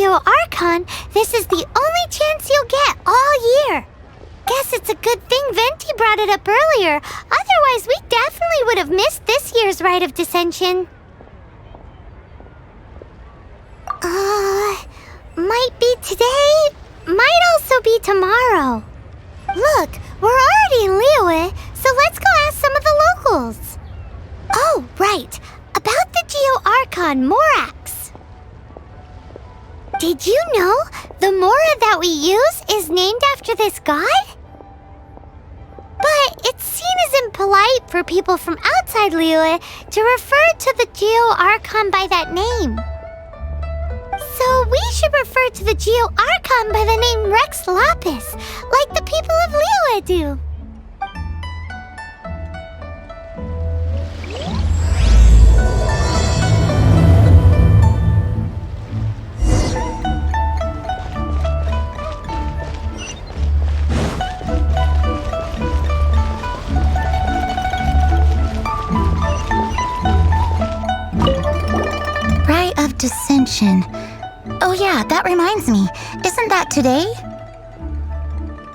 Archon, this is the only chance you'll get all year. Guess it's a good thing Venti brought it up earlier. Otherwise, we definitely would have missed this year's Rite of Dissension. Might be today, might also be tomorrow. Look, we're already in Liyue, so let's go ask some of the locals. Oh, right, about the Archon Morax. Did you know the Mora that we use is named after this god? But it's seen as impolite for people from outside Liyue to refer to the Archon by that name. So we should refer to the Archon by the name Rex Lapis, like the people of Liyue do. Rite of Dissension. Oh yeah, that reminds me. Isn't that today?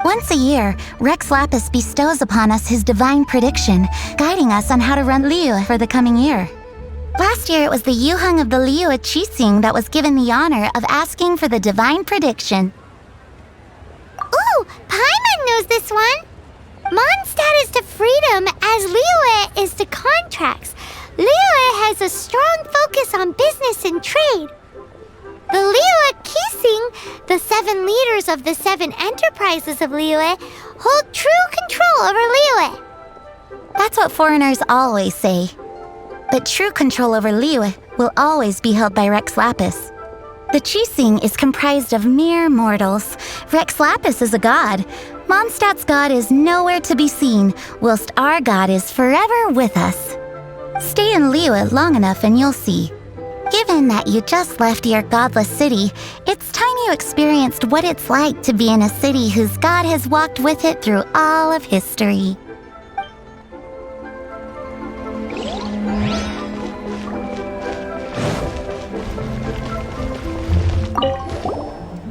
Once a year, Rex Lapis bestows upon us his divine prediction, guiding us on how to run Liyue for the coming year. Last year, it was the Yuheng of the Liyue Qixing that was given the honor of asking for the divine prediction. Ooh, Paimon knows this one! Mondstadt is to freedom as Liyue is to contracts. Liyue has a strong focus on business and trade. The Liyue Qixing, the 7 leaders of the 7 enterprises of Liyue, hold true control over Liyue. That's what foreigners always say. But true control over Liyue will always be held by Rex Lapis. The Qixing is comprised of mere mortals. Rex Lapis is a god. Mondstadt's god is nowhere to be seen, whilst our god is forever with us. Stay in Liyue long enough and you'll see. Given that you just left your godless city, it's time you experienced what it's like to be in a city whose god has walked with it through all of history.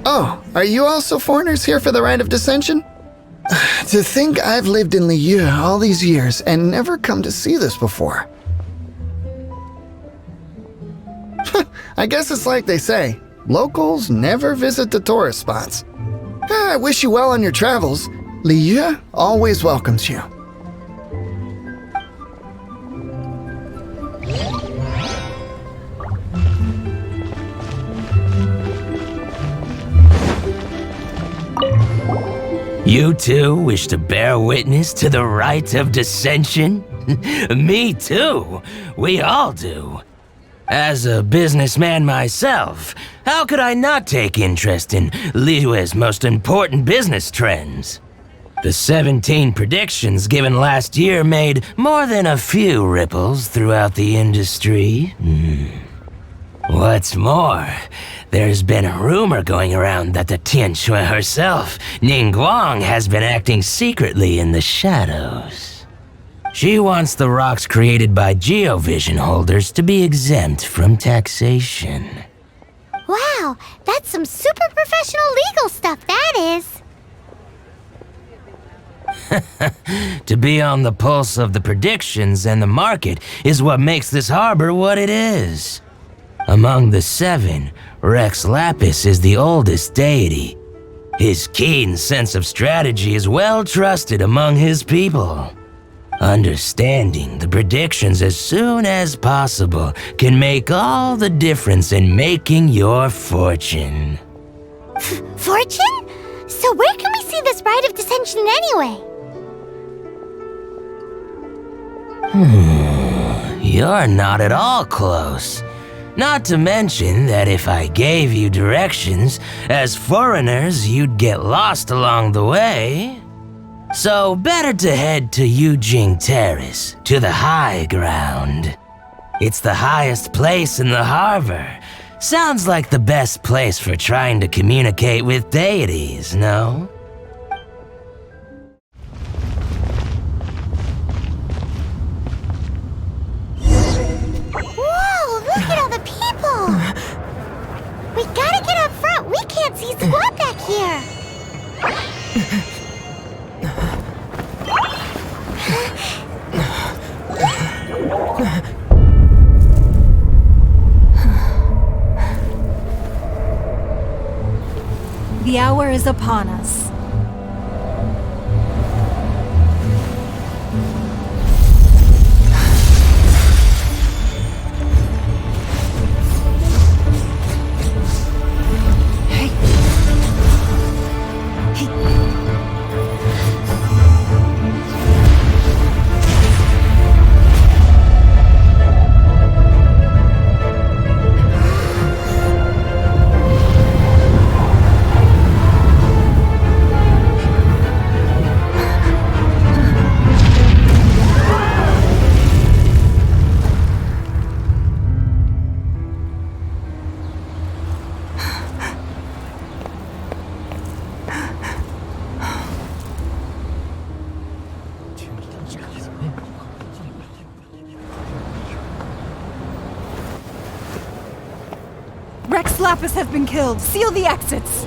Oh, are you also foreigners here for the Rite of Dissension? To think I've lived in Liyue all these years and never come to see this before. I guess it's like they say, locals never visit the tourist spots. I wish you well on your travels. Liyue always welcomes you. You too wish to bear witness to the Rite of Dissension? Me too. We all do. As a businessman myself, how could I not take interest in Liyue's most important business trends? The 17 predictions given last year made more than a few ripples throughout the industry. What's more, there's been a rumor going around that the Tianshui herself, Ningguang, has been acting secretly in the shadows. She wants the rocks created by geovision holders to be exempt from taxation. Wow, that's some super professional legal stuff, that is. To be on the pulse of the predictions and the market is what makes this harbor what it is. Among the 7, Rex Lapis is the oldest deity. His keen sense of strategy is well trusted among his people. Understanding the predictions as soon as possible can make all the difference in making your fortune. Fortune? So where can we see this Rite of Dissension anyway? You're not at all close. Not to mention that if I gave you directions, as foreigners you'd get lost along the way. So better to head to Yujing Terrace, to the high ground. It's the highest place in the harbor. Sounds like the best place for trying to communicate with deities, no? Whoa, look at all the people! We gotta get up front! here. The hour is upon us. Rex Lapis has been killed. Seal the exits.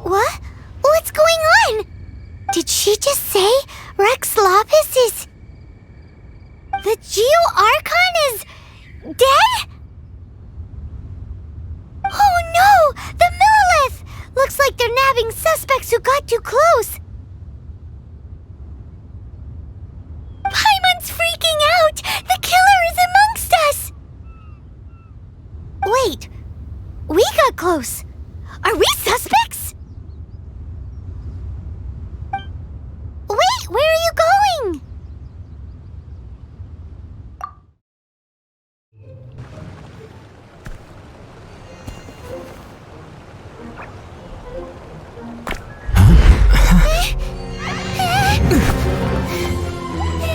What? What's going on? Did she just say Rex Lapis is... The Archon is... dead? Oh no! The Millilith! Looks like they're nabbing suspects who got too close. Paimon's freaking out! The killer is amongst us! Wait, we got close. Are we suspects? Wait, where are you going?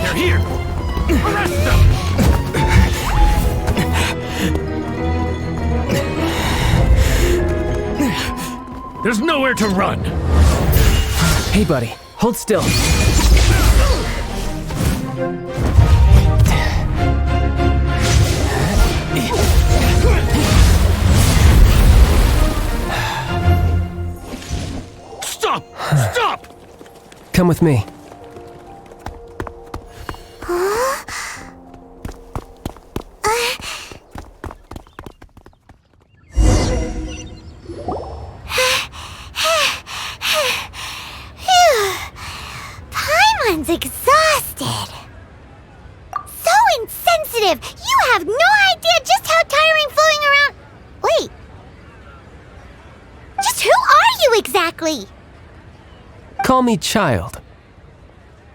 They're here! Arrest them! There's nowhere to run! Hey, buddy. Hold still. Stop! Stop! Come with me. Paimon's exhausted. So insensitive! You have no idea just how tiring floating around... Wait. Just who are you exactly? Call me Child.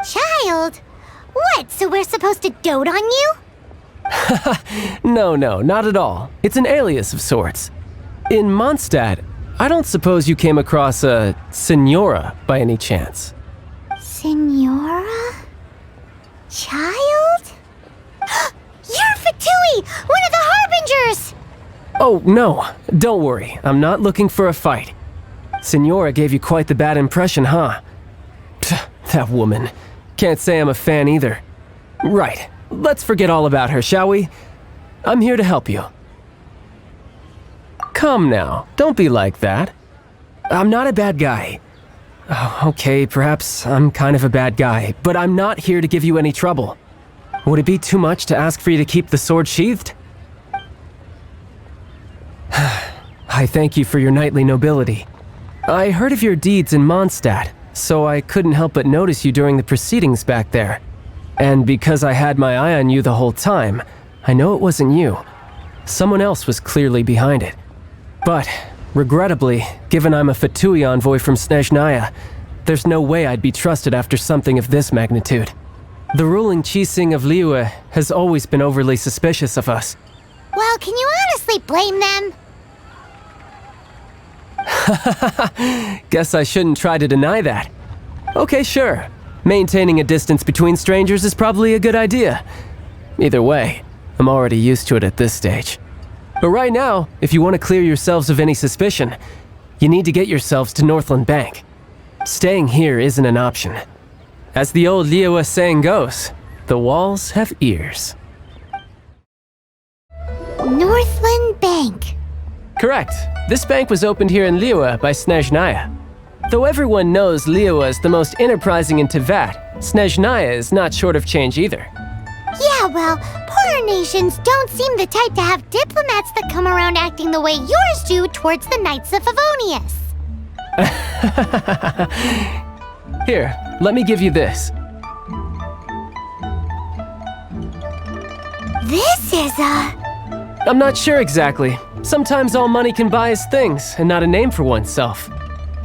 Child? What, so we're supposed to dote on you? No, not at all. It's an alias of sorts. In Mondstadt, I don't suppose you came across a Senora by any chance. Senora? Child? You're Fatui, one of the Harbingers! Oh, no. Don't worry. I'm not looking for a fight. Senora gave you quite the bad impression, huh? Pfft, that woman. Can't say I'm a fan either. Right. Let's forget all about her, shall we? I'm here to help you. Come now. Don't be like that. I'm not a bad guy. Oh, okay, perhaps I'm kind of a bad guy, but I'm not here to give you any trouble. Would it be too much to ask for you to keep the sword sheathed? I thank you for your knightly nobility. I heard of your deeds in Mondstadt, so I couldn't help but notice you during the proceedings back there. And because I had my eye on you the whole time, I know it wasn't you. Someone else was clearly behind it. But, regrettably, given I'm a Fatui envoy from Snezhnaya, there's no way I'd be trusted after something of this magnitude. The ruling Qixing of Liyue has always been overly suspicious of us. Well, can you honestly blame them? Guess I shouldn't try to deny that. Okay, sure. Maintaining a distance between strangers is probably a good idea. Either way, I'm already used to it at this stage. But right now, if you want to clear yourselves of any suspicion, you need to get yourselves to Northland Bank. Staying here isn't an option. As the old Liyue saying goes, the walls have ears. Northland Bank. Correct. This bank was opened here in Liyue by Snezhnaya. Though everyone knows Liyue is the most enterprising in Teyvat, Snezhnaya is not short of change either. Yeah, well, poorer nations don't seem the type to have diplomats that come around acting the way yours do towards the Knights of Favonius. Here, let me give you this. This is I'm not sure exactly. Sometimes all money can buy is things, and not a name for oneself.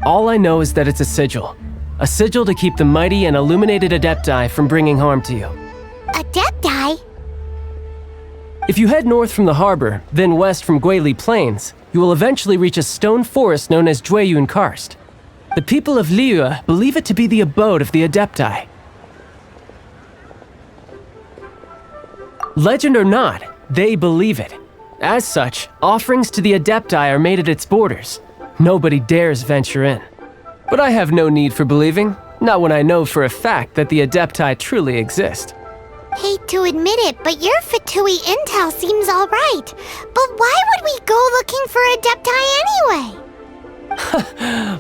All I know is that it's a sigil. A sigil to keep the mighty and illuminated Adepti from bringing harm to you. Adepti? If you head north from the harbor, then west from Guili Plains, you will eventually reach a stone forest known as Jueyun Karst. The people of Liyue believe it to be the abode of the Adepti. Legend or not, they believe it. As such, offerings to the Adepti are made at its borders. Nobody dares venture in. But I have no need for believing, not when I know for a fact that the Adepti truly exist. Hate to admit it, but your Fatui intel seems alright. But why would we go looking for Adepti anyway?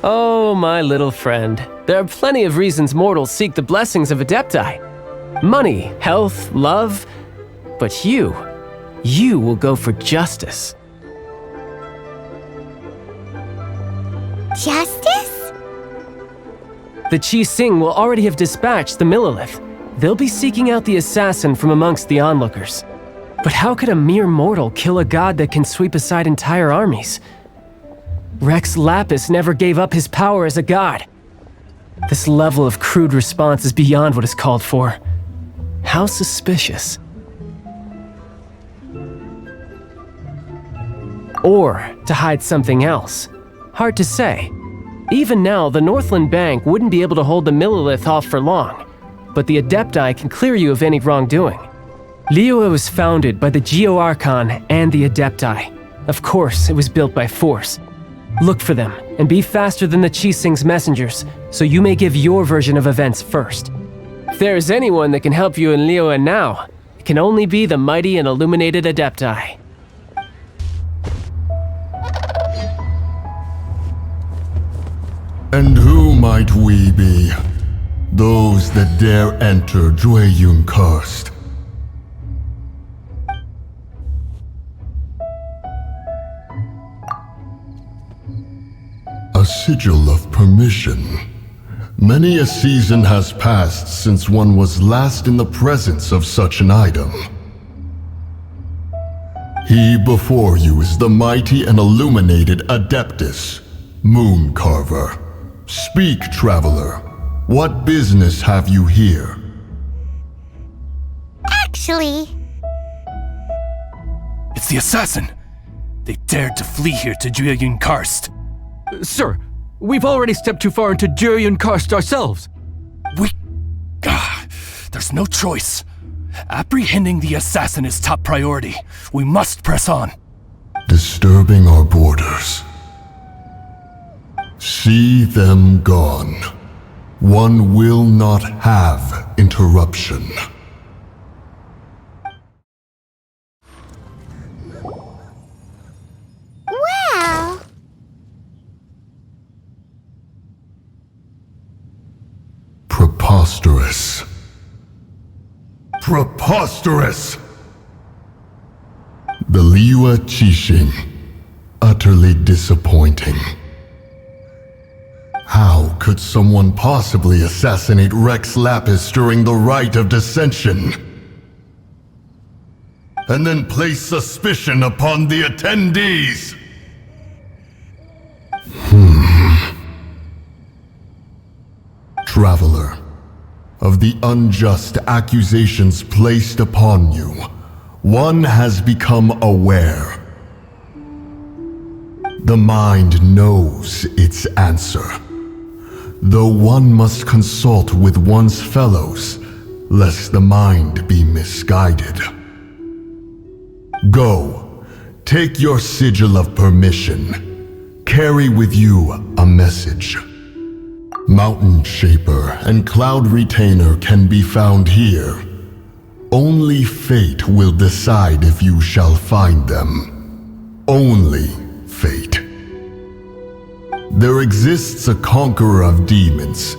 Oh, my little friend. There are plenty of reasons mortals seek the blessings of Adepti. Money, health, love. But you will go for justice. Justice? The Qi Xing will already have dispatched the Millelith. They'll be seeking out the assassin from amongst the onlookers. But how could a mere mortal kill a god that can sweep aside entire armies? Rex Lapis never gave up his power as a god. This level of crude response is beyond what is called for. How suspicious. Or to hide something else. Hard to say. Even now, the Northland Bank wouldn't be able to hold the Millelith off for long, but the Adepti can clear you of any wrongdoing. Liyue was founded by the Geo Archon and the Adepti. Of course, it was built by force. Look for them, and be faster than the Qi Xing's messengers, so you may give your version of events first. If there is anyone that can help you in Liyue now, it can only be the mighty and illuminated Adepti. And who might we be? Those that dare enter Jueyun Karst. A sigil of permission. Many a season has passed since one was last in the presence of such an item. He before you is the mighty and illuminated Adeptus, Moon Carver. Speak, traveler. What business have you here? Actually... It's the assassin! They dared to flee here to Jueyun Karst. Sir, we've already stepped too far into Jueyun Karst ourselves. There's no choice. Apprehending the assassin is top priority. We must press on. Disturbing our borders. See them gone. One will not have interruption. Well... Preposterous. Preposterous! The Liyue Qixing. Utterly disappointing. How could someone possibly assassinate Rex Lapis during the rite of dissension? And then place suspicion upon the attendees? Traveler, of the unjust accusations placed upon you, one has become aware. The mind knows its answer, though one must consult with one's fellows, lest the mind be misguided. Go, take your sigil of permission. Carry with you a message. Mountain Shaper and Cloud Retainer can be found here. Only fate will decide if you shall find them. Only fate. There exists a conqueror of demons,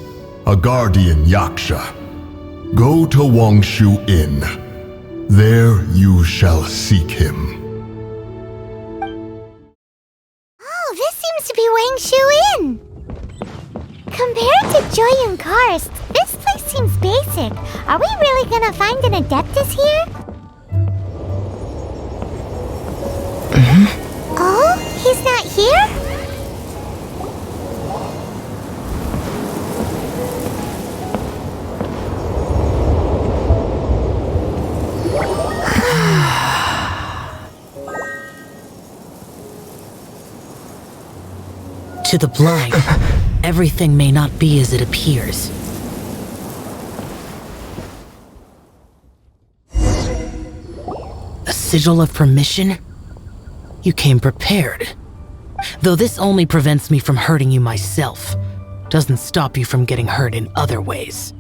a guardian Yaksha. Go to Wangshu Inn. There you shall seek him. Oh, this seems to be Wangshu Inn. Compared to Jueyun Karst, this place seems basic. Are we really gonna find an Adeptus here? Oh, he's not here? To the blind, everything may not be as it appears. A sigil of permission? You came prepared. Though this only prevents me from hurting you myself, doesn't stop you from getting hurt in other ways.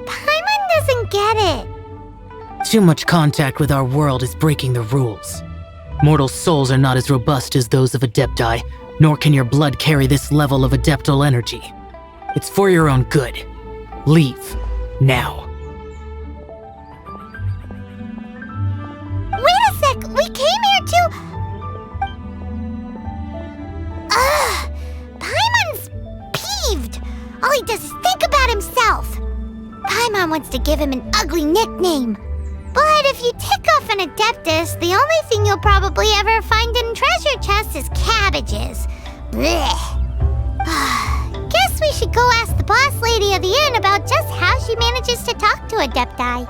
Paimon doesn't get it. Too much contact with our world is breaking the rules. Mortal souls are not as robust as those of Adepti, nor can your blood carry this level of adeptal energy. It's for your own good. Leave. Now. Wait a sec! We came here to... Paimon's peeved! All he does is think about himself! Paimon wants to give him an ugly nickname. But if you tick off an Adeptus, the only thing you'll probably ever find in treasure chests is cabbages. Blech. Guess we should go ask the boss lady of the inn about just how she manages to talk to Adepti.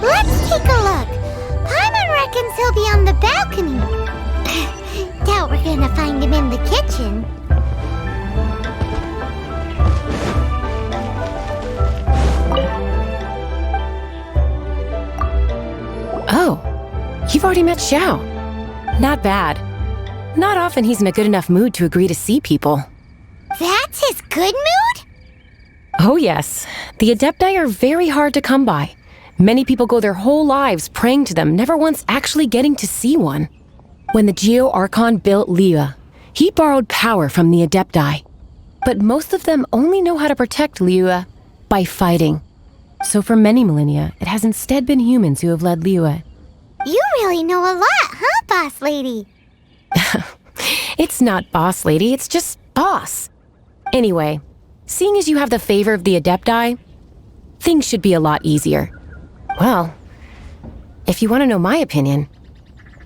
Let's take a look. Paimon reckons he'll be on the balcony. Doubt we're gonna find him in the kitchen. Oh, you've already met Xiao. Not bad. Not often he's in a good enough mood to agree to see people. That's his good mood? Oh yes, the Adepti are very hard to come by. Many people go their whole lives praying to them, never once actually getting to see one. When the Geo Archon built Liyue, he borrowed power from the Adepti. But most of them only know how to protect Liyue by fighting. So for many millennia, it has instead been humans who have led Liyue. You really know a lot, huh, boss lady? It's not boss lady, it's just boss. Anyway, seeing as you have the favor of the Adepti, things should be a lot easier. Well, if you want to know my opinion,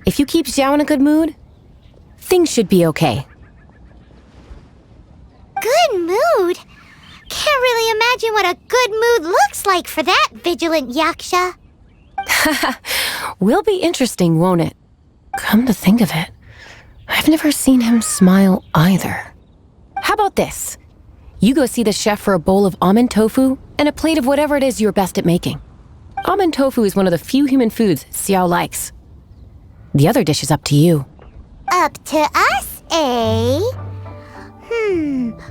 if you keep Xiao in a good mood, things should be okay. Good mood? Can't really imagine what a good mood looks like for that vigilant Yaksha. Will be interesting, won't it? Come to think of it, I've never seen him smile either. How about this? You go see the chef for a bowl of almond tofu and a plate of whatever it is you're best at making. Almond tofu is one of the few human foods Xiao likes. The other dish is up to you. Up to us, eh?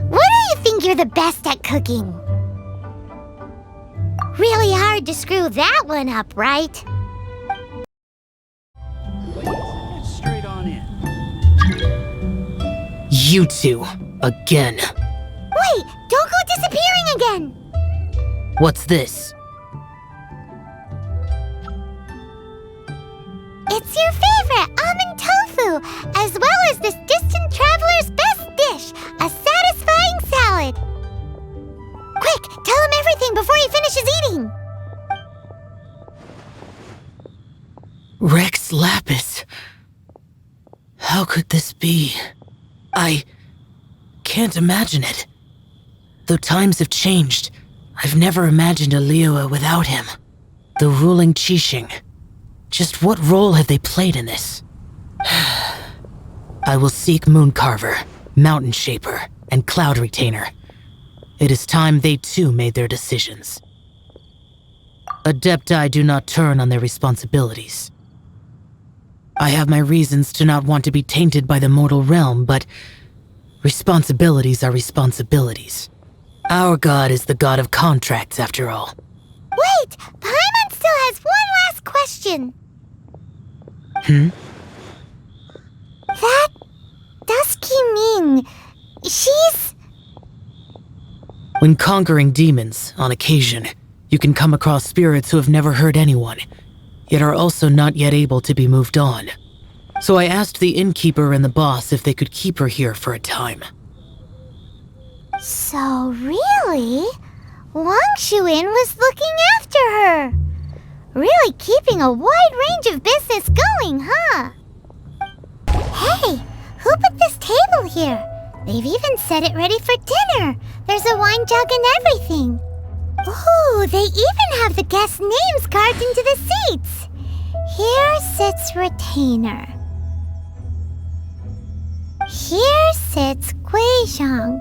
What do you think you're the best at cooking? Really hard to screw that one up, right? Straight on in. You two, again. Wait, don't go disappearing again! What's this? It's your favorite almond tofu, as well as this distant traveler's best dish, a satisfying salad. Quick, tell him everything before he finishes eating. Rex Lapis. How could this be? I can't imagine it. Though times have changed, I've never imagined a Liyue without him. The ruling Qixing. Just what role have they played in this? I will seek Mooncarver, Mountain Shaper, and Cloud Retainer. It is time they too made their decisions. Adepti do not turn on their responsibilities. I have my reasons to not want to be tainted by the mortal realm, but responsibilities are responsibilities. Our god is the god of contracts, after all. Wait! Paimon still has one last question. That Dusky Ming, she's... When conquering demons, on occasion, you can come across spirits who have never hurt anyone, yet are also not yet able to be moved on. So I asked the innkeeper and the boss if they could keep her here for a time. So really, Wang Shuin was looking after her. Really keeping a wide range of business going, huh? Hey, who put this table here? They've even set it ready for dinner. There's a wine jug and everything. Ooh, they even have the guests' names carved into the seats. Here sits Retainer. Here sits Guizhong.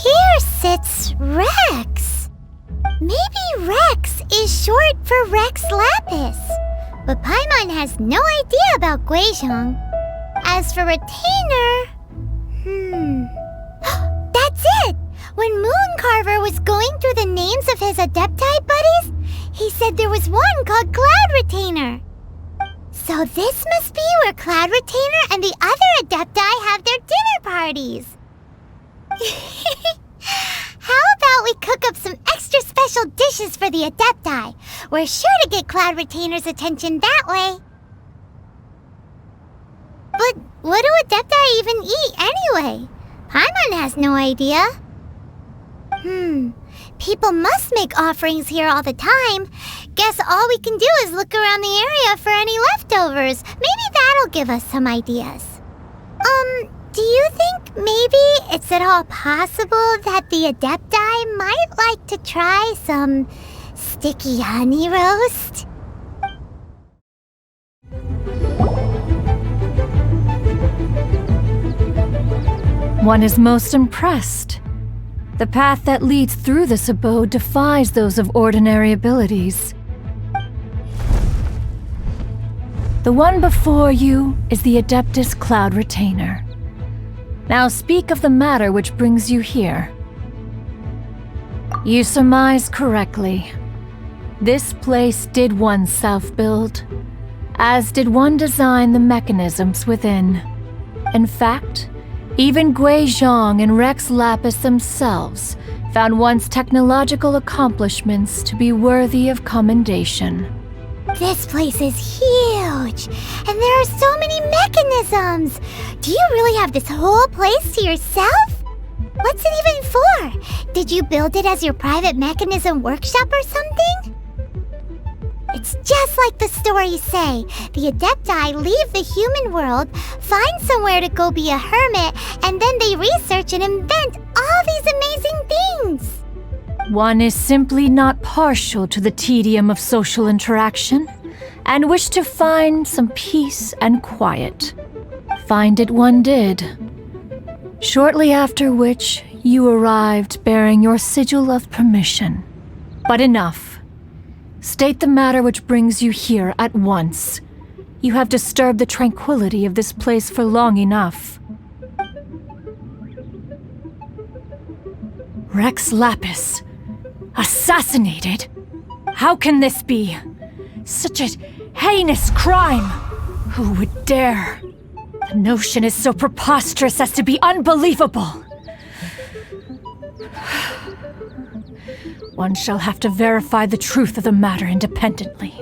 Here sits Rex. Maybe Rex is short for Rex Lapis. But Paimon has no idea about Guizhong. As for Retainer... That's it! When Mooncarver was going through the names of his Adepti buddies, he said there was one called Cloud Retainer. So this must be where Cloud Retainer and the other Adepti have their dinner parties. How about we cook up some extra special dishes for the Adepti? We're sure to get Cloud Retainer's attention that way. But what do Adepti even eat anyway? Paimon has no idea. People must make offerings here all the time. Guess all we can do is look around the area for any leftovers. Maybe that'll give us some ideas. Do you think maybe it's at all possible that the Adepti might like to try some sticky honey roast? One is most impressed. The path that leads through this abode defies those of ordinary abilities. The one before you is the Adeptus Cloud Retainer. Now speak of the matter which brings you here. You surmise correctly. This place did one self-build, as did one design the mechanisms within. In fact, even Guizhong and Rex Lapis themselves found one's technological accomplishments to be worthy of commendation. This place is huge, and there are so many mechanisms. Do you really have this whole place to yourself? What's it even for? Did you build it as your private mechanism workshop or something? It's just like the stories say. The Adepti leave the human world, find somewhere to go be a hermit, and then they research and invent all these amazing things. One is simply not partial to the tedium of social interaction, and wished to find some peace and quiet. Find it one did. Shortly after which, you arrived bearing your sigil of permission. But enough. State the matter which brings you here at once. You have disturbed the tranquility of this place for long enough. Rex Lapis. Assassinated? How can this be? Such a heinous crime! Who would dare? The notion is so preposterous as to be unbelievable. One shall have to verify the truth of the matter independently.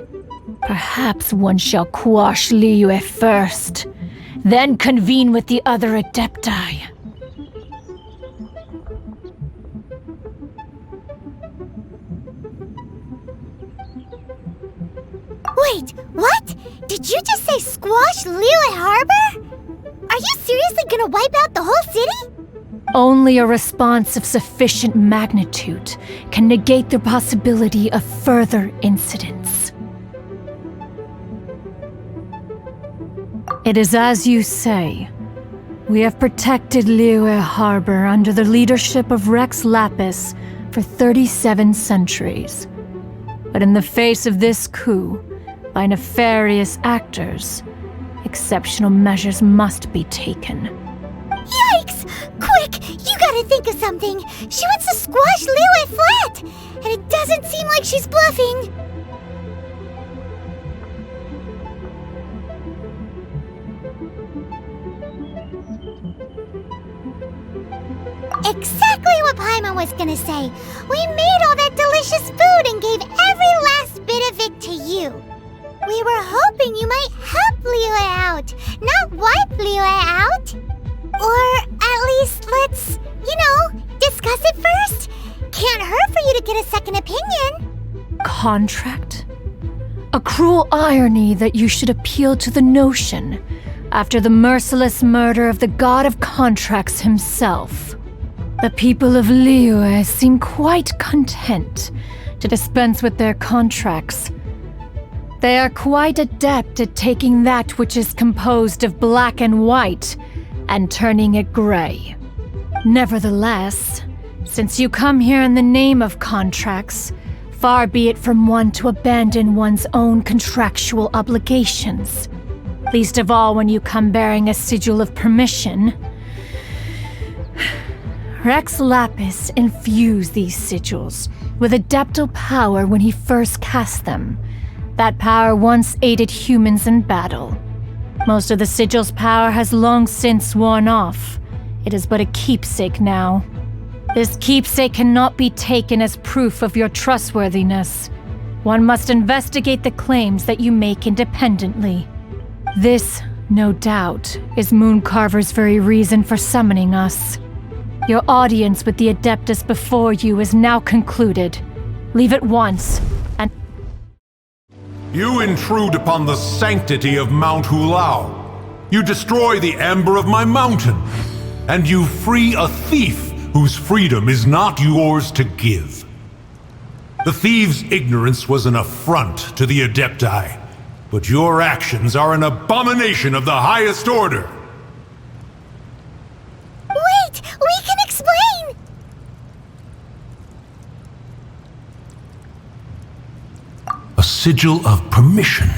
Perhaps one shall quash Liyue first, then convene with the other Adepti. Wait, what? Did you just say squash Liyue Harbor? Are you seriously gonna wipe out the whole city? Only a response of sufficient magnitude can negate the possibility of further incidents. It is as you say. We have protected Liyue Harbor under the leadership of Rex Lapis for 37 centuries. But in the face of this coup, by nefarious actors, exceptional measures must be taken. Yikes! Quick, Look, you gotta think of something. She wants to squash Liyue flat, and it doesn't seem like she's bluffing. Exactly what Paimon was gonna say. We made all that delicious food and gave every last bit of it to you. We were hoping you might help Liyue out, not wipe Liyue out. Or at least let's, discuss it first. Can't hurt for you to get a second opinion. Contract? A cruel irony that you should appeal to the notion after the merciless murder of the god of contracts himself. The people of Liyue seem quite content to dispense with their contracts. They are quite adept at taking that which is composed of black and white and turning it gray. Nevertheless, since you come here in the name of contracts, far be it from one to abandon one's own contractual obligations. Least of all when you come bearing a sigil of permission. Rex Lapis infused these sigils with adeptal power when he first cast them. That power once aided humans in battle. Most of the sigil's power has long since worn off. It is but a keepsake now. This keepsake cannot be taken as proof of your trustworthiness. One must investigate the claims that you make independently. This, no doubt, is Mooncarver's very reason for summoning us. Your audience with the Adeptus before you is now concluded. Leave at once, and... You intrude upon the sanctity of Mount Hulao. You destroy the amber of my mountain. And you free a thief whose freedom is not yours to give. The thief's ignorance was an affront to the Adepti, but your actions are an abomination of the highest order. Wait! We can explain! A sigil of permission.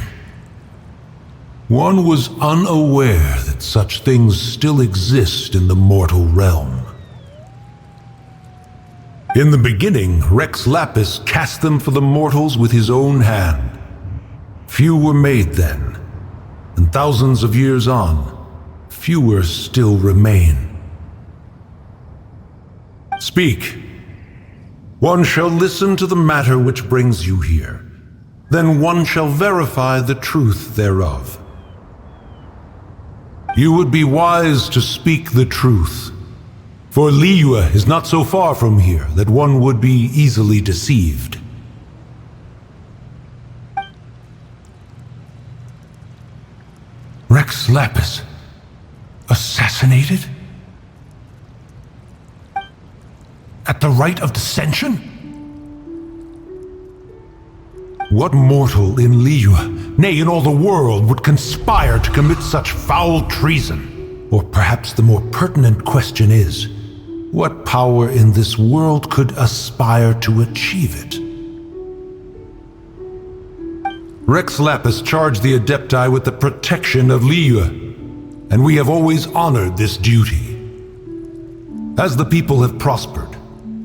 One was unaware that such things still exist in the mortal realm. In the beginning, Rex Lapis cast them for the mortals with his own hand. Few were made then, and thousands of years on, fewer still remain. Speak. One shall listen to the matter which brings you here. Then one shall verify the truth thereof. You would be wise to speak the truth, for Liyue is not so far from here that one would be easily deceived. Rex Lapis, assassinated? At the rite of dissension? What mortal in Liyue, nay in all the world, would conspire to commit such foul treason? Or perhaps the more pertinent question is, what power in this world could aspire to achieve it? Rex Lapis charged the Adepti with the protection of Liyue, and we have always honored this duty. As the people have prospered,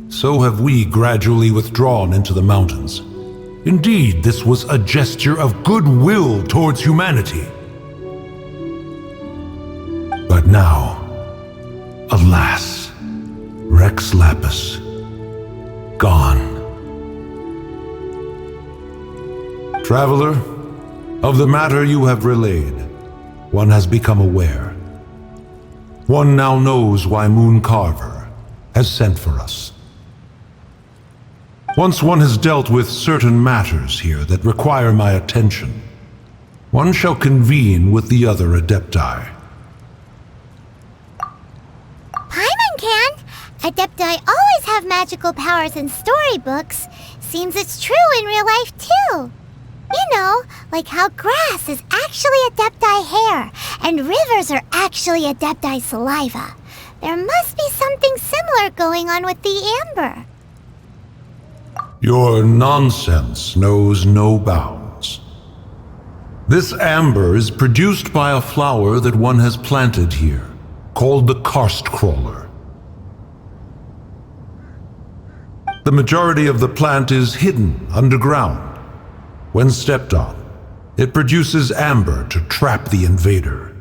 so have we gradually withdrawn into the mountains. Indeed, this was a gesture of goodwill towards humanity. But now, alas, Rex Lapis, gone. Traveler, of the matter you have relayed, one has become aware. One now knows why Mooncarver has sent for us. Once one has dealt with certain matters here that require my attention, one shall convene with the other Adepti. Paimon can! Adepti always have magical powers in storybooks. Seems it's true in real life, too. You know, like how grass is actually Adepti hair, and rivers are actually Adepti saliva. There must be something similar going on with the amber. Your nonsense knows no bounds. This amber is produced by a flower that one has planted here, called the karst crawler. The majority of the plant is hidden underground. When stepped on, it produces amber to trap the invader.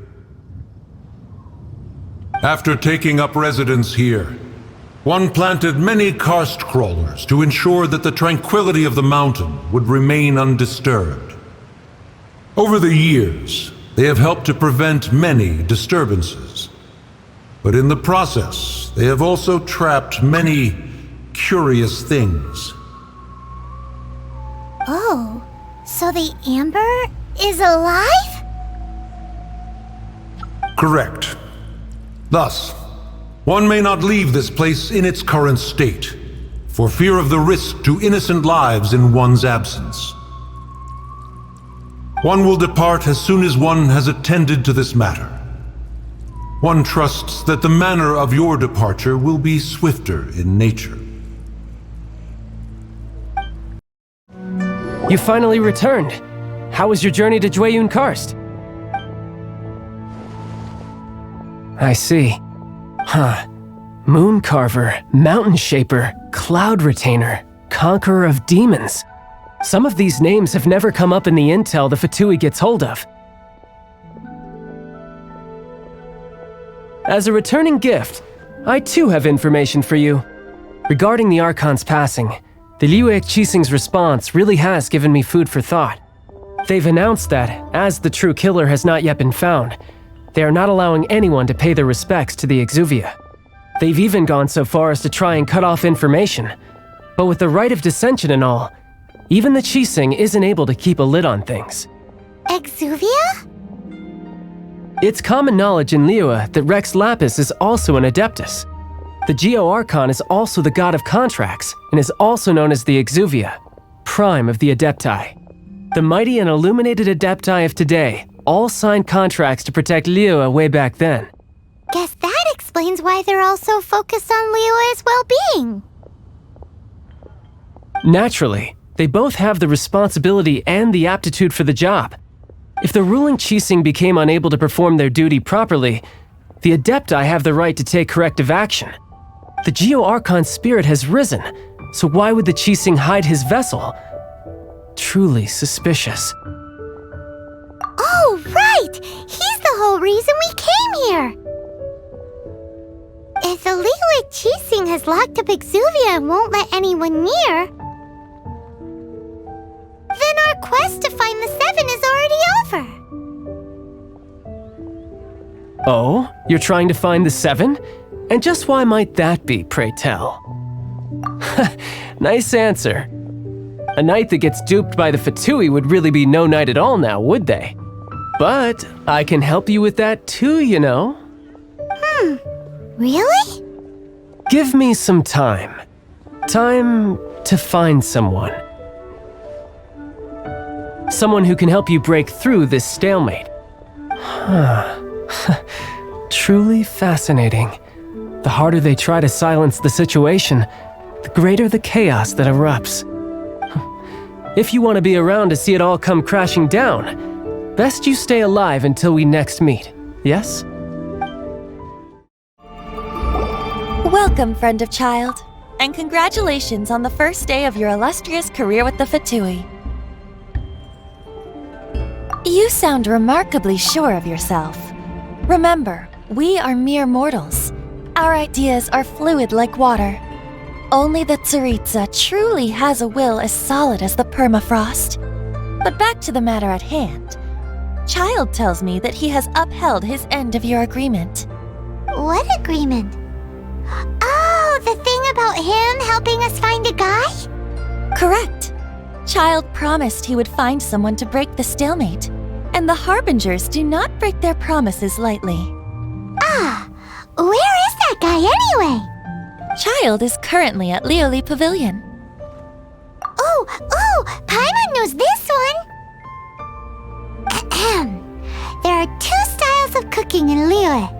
After taking up residence here, one planted many karst crawlers to ensure that the tranquility of the mountain would remain undisturbed. Over the years, they have helped to prevent many disturbances. But in the process, they have also trapped many curious things. Oh, so the amber is alive? Correct. Thus, one may not leave this place in its current state, for fear of the risk to innocent lives in one's absence. One will depart as soon as one has attended to this matter. One trusts that the manner of your departure will be swifter in nature. You finally returned. How was your journey to Jueyun Karst? I see. Huh. Moon Carver, Mountain Shaper, Cloud Retainer, Conqueror of Demons. Some of these names have never come up in the intel the Fatui gets hold of. As a returning gift, I too have information for you. Regarding the Archon's passing, the Liyue Qixing's response really has given me food for thought. They've announced that, as the true killer has not yet been found, they are not allowing anyone to pay their respects to the Exuvia. They've even gone so far as to try and cut off information. But with the right of dissension and all, even the Qixing isn't able to keep a lid on things. Exuvia? It's common knowledge in Liyue that Rex Lapis is also an Adeptus. The Geo Archon is also the god of contracts and is also known as the Exuvia, prime of the Adepti. The mighty and illuminated Adepti of today all signed contracts to protect Liyue way back then. Guess that explains why they're all so focused on Liyue's well-being. Naturally, they both have the responsibility and the aptitude for the job. If the ruling Qixing became unable to perform their duty properly, the Adepti have the right to take corrective action. The Geo Archon's spirit has risen, so why would the Qixing hide his vessel? Truly suspicious. Oh, right! He's the whole reason we came here! If the Liyue Qixing has locked up Exuvia and won't let anyone near, then our quest to find the Seven is already over. Oh, you're trying to find the Seven? And just why might that be, pray tell? Nice answer. A knight that gets duped by the Fatui would really be no knight at all now, would they? But I can help you with that too, you know. Really? Give me some time. Time to find someone. Someone who can help you break through this stalemate. Truly fascinating. The harder they try to silence the situation, the greater the chaos that erupts. If you want to be around to see it all come crashing down, best you stay alive until we next meet, yes? Welcome, friend of child, and congratulations on the first day of your illustrious career with the Fatui. You sound remarkably sure of yourself. Remember, we are mere mortals. Our ideas are fluid like water. Only the Tsaritsa truly has a will as solid as the permafrost. But back to the matter at hand. Child tells me that he has upheld his end of your agreement. What agreement? Oh, the thing about him helping us find a guy? Correct. Child promised he would find someone to break the stalemate, and the Harbingers do not break their promises lightly. Ah, where is that guy anyway? Child is currently at Liyue Pavilion. Oh, Paimon knows this one! There are two styles of cooking in Liyue,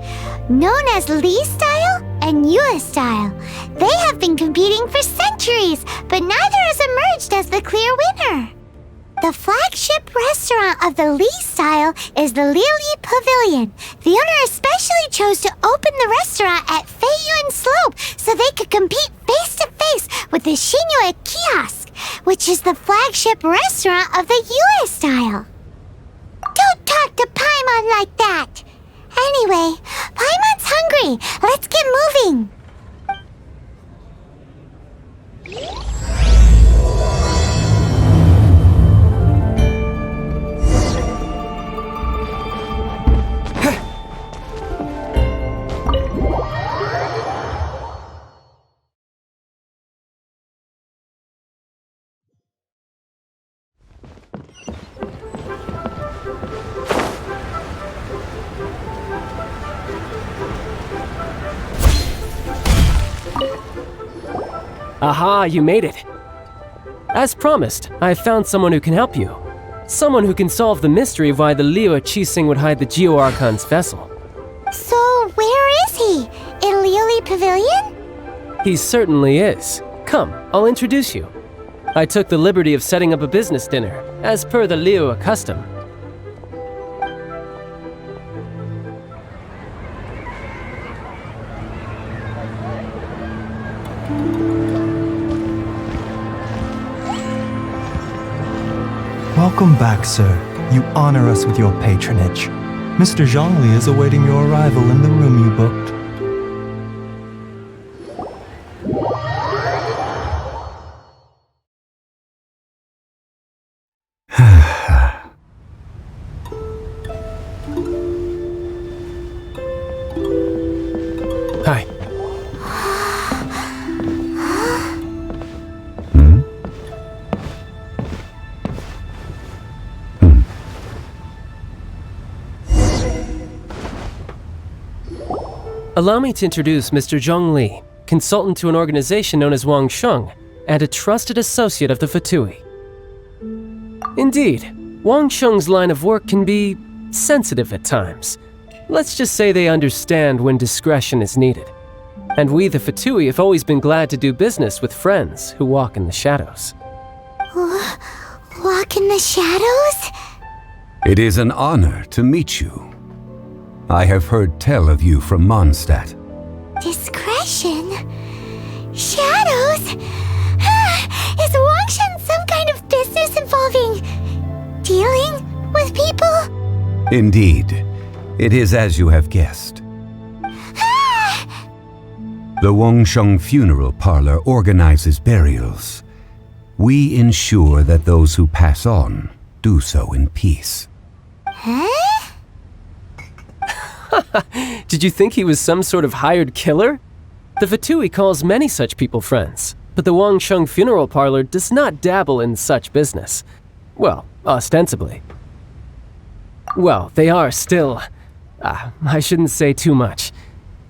known as Li style and Yue style. They have been competing for centuries, but neither has emerged as the clear winner. The flagship restaurant of the Lee style is the Liyue Pavilion. The owner especially chose to open the restaurant at Feiyuan Slope so they could compete face-to-face with the Xingyue Kiosk, which is the flagship restaurant of the Yue style. Don't talk to Paimon like that! Anyway, Paimon's hungry. Let's get moving. Aha, you made it. As promised, I have found someone who can help you. Someone who can solve the mystery of why the Liyue Qixing would hide the Geo-Archon's vessel. So, where is he? In Liyue Pavilion? He certainly is. Come, I'll introduce you. I took the liberty of setting up a business dinner, as per the Liyue custom. Welcome back, sir. You honor us with your patronage. Mr. Zhongli is awaiting your arrival in the room you booked. Hi. Allow me to introduce Mr. Zhongli, consultant to an organization known as Wang Sheng, and a trusted associate of the Fatui. Indeed, Wang Sheng's line of work can be sensitive at times. Let's just say they understand when discretion is needed. And we, the Fatui, have always been glad to do business with friends who walk in the shadows. Walk in the shadows? It is an honor to meet you. I have heard tell of you from Mondstadt. Discretion? Shadows? Is Wang Sheng some kind of business involving dealing with people? Indeed, it is as you have guessed. The Wangsheng Funeral Parlor organizes burials. We ensure that those who pass on do so in peace. Huh? Did you think he was some sort of hired killer? The Fatui calls many such people friends, but the Wangsheng Funeral Parlor does not dabble in such business. Well, ostensibly. Well, they are still... I shouldn't say too much.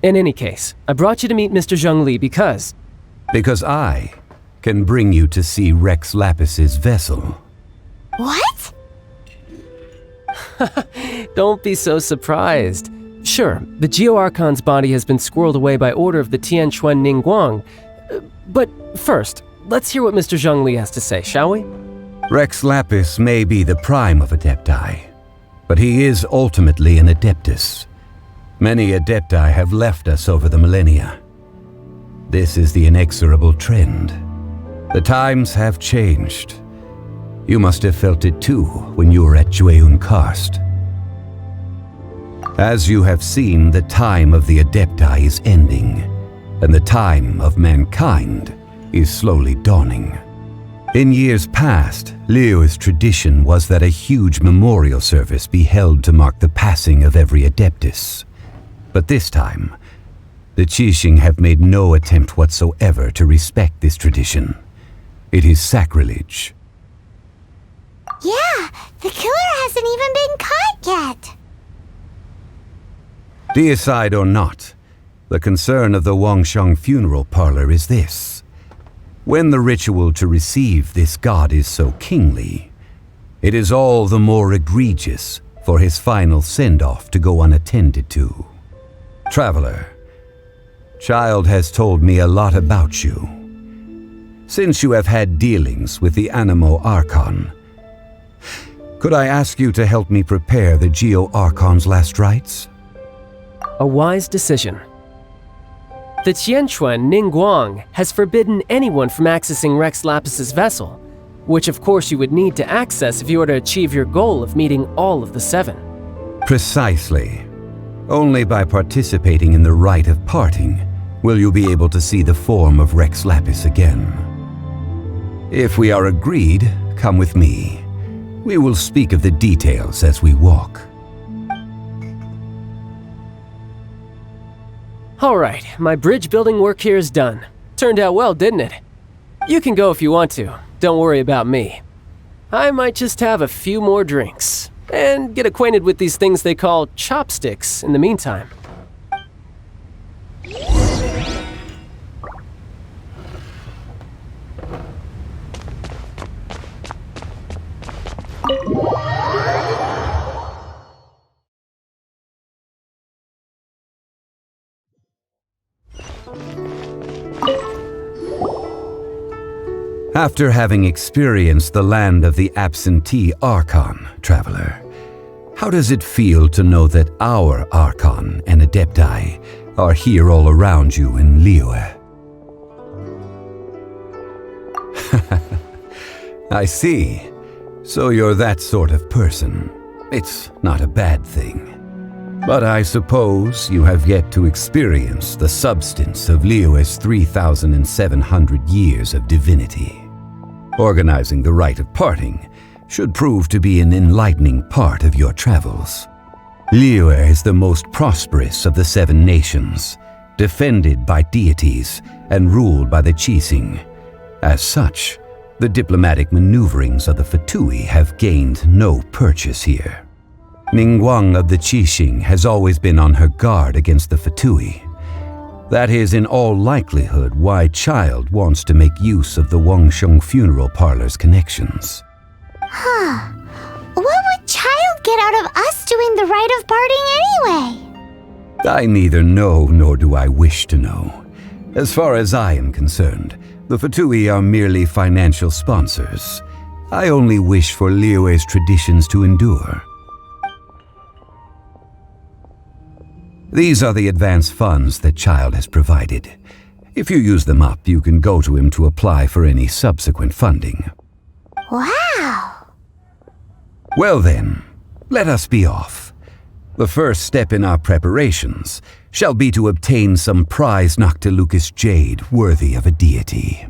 In any case, I brought you to meet Mr. Zhongli because... Because I can bring you to see Rex Lapis's vessel. What? Don't be so surprised. Sure, the Geo-Archon's body has been squirreled away by order of the Tianquan Ningguang. But first, let's hear what Mr. Zhongli has to say, shall we? Rex Lapis may be the prime of Adepti, but he is ultimately an Adeptus. Many Adepti have left us over the millennia. This is the inexorable trend. The times have changed. You must have felt it too when you were at Jueyun Karst. As you have seen, the time of the Adepti is ending, and the time of mankind is slowly dawning. In years past, Liyue's tradition was that a huge memorial service be held to mark the passing of every Adeptus. But this time, the Qixing have made no attempt whatsoever to respect this tradition. It is sacrilege. Yeah, the killer hasn't even been caught yet. Deicide or not, the concern of the Wangsheng Funeral Parlor is this. When the ritual to receive this god is so kingly, it is all the more egregious for his final send-off to go unattended to. Traveler, Child has told me a lot about you. Since you have had dealings with the Animo Archon, Could I ask you to help me prepare the Geo Archon's last rites? A wise decision. The Tianquan Ningguang has forbidden anyone from accessing Rex Lapis's vessel, which of course you would need to access if you were to achieve your goal of meeting all of the 7. Precisely. Only by participating in the rite of parting will you be able to see the form of Rex Lapis again. If we are agreed, come with me. We will speak of the details as we walk. Alright, my bridge building work here is done. Turned out well, didn't it? You can go if you want to. Don't worry about me. I might just have a few more drinks, and get acquainted with these things they call chopsticks in the meantime. After having experienced the land of the absentee Archon, traveler, how does it feel to know that our Archon and Adepti are here all around you in Liyue? I see. So you're that sort of person. It's not a bad thing. But I suppose you have yet to experience the substance of Liyue's 3,700 years of divinity. Organizing the rite of parting should prove to be an enlightening part of your travels. Liyue is the most prosperous of the 7 nations, defended by deities and ruled by the Qixing. As such, the diplomatic maneuverings of the Fatui have gained no purchase here. Ningguang of the Qixing has always been on her guard against the Fatui. That is in all likelihood why Child wants to make use of the Wangsheng funeral parlor's connections. Huh. What would Child get out of us doing the rite of parting anyway? I neither know nor do I wish to know. As far as I am concerned, the Fatui are merely financial sponsors. I only wish for Liyue's traditions to endure. These are the advance funds that Child has provided. If you use them up, you can go to him to apply for any subsequent funding. Wow! Well then, let us be off. The first step in our preparations shall be to obtain some prized Noctilucous jade worthy of a deity.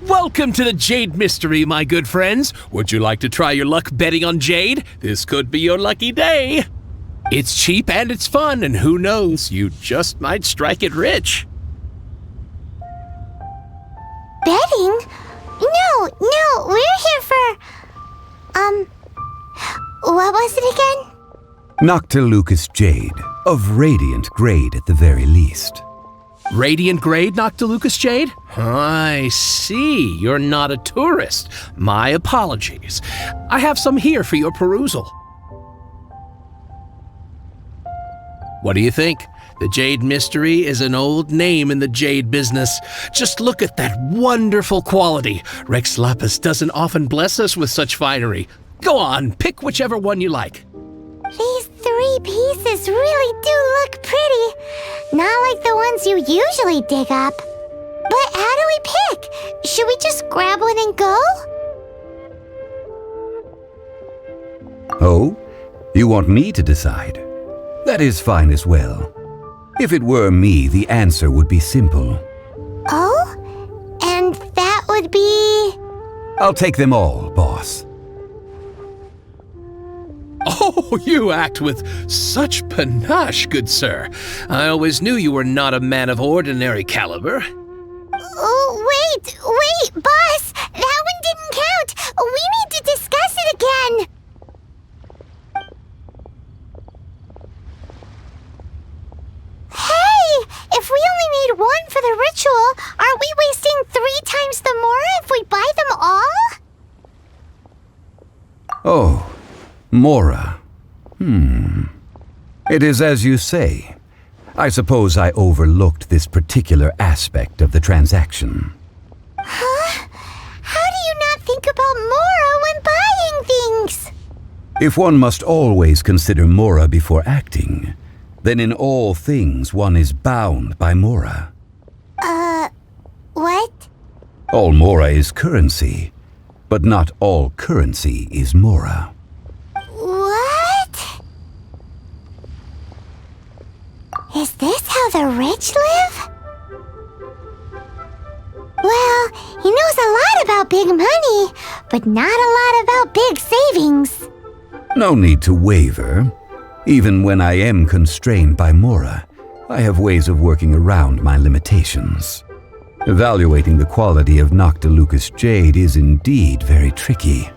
Welcome to the Jade Mystery, my good friends. Would you like to try your luck betting on Jade? This could be your lucky day. It's cheap and it's fun, and who knows, you just might strike it rich. Betting? No, we're here for... what was it again? Noctilucous jade, of radiant grade at the very least. Radiant grade Noctilucous jade? I see. You're not a tourist. My apologies. I have some here for your perusal. What do you think? The Jade Mystery is an old name in the jade business. Just look at that wonderful quality. Rex Lapis doesn't often bless us with such finery. Go on, pick whichever one you like. These 3 pieces really do look pretty. Not like the ones you usually dig up. But how do we pick? Should we just grab one and go? Oh? You want me to decide? That is fine as well. If it were me, the answer would be simple. Oh? And that would be... I'll take them all, boss. Oh, you act with such panache, good sir. I always knew you were not a man of ordinary caliber. Oh, wait, boss! That one didn't count! We need to discuss Oh, Mora. It is as you say. I suppose I overlooked this particular aspect of the transaction. Huh? How do you not think about Mora when buying things? If one must always consider Mora before acting, then in all things one is bound by Mora. What? All Mora is currency, but not all currency is Mora. What? Is this how the rich live? Well, he knows a lot about big money, but not a lot about big savings. No need to waver. Even when I am constrained by Mora, I have ways of working around my limitations. Evaluating the quality of Noctilucous jade is indeed very tricky.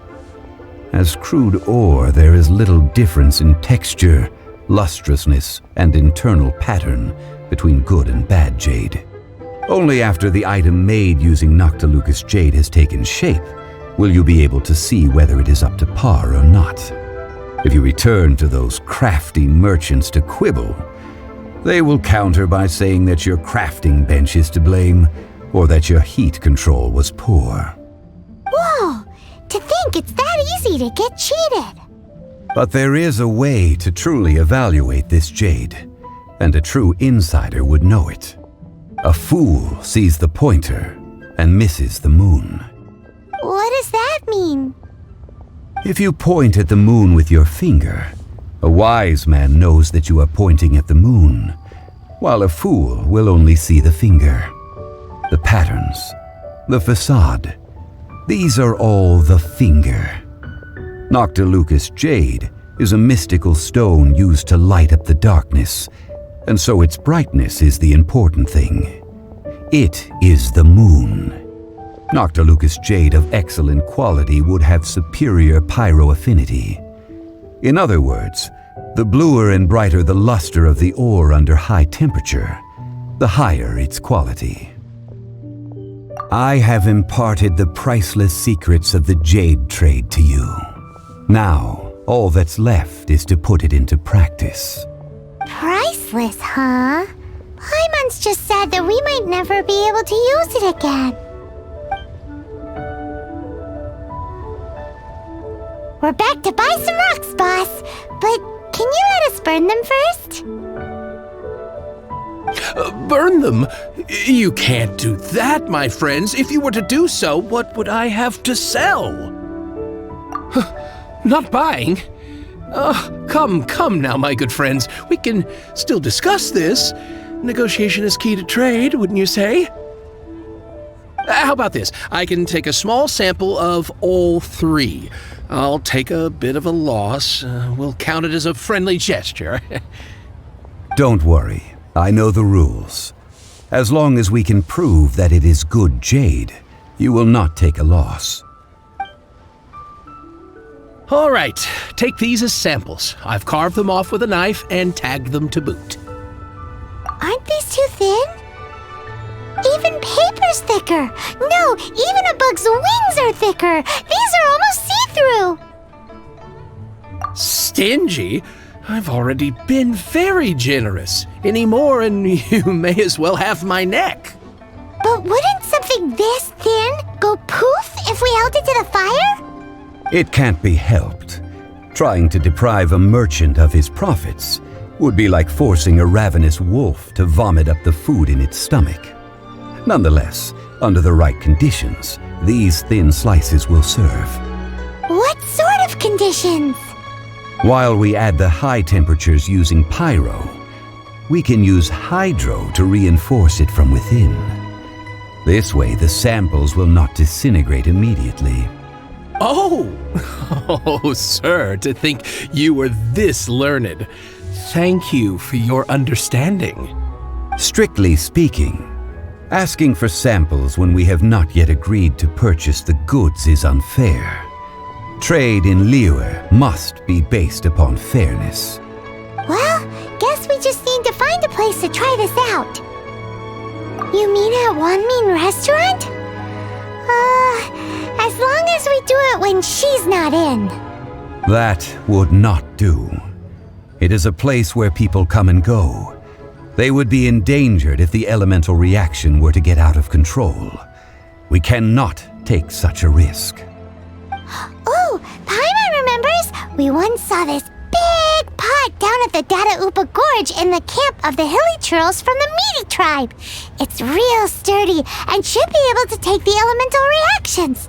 As crude ore, there is little difference in texture, lustrousness, and internal pattern between good and bad jade. Only after the item made using Noctilucous jade has taken shape will you be able to see whether it is up to par or not. If you return to those crafty merchants to quibble, they will counter by saying that your crafting bench is to blame, or that your heat control was poor. Whoa! To think it's that easy to get cheated! But there is a way to truly evaluate this jade, and a true insider would know it. A fool sees the pointer and misses the moon. What does that mean? If you point at the moon with your finger, a wise man knows that you are pointing at the moon, while a fool will only see the finger. The patterns, the facade, these are all the finger. Noctilucous jade is a mystical stone used to light up the darkness, and so its brightness is the important thing. It is the moon. Noctilucous jade of excellent quality would have superior pyroaffinity. In other words, the bluer and brighter the luster of the ore under high temperature, the higher its quality. I have imparted the priceless secrets of the jade trade to you. Now, all that's left is to put it into practice. Priceless, huh? Paimon's just said that we might never be able to use it again. We're back to buy some rocks, boss. But can you let us burn them first? Burn them? You can't do that, my friends. If you were to do so, what would I have to sell? Not buying? Come now, my good friends. We can still discuss this. Negotiation is key to trade, wouldn't you say? How about this? I can take a small sample of all three. I'll take a bit of a loss. We'll count it as a friendly gesture. Don't worry. I know the rules. As long as we can prove that it is good jade, you will not take a loss. All right, take these as samples. I've carved them off with a knife and tagged them to boot. Aren't these too thin? Even paper's thicker. No, even a bug's wings are thicker. These are almost see-through. Stingy? I've already been very generous. Any more and you may as well have my neck. But wouldn't something this thin go poof if we held it to the fire? It can't be helped. Trying to deprive a merchant of his profits would be like forcing a ravenous wolf to vomit up the food in its stomach. Nonetheless, under the right conditions, these thin slices will serve. What sort of conditions? While we add the high temperatures using pyro, we can use hydro to reinforce it from within. This way, the samples will not disintegrate immediately. Oh, sir, to think you were this learned. Thank you for your understanding. Strictly speaking, asking for samples when we have not yet agreed to purchase the goods is unfair. Trade in Liyue must be based upon fairness. Well, guess we just need to find a place to try this out. You mean at Wanmin Restaurant? As long as we do it when she's not in. That would not do. It is a place where people come and go. They would be endangered if the elemental reaction were to get out of control. We cannot take such a risk. Oh, Paimon remembers? We once saw this big pot down at the Data Upa Gorge in the camp of the hilly churls from the Meaty tribe. It's real sturdy and should be able to take the elemental reactions.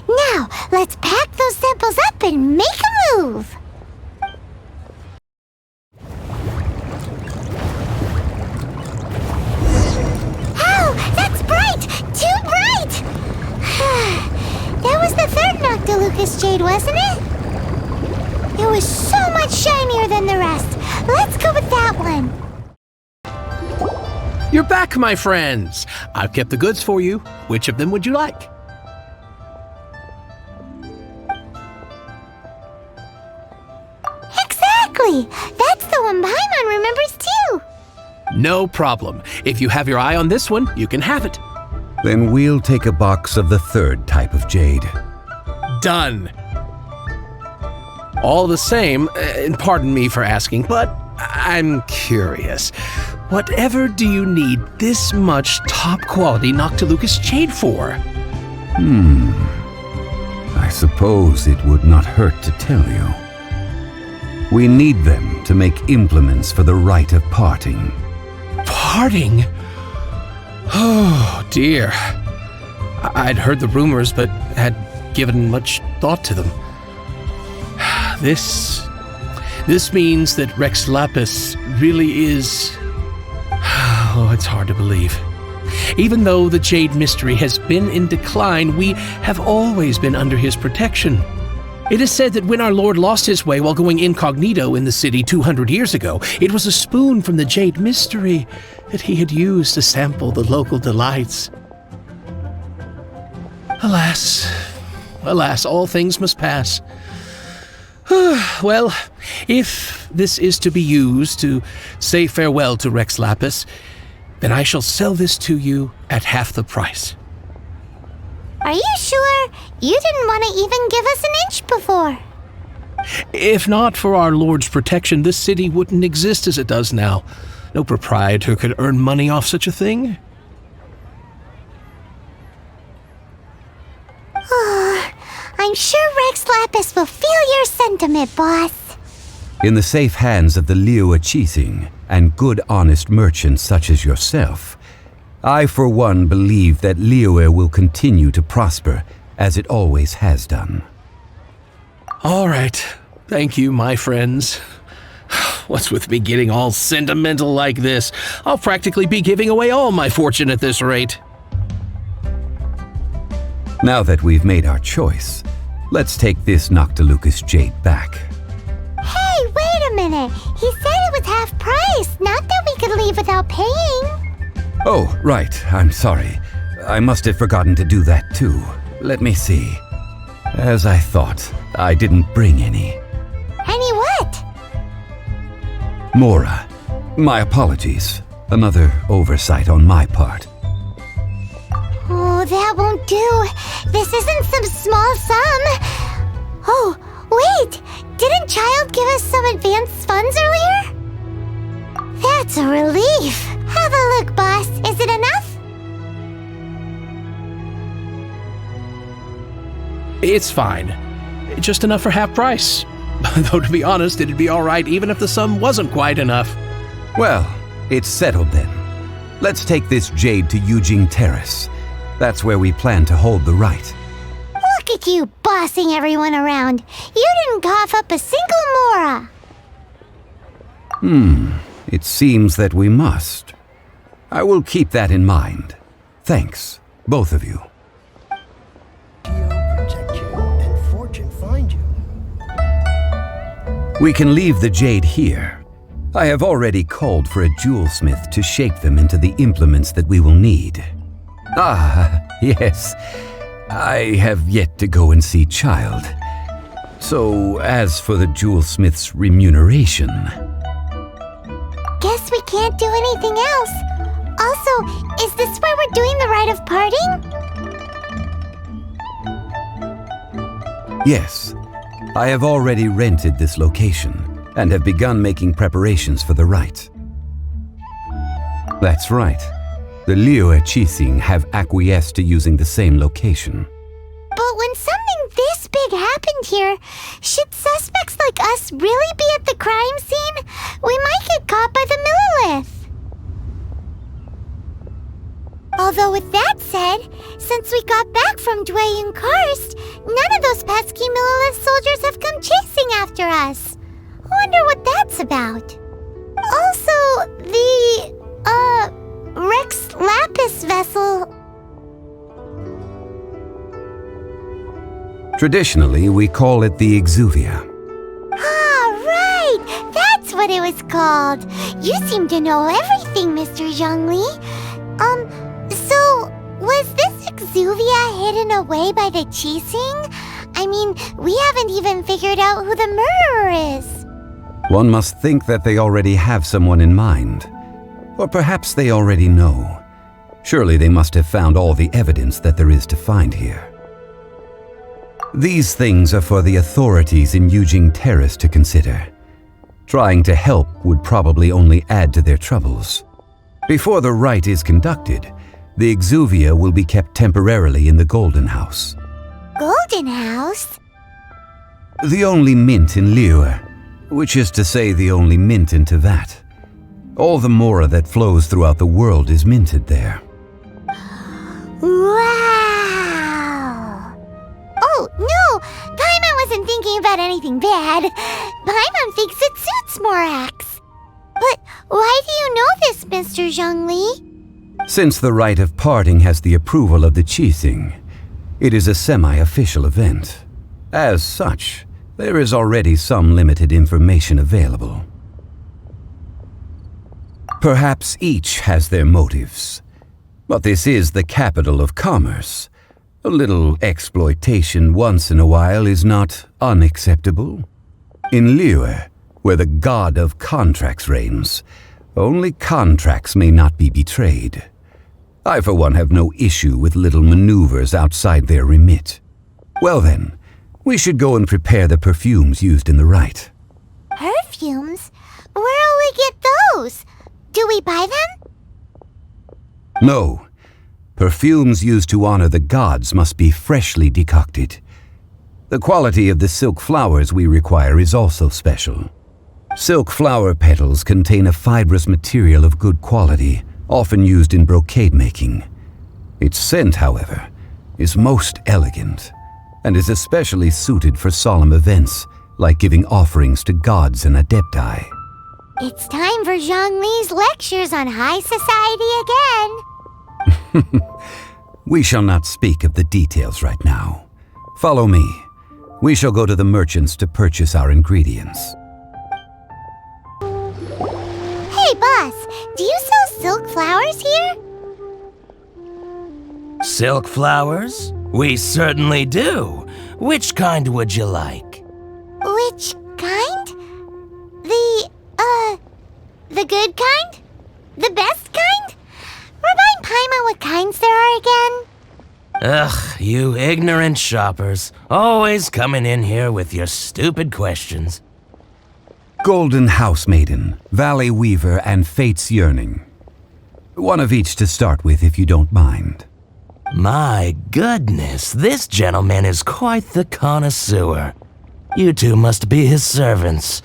Now, let's pack those samples up and make a move. Oh, that's bright! Too bright! That was the third Noctilucous jade, wasn't it? It was so much shinier than the rest. Let's go with that one. You're back, my friends. I've kept the goods for you. Which of them would you like? Exactly! That's the one Paimon remembers too. No problem. If you have your eye on this one, you can have it. Then we'll take a box of the third type of jade. Done. All the same, and pardon me for asking, but I'm curious. Whatever do you need this much top-quality Noctilucous jade for? I suppose it would not hurt to tell you. We need them to make implements for the rite of parting. Parting? Oh, dear. I'd heard the rumors, but had given much thought to them. This means that Rex Lapis really is... Oh, it's hard to believe. Even though the Jade Mystery has been in decline, we have always been under his protection. It is said that when our Lord lost his way while going incognito in the city 200 years ago, it was a spoon from the Jade Mystery that he had used to sample the local delights. Alas, all things must pass. Well, if this is to be used to say farewell to Rex Lapis, then I shall sell this to you at half the price. Are you sure? You didn't want to even give us an inch before. If not for our Lord's protection, this city wouldn't exist as it does now. No proprietor could earn money off such a thing. Oh, I'm sure Rex Lapis will feel your sentiment, boss. In the safe hands of the Liyue Chising and good honest merchants such as yourself, I for one believe that Liyue will continue to prosper as it always has done. All right. Thank you, my friends. What's with me getting all sentimental like this? I'll practically be giving away all my fortune at this rate. Now that we've made our choice, let's take this Noctilucous jade back. Hey, wait a minute. He said it was half price, not that we could leave without paying. Oh, right. I'm sorry. I must have forgotten to do that too. Let me see. As I thought, I didn't bring any. Any what? Mora. My apologies. Another oversight on my part. Oh, that won't do. This isn't some small sum. Oh, wait. Didn't Child give us some advanced funds earlier? That's a relief. Have a look, boss. Is it enough? It's fine. Just enough for half price. Though to be honest, it'd be all right even if the sum wasn't quite enough. Well, it's settled then. Let's take this jade to Yujing Terrace. That's where we plan to hold the rite. Look at you bossing everyone around. You didn't cough up a single mora. It seems that we must. I will keep that in mind. Thanks, both of you. Protect you and fortune find you. We can leave the jade here. I have already called for a jewelsmith to shape them into the implements that we will need. Ah, yes. I have yet to go and see Child. So, as for the jewelsmith's remuneration... Guess we can't do anything else. Also, is this where we're doing the rite of parting? Yes, I have already rented this location and have begun making preparations for the rite. That's right. The Liyue Qixing have acquiesced to using the same location. But when something this big happened here, should suspects like us really be at the crime scene? We might get caught by the Millilith. Although with that said, since we got back from Dwayne Karst, none of those pesky Millilith soldiers have come chasing after us. I wonder what that's about. Also, the, Rex Lapis vessel. Traditionally, we call it the Exuvia. Ah, right! That's what it was called. You seem to know everything, Mr. Zhongli. So, was this Exuvia hidden away by the Qixing? I mean, we haven't even figured out who the murderer is. One must think that they already have someone in mind. Or perhaps they already know. Surely they must have found all the evidence that there is to find here. These things are for the authorities in Yujing Terrace to consider. Trying to help would probably only add to their troubles. Before the rite is conducted, the Exuvia will be kept temporarily in the Golden House. Golden House? The only mint in Liyue, which is to say the only mint in Tevat. All the mora that flows throughout the world is minted there. Wow! Oh, no! Paimon wasn't thinking about anything bad. Paimon thinks it suits Morax. But why do you know this, Mr. Zhongli? Since the rite of parting has the approval of the Qixing, it is a semi-official event. As such, there is already some limited information available. Perhaps each has their motives. But this is the capital of commerce. A little exploitation once in a while is not unacceptable. In Liyue, where the god of contracts reigns, only contracts may not be betrayed. I, for one, have no issue with little maneuvers outside their remit. Well then, we should go and prepare the perfumes used in the rite. Perfumes? Where'll we get those? Do we buy them? No. Perfumes used to honor the gods must be freshly decocted. The quality of the silk flowers we require is also special. Silk flower petals contain a fibrous material of good quality, often used in brocade making. Its scent, however, is most elegant, and is especially suited for solemn events, like giving offerings to gods and adepti. It's time for Zhongli's lectures on high society again. We shall not speak of the details right now. Follow me. We shall go to the merchants to purchase our ingredients. Hey, boss, do you sell silk flowers here? Silk flowers? We certainly do. Which kind would you like? Which kind? The good kind? The best kind? Remind Paimon what kinds there are again. Ugh, you ignorant shoppers. Always coming in here with your stupid questions. Golden House Maiden, Valley Weaver, and Fate's Yearning. One of each to start with, if you don't mind. My goodness, this gentleman is quite the connoisseur. You two must be his servants.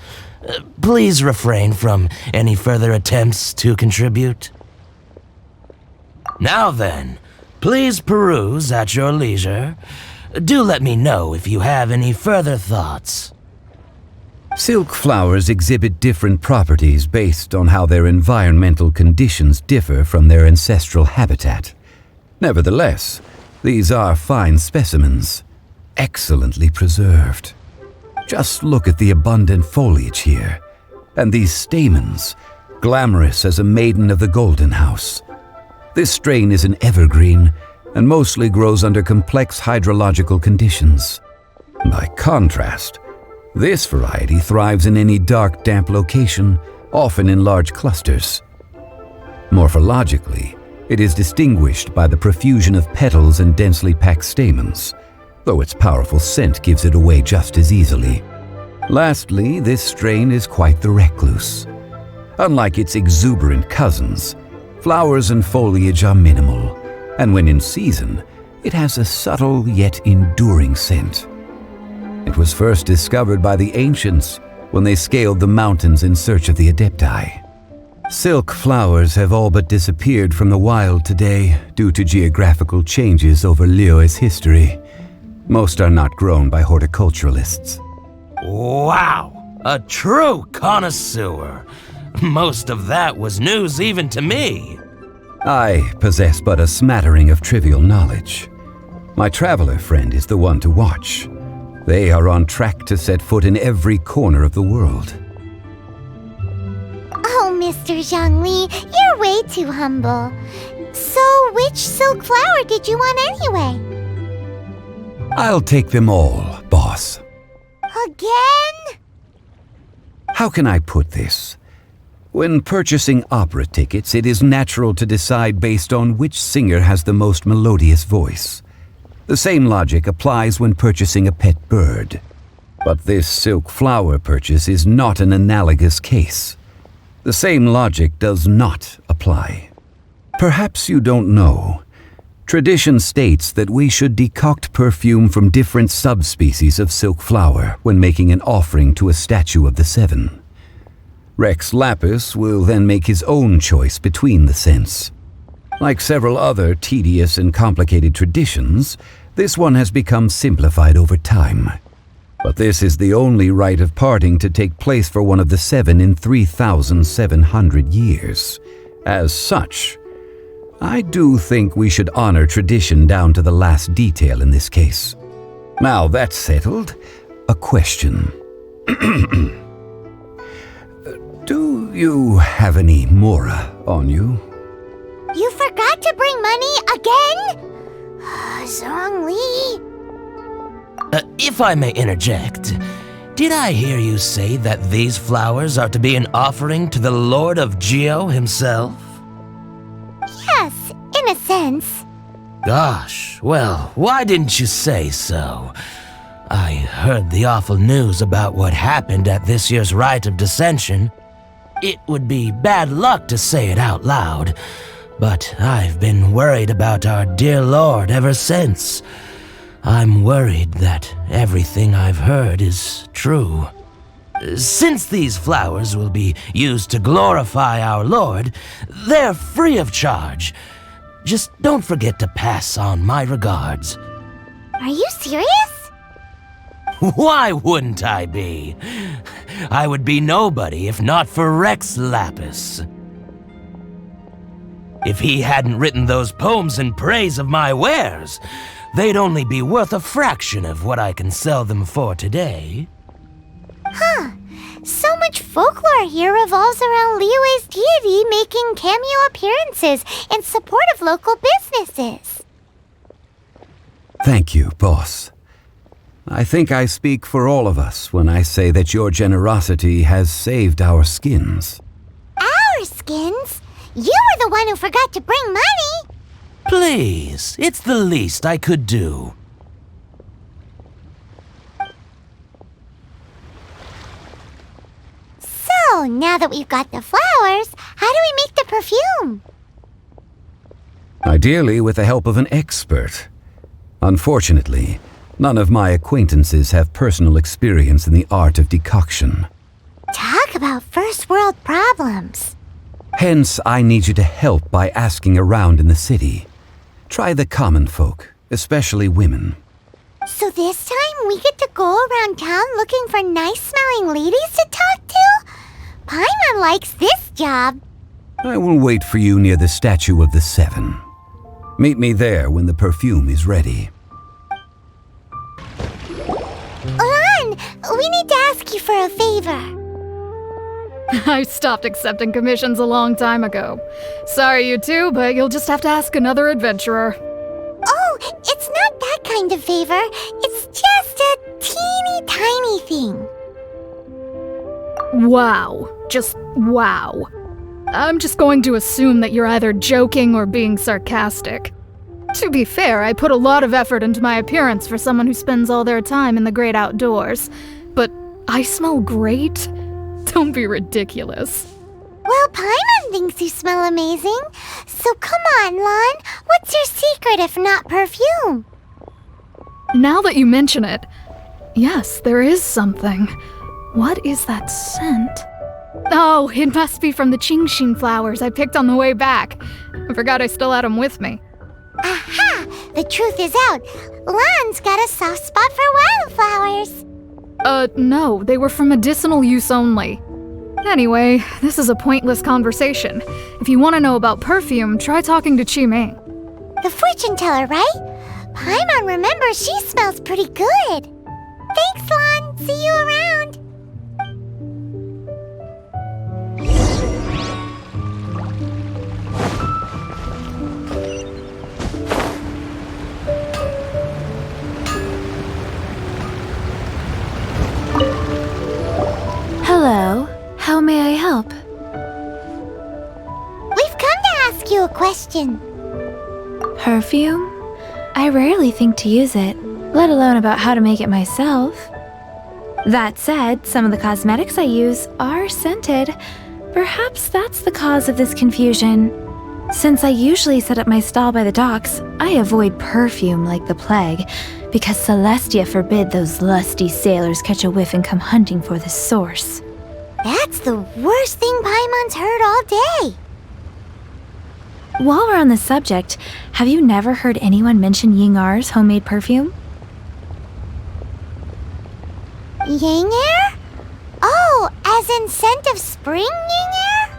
Please refrain from any further attempts to contribute. Now then, please peruse at your leisure. Do let me know if you have any further thoughts. Silk flowers exhibit different properties based on how their environmental conditions differ from their ancestral habitat. Nevertheless, these are fine specimens, excellently preserved. Just look at the abundant foliage here, and these stamens, glamorous as a maiden of the Golden House. This strain is an evergreen, and mostly grows under complex hydrological conditions. By contrast, this variety thrives in any dark, damp location, often in large clusters. Morphologically, it is distinguished by the profusion of petals and densely packed stamens. though its powerful scent gives it away just as easily. Lastly, this strain is quite the recluse. Unlike its exuberant cousins, flowers and foliage are minimal, and when in season, it has a subtle yet enduring scent. It was first discovered by the ancients when they scaled the mountains in search of the Adepti. Silk flowers have all but disappeared from the wild today due to geographical changes over Liyue's history. Most are not grown by horticulturalists. Wow! A true connoisseur! Most of that was news even to me. I possess but a smattering of trivial knowledge. My traveler friend is the one to watch. They are on track to set foot in every corner of the world. Oh, Mr. Zhongli, you're way too humble. So, which silk flower did you want anyway? I'll take them all, boss. Again? How can I put this? When purchasing opera tickets, it is natural to decide based on which singer has the most melodious voice. The same logic applies when purchasing a pet bird. But this silk flower purchase is not an analogous case. The same logic does not apply. Perhaps you don't know. Tradition states that we should decoct perfume from different subspecies of silk flower when making an offering to a statue of the seven. Rex Lapis will then make his own choice between the scents. Like several other tedious and complicated traditions, this one has become simplified over time. But this is the only rite of parting to take place for one of the seven in 3,700 years. As such, I do think we should honor tradition down to the last detail in this case. Now that's settled, a question. Do you have any mora on you? You forgot to bring money again? Zhongli. If I may interject, did I hear you say that these flowers are to be an offering to the Lord of Geo himself? Yes, in a sense. Gosh, well, why didn't you say so? I heard the awful news about what happened at this year's Rite of Dissension. It would be bad luck to say it out loud, but I've been worried about our dear Lord ever since. I'm worried that everything I've heard is true. Since these flowers will be used to glorify our Lord, they're free of charge. Just don't forget to pass on my regards. Are you serious? Why wouldn't I be? I would be nobody if not for Rex Lapis. If he hadn't written those poems in praise of my wares, they'd only be worth a fraction of what I can sell them for today. Huh. So much folklore here revolves around Liyue's deity making cameo appearances in support of local businesses. Thank you, boss. I think I speak for all of us when I say that your generosity has saved our skins. Our skins? You were the one who forgot to bring money! Please, it's the least I could do. So, now that we've got the flowers, how do we make the perfume? Ideally with the help of an expert. Unfortunately, none of my acquaintances have personal experience in the art of decoction. Talk about first world problems. Hence, I need you to help by asking around in the city. Try the common folk, especially women. So this time we get to go around town looking for nice-smelling ladies to talk to? Paimon likes this job. I will wait for you near the statue of the seven. Meet me there when the perfume is ready. Lan, we need to ask you for a favor. I stopped accepting commissions a long time ago. Sorry, you two, but you'll just have to ask another adventurer. Oh, it's not that kind of favor. It's just a teeny tiny thing. Wow. Just wow. I'm just going to assume that you're either joking or being sarcastic. To be fair, I put a lot of effort into my appearance for someone who spends all their time in the great outdoors. But I smell great? Don't be ridiculous. Well, Paimon thinks you smell amazing. So come on, Lon. What's your secret if not perfume? Now that you mention it, yes, there is something. What is that scent? Oh, it must be from the Genshin flowers I picked on the way back. I forgot I still had them with me. Aha! The truth is out. Lon's got a soft spot for wildflowers. No, they were for medicinal use only. Anyway, this is a pointless conversation. If you want to know about perfume, try talking to Qimei. The fortune teller, right? Paimon remembers she smells pretty good. Thanks, Lon. See you around. Hello. How may I help? We've come to ask you a question. Perfume? I rarely think to use it, let alone about how to make it myself. That said, some of the cosmetics I use are scented. Perhaps that's the cause of this confusion. Since I usually set up my stall by the docks, I avoid perfume like the plague, because Celestia forbid those lusty sailors catch a whiff and come hunting for the source. That's the worst thing Paimon's heard all day. While we're on the subject, have you never heard anyone mention Yingar's homemade perfume? Yingar? Oh, as in scent of spring, Yingar?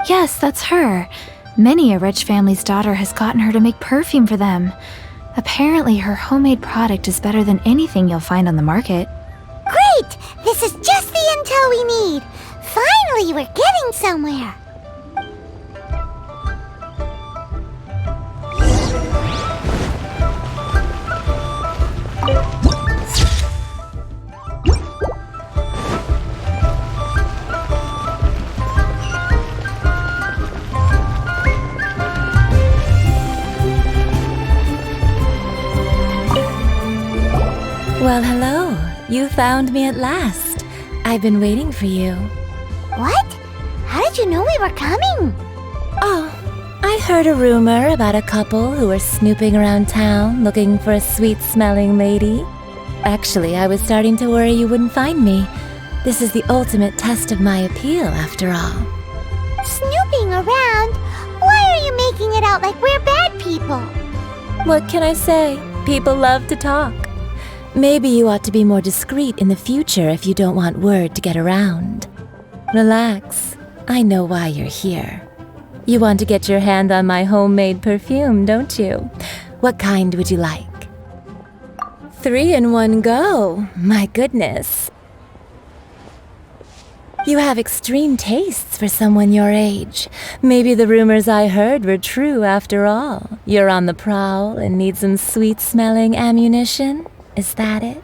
Yes, that's her. Many a rich family's daughter has gotten her to make perfume for them. Apparently, her homemade product is better than anything you'll find on the market. Great! This is just the intel we need. Finally, we're getting somewhere. Well, hello. You found me at last. I've been waiting for you. What? How did you know we were coming? Oh, I heard a rumor about a couple who were snooping around town looking for a sweet-smelling lady. Actually, I was starting to worry you wouldn't find me. This is the ultimate test of my appeal, after all. Snooping around? Why are you making it out like we're bad people? What can I say? People love to talk. Maybe you ought to be more discreet in the future if you don't want word to get around. Relax. I know why you're here. You want to get your hand on my homemade perfume, don't you? What kind would you like? 3 in one go. My goodness. You have extreme tastes for someone your age. Maybe the rumors I heard were true after all. You're on the prowl and need some sweet-smelling ammunition? Is that it?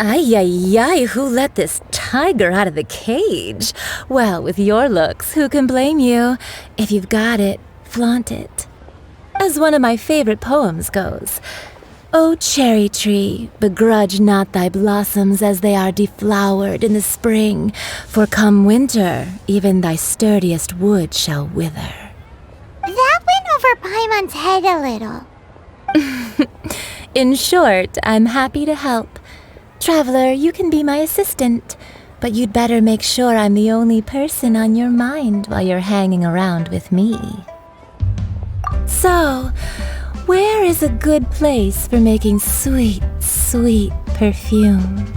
Ay, ay, ay, who let this tiger out of the cage? Well, with your looks, who can blame you? If you've got it, flaunt it. As one of my favorite poems goes, O cherry tree, begrudge not thy blossoms as they are deflowered in the spring, for come winter, even thy sturdiest wood shall wither. That went over Paimon's head a little. In short, I'm happy to help. Traveler, you can be my assistant, but you'd better make sure I'm the only person on your mind while you're hanging around with me. So, where is a good place for making sweet, sweet perfume?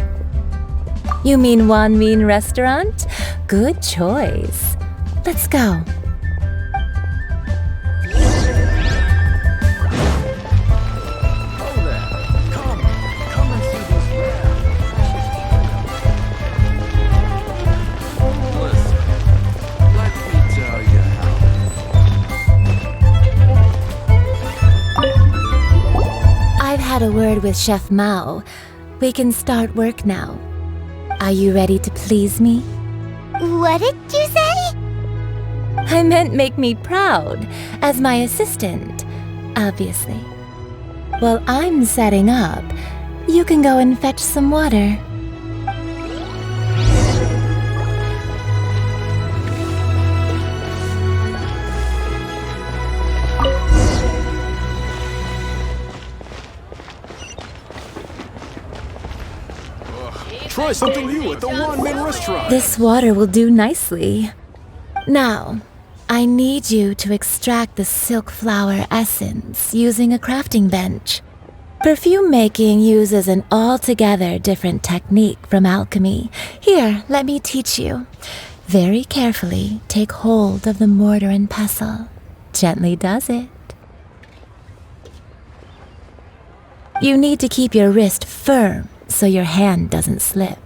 You mean Wan Min Restaurant? Good choice. Let's go. I've had a word with Chef Mao. We can start work now. Are you ready to please me? What did you say? I meant make me proud, as my assistant. obviously. While I'm setting up, you can go and fetch some water. Try something new at the one-man restaurant. This water will do nicely. Now, I need you to extract the silk flower essence using a crafting bench. Perfume making uses an altogether different technique from alchemy. Here, let me teach you. Very carefully, take hold of the mortar and pestle. Gently does it. You need to keep your wrist firm so your hand doesn't slip.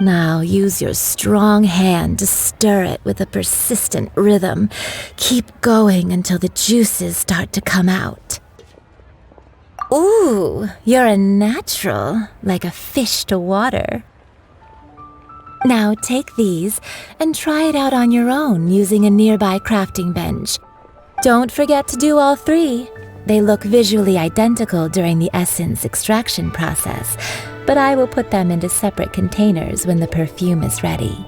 Now use your strong hand to stir it with a persistent rhythm. Keep going until the juices start to come out. Ooh, you're a natural, like a fish to water. Now take these and try it out on your own using a nearby crafting bench. Don't forget to do all three. They look visually identical during the essence extraction process, but I will put them into separate containers when the perfume is ready.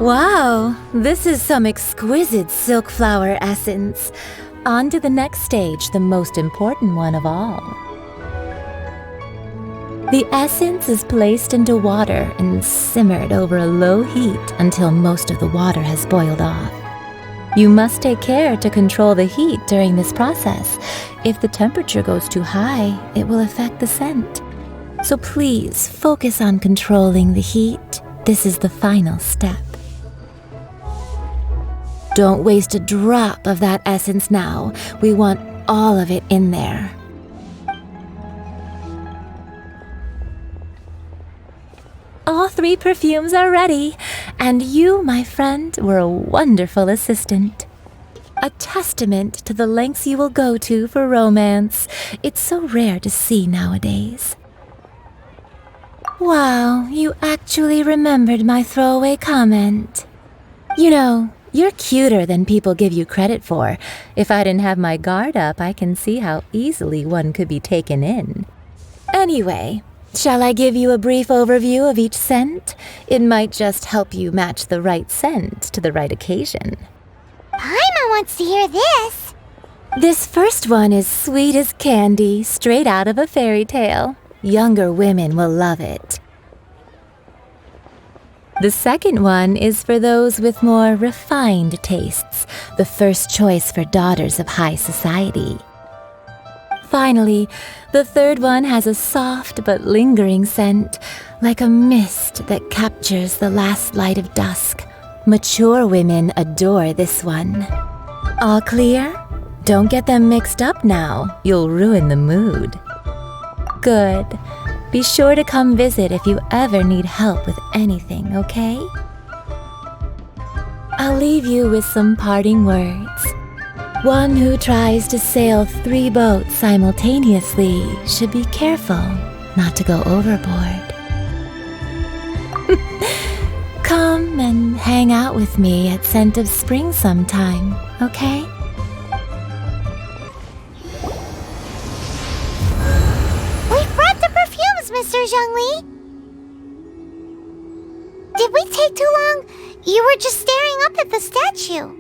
Wow, this is some exquisite silk flower essence. On to the next stage, the most important one of all. The essence is placed into water and simmered over a low heat until most of the water has boiled off. You must take care to control the heat during this process. If the temperature goes too high, it will affect the scent. So please focus on controlling the heat. This is the final step. Don't waste a drop of that essence now. We want all of it in there. All three perfumes are ready, and you, my friend, were a wonderful assistant. A testament to the lengths you will go to for romance. It's so rare to see nowadays. Wow, you actually remembered my throwaway comment. You know, you're cuter than people give you credit for. If I didn't have my guard up, I can see how easily one could be taken in. Anyway, shall I give you a brief overview of each scent? It might just help you match the right scent to the right occasion. Paimon wants to hear this. This first one is sweet as candy, straight out of a fairy tale. Younger women will love it. The second one is for those with more refined tastes, the first choice for daughters of high society. Finally, the third one has a soft but lingering scent, like a mist that captures the last light of dusk. Mature women adore this one. All clear? Don't get them mixed up now. You'll ruin the mood. Good. Be sure to come visit if you ever need help with anything, okay? I'll leave you with some parting words. One who tries to sail 3 boats simultaneously should be careful not to go overboard. Come and hang out with me at Scent of Spring sometime, okay? Mr. Zhongli? Did we take too long? You were just staring up at the statue.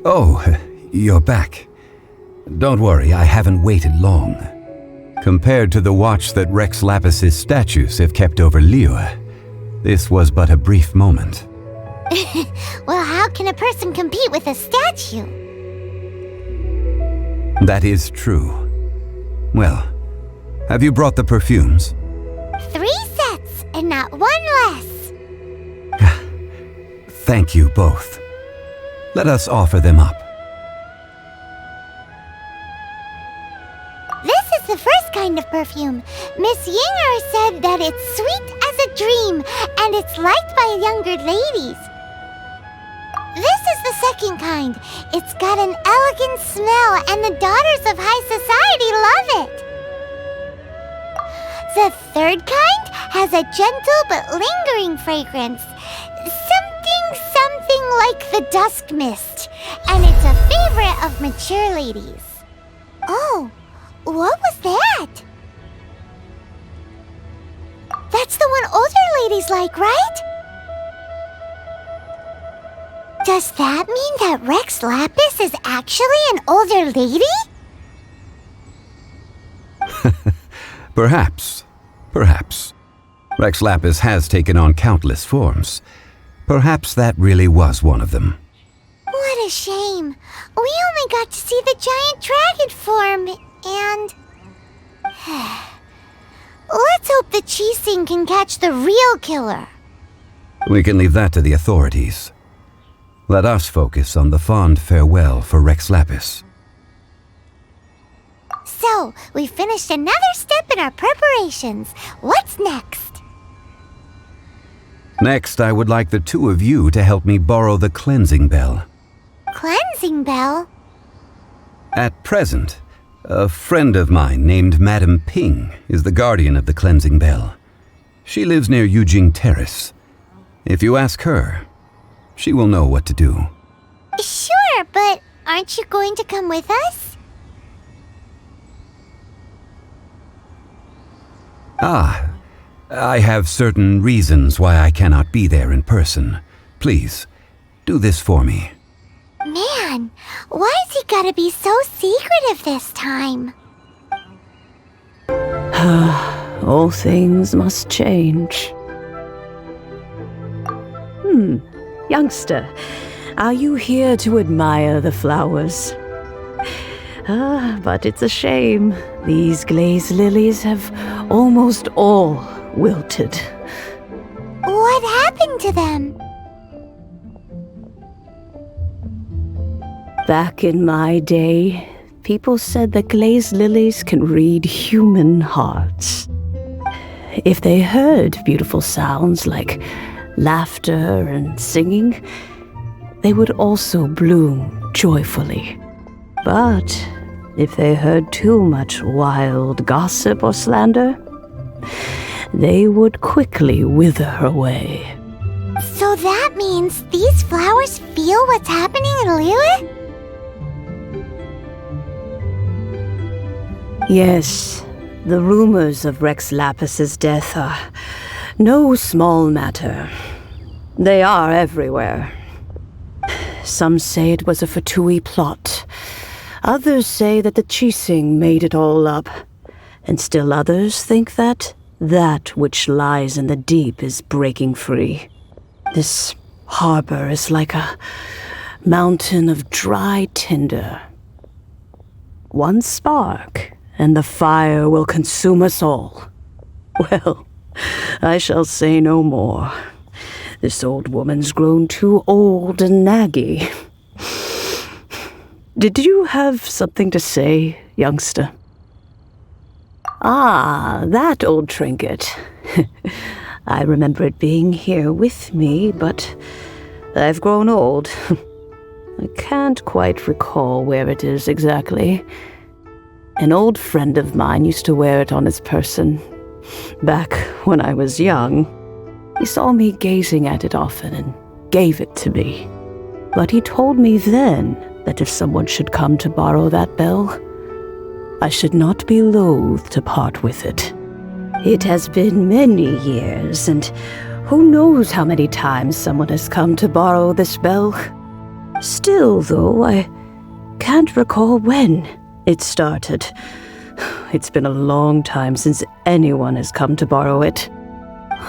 Oh, you're back. Don't worry, I haven't waited long. Compared to the watch that Rex Lapis's statues have kept over Liyue, this was but a brief moment. Well, how can a person compete with a statue? That is true. Well, have you brought the perfumes? 3 sets, and not 1 less. Thank you both. Let us offer them up. This is the first kind of perfume. Miss Yinger said that it's sweet as a dream, and it's liked by younger ladies. This is the second kind. It's got an elegant smell, and the daughters of high society love it. The third kind has a gentle but lingering fragrance. Something like the dusk mist, and it's a favorite of mature ladies. Oh, what was that? That's the one older ladies like, right? Does that mean that Rex Lapis is actually an older lady? Perhaps. Rex Lapis has taken on countless forms. Perhaps that really was one of them. What a shame. We only got to see the giant dragon form, and... Let's hope the Qixing can catch the real killer. We can leave that to the authorities. Let us focus on the fond farewell for Rex Lapis. So, we finished another step in our preparations. What's next? Next, I would like the two of you to help me borrow the cleansing bell. Cleansing bell? At present, a friend of mine named Madame Ping is the guardian of the cleansing bell. She lives near Yujing Terrace. If you ask her, she will know what to do. Sure, but aren't you going to come with us? I have certain reasons why I cannot be there in person. Please, do this for me. Man, why has he gotta be so secretive this time? All things must change. Youngster, are you here to admire the flowers? But it's a shame. These glazed lilies have almost all wilted. What happened to them? Back in my day, people said that glazed lilies can read human hearts. If they heard beautiful sounds like laughter and singing, they would also bloom joyfully. But if they heard too much wild gossip or slander, they would quickly wither away. So that means these flowers feel what's happening in Liyue? Yes, the rumors of Rex Lapis's death are no small matter. They are everywhere. Some say it was a Fatui plot. Others say that the Qixing made it all up. And still others think that which lies in the deep is breaking free. This harbor is like a mountain of dry tinder. One spark, and the fire will consume us all. Well, I shall say no more. This old woman's grown too old and naggy. Did you have something to say, youngster? Ah, that old trinket. I remember it being here with me, but I've grown old. I can't quite recall where it is exactly. An old friend of mine used to wear it on his person. Back when I was young, he saw me gazing at it often and gave it to me. But he told me then that if someone should come to borrow that bell, I should not be loath to part with it. It has been many years, and who knows how many times someone has come to borrow this bell. Still, though, I can't recall when It started. It's been a long time since anyone has come to borrow it.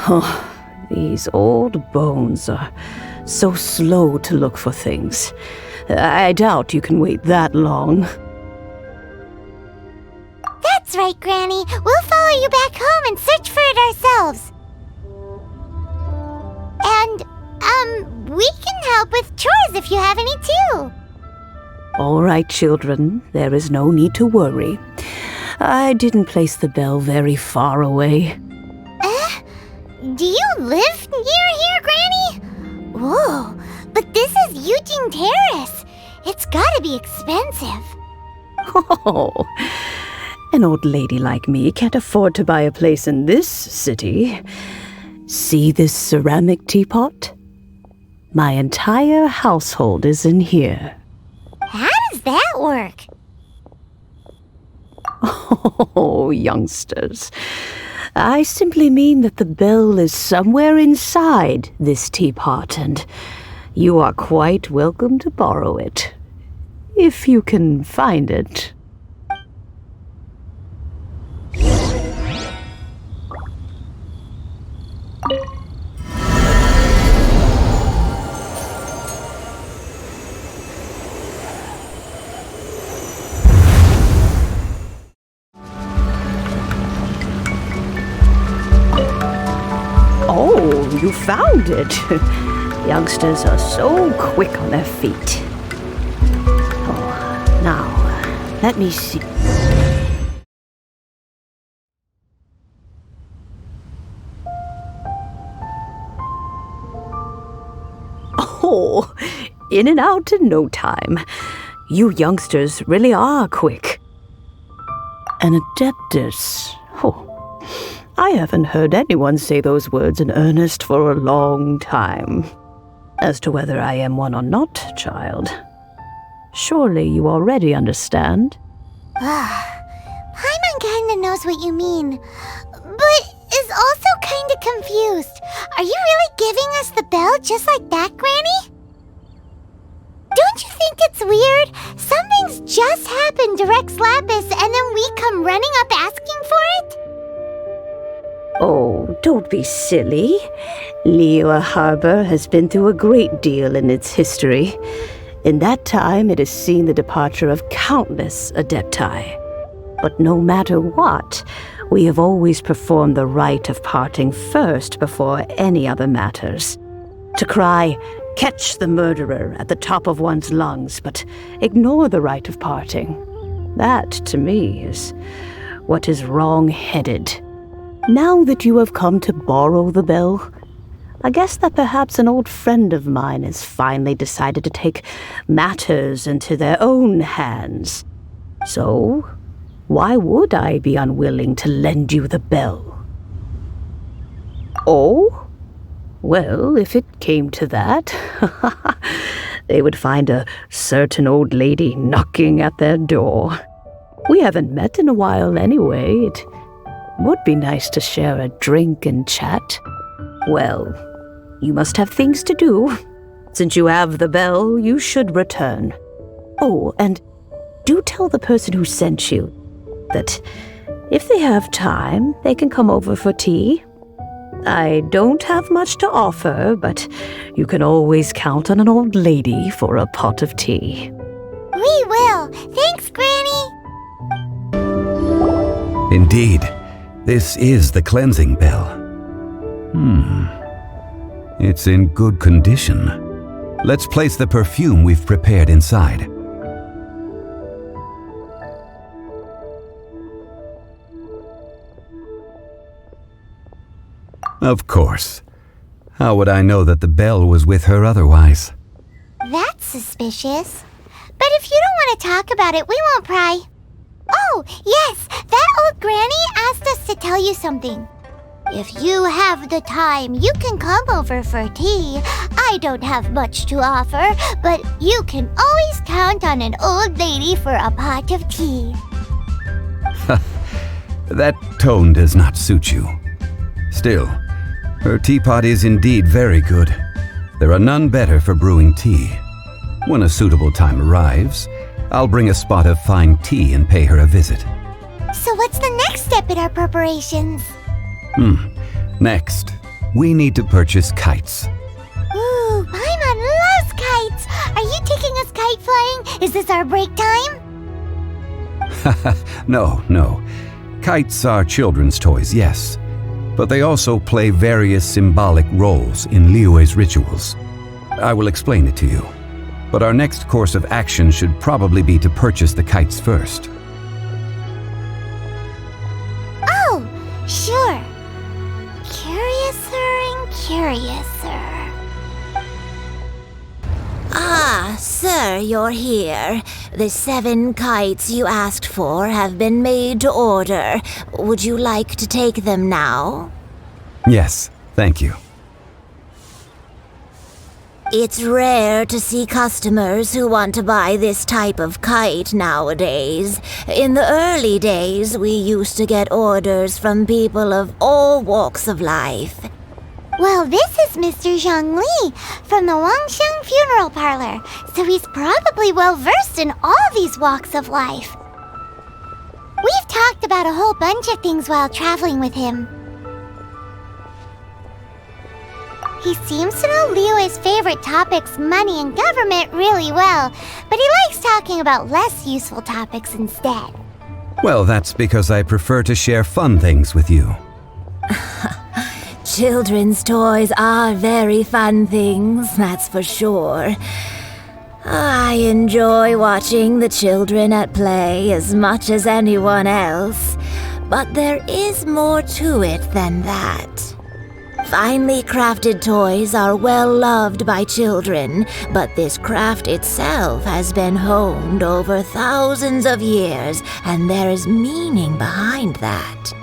Oh, these old bones are so slow to look for things. I doubt you can wait that long. That's right, Granny. We'll follow you back home and search for it ourselves. And, we can help with chores if you have any too. All right, children. There is no need to worry. I didn't place the bell very far away. Do you live near here, Granny? Whoa, but this is Eugene Terrace. It's gotta be expensive. Oh, an old lady like me can't afford to buy a place in this city. See this ceramic teapot? My entire household is in here. How does that work? Oh, youngsters. I simply mean that the bell is somewhere inside this teapot, and you are quite welcome to borrow it. If you can find it. Oh, you found it. Youngsters are so quick on their feet. Oh, now, let me see. Oh, in and out in no time. You youngsters really are quick. An adeptus. Oh, I haven't heard anyone say those words in earnest for a long time. As to whether I am one or not, child, surely you already understand. Paimon kinda knows what you mean, but is also kinda confused. Are you really giving us the bell just like that, Granny? Don't you think it's weird? Something's just happened to Rex Lapis and then we come running up asking for it? Oh, don't be silly. Liyue Harbor has been through a great deal in its history. In that time, it has seen the departure of countless adepti. But no matter what, we have always performed the rite of parting first before any other matters. To cry, "Catch the murderer," at the top of one's lungs, but ignore the rite of parting. That, to me, is what is wrong-headed. Now that you have come to borrow the bell, I guess that perhaps an old friend of mine has finally decided to take matters into their own hands. So, why would I be unwilling to lend you the bell? Oh? Well, if it came to that, they would find a certain old lady knocking at their door. We haven't met in a while anyway. It would be nice to share a drink and chat. Well, you must have things to do. Since you have the bell, you should return. Oh, and do tell the person who sent you that if they have time, they can come over for tea. I don't have much to offer, but you can always count on an old lady for a pot of tea. We will. Thanks, Granny. Indeed, this is the cleansing bell. It's in good condition. Let's place the perfume we've prepared inside. Of course. How would I know that the bell was with her otherwise? That's suspicious. But if you don't want to talk about it, we won't pry. Oh, yes, that old granny asked us to tell you something. If you have the time, you can come over for tea. I don't have much to offer, but you can always count on an old lady for a pot of tea. That tone does not suit you. Still, her teapot is indeed very good. There are none better for brewing tea. When a suitable time arrives, I'll bring a spot of fine tea and pay her a visit. So what's the next step in our preparations? Next, we need to purchase kites. Ooh, Paimon loves kites! Are you taking us kite flying? Is this our break time? No. Kites are children's toys, yes. But they also play various symbolic roles in Liyue's rituals. I will explain it to you. But our next course of action should probably be to purchase the kites first. Oh, sure. Curiouser and curiouser. Ah, sir, you're here. The 7 kites you asked for have been made to order. Would you like to take them now? Yes, thank you. It's rare to see customers who want to buy this type of kite nowadays. In the early days, we used to get orders from people of all walks of life. Well, this is Mr. Zhongli from the Wangsheng Funeral Parlor, so he's probably well-versed in all these walks of life. We've talked about a whole bunch of things while traveling with him. He seems to know Liyue's favorite topics, money and government, really well, but he likes talking about less useful topics instead. Well, that's because I prefer to share fun things with you. Children's toys are very fun things, that's for sure. I enjoy watching the children at play as much as anyone else, but there is more to it than that. Finely crafted toys are well loved by children, but this craft itself has been honed over thousands of years, and there is meaning behind that.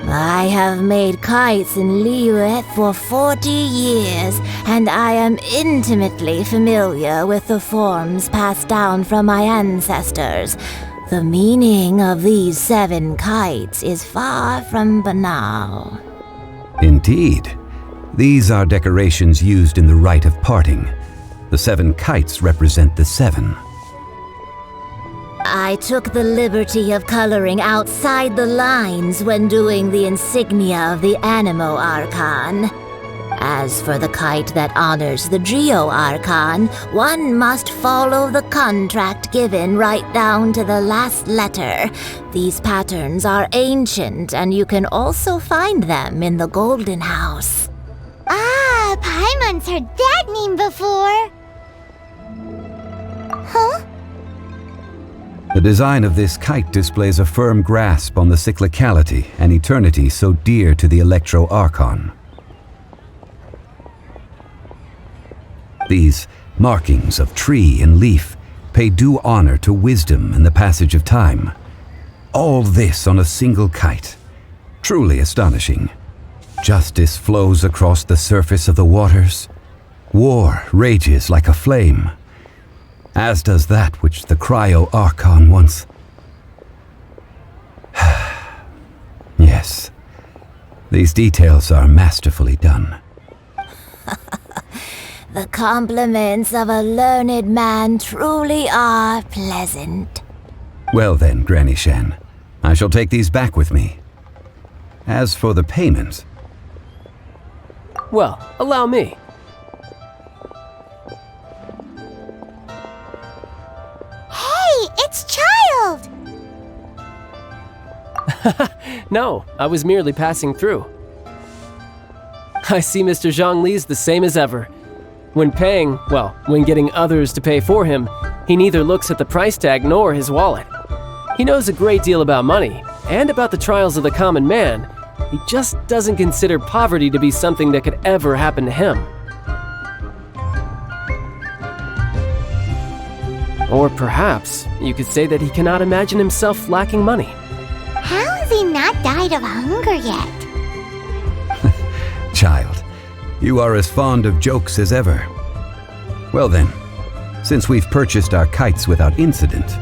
I have made kites in Liyue for 40 years, and I am intimately familiar with the forms passed down from my ancestors. The meaning of these 7 kites is far from banal. Indeed. These are decorations used in the rite of parting. The 7 kites represent the 7. I took the liberty of coloring outside the lines when doing the insignia of the Animo Archon. As for the kite that honors the Geo Archon, one must follow the contract given right down to the last letter. These patterns are ancient, and you can also find them in the Golden House. Ah, Paimon's heard that name before. Huh? The design of this kite displays a firm grasp on the cyclicality and eternity so dear to the Electro Archon. These markings of tree and leaf pay due honor to wisdom and the passage of time. All this on a single kite. Truly astonishing. Justice flows across the surface of the waters. War rages like a flame. As does that which the Cryo Archon once... Yes, these details are masterfully done. The compliments of a learned man truly are pleasant. Well then, Granny Shan, I shall take these back with me. As for the payment... Well, allow me. Hey, it's Child! No, I was merely passing through. I see Mr. Zhongli's the same as ever. When paying, well, when getting others to pay for him, he neither looks at the price tag nor his wallet. He knows a great deal about money, and about the trials of the common man. He just doesn't consider poverty to be something that could ever happen to him. Or perhaps you could say that he cannot imagine himself lacking money. How has he not died of hunger yet? Child, you are as fond of jokes as ever. Well then, since we've purchased our kites without incident,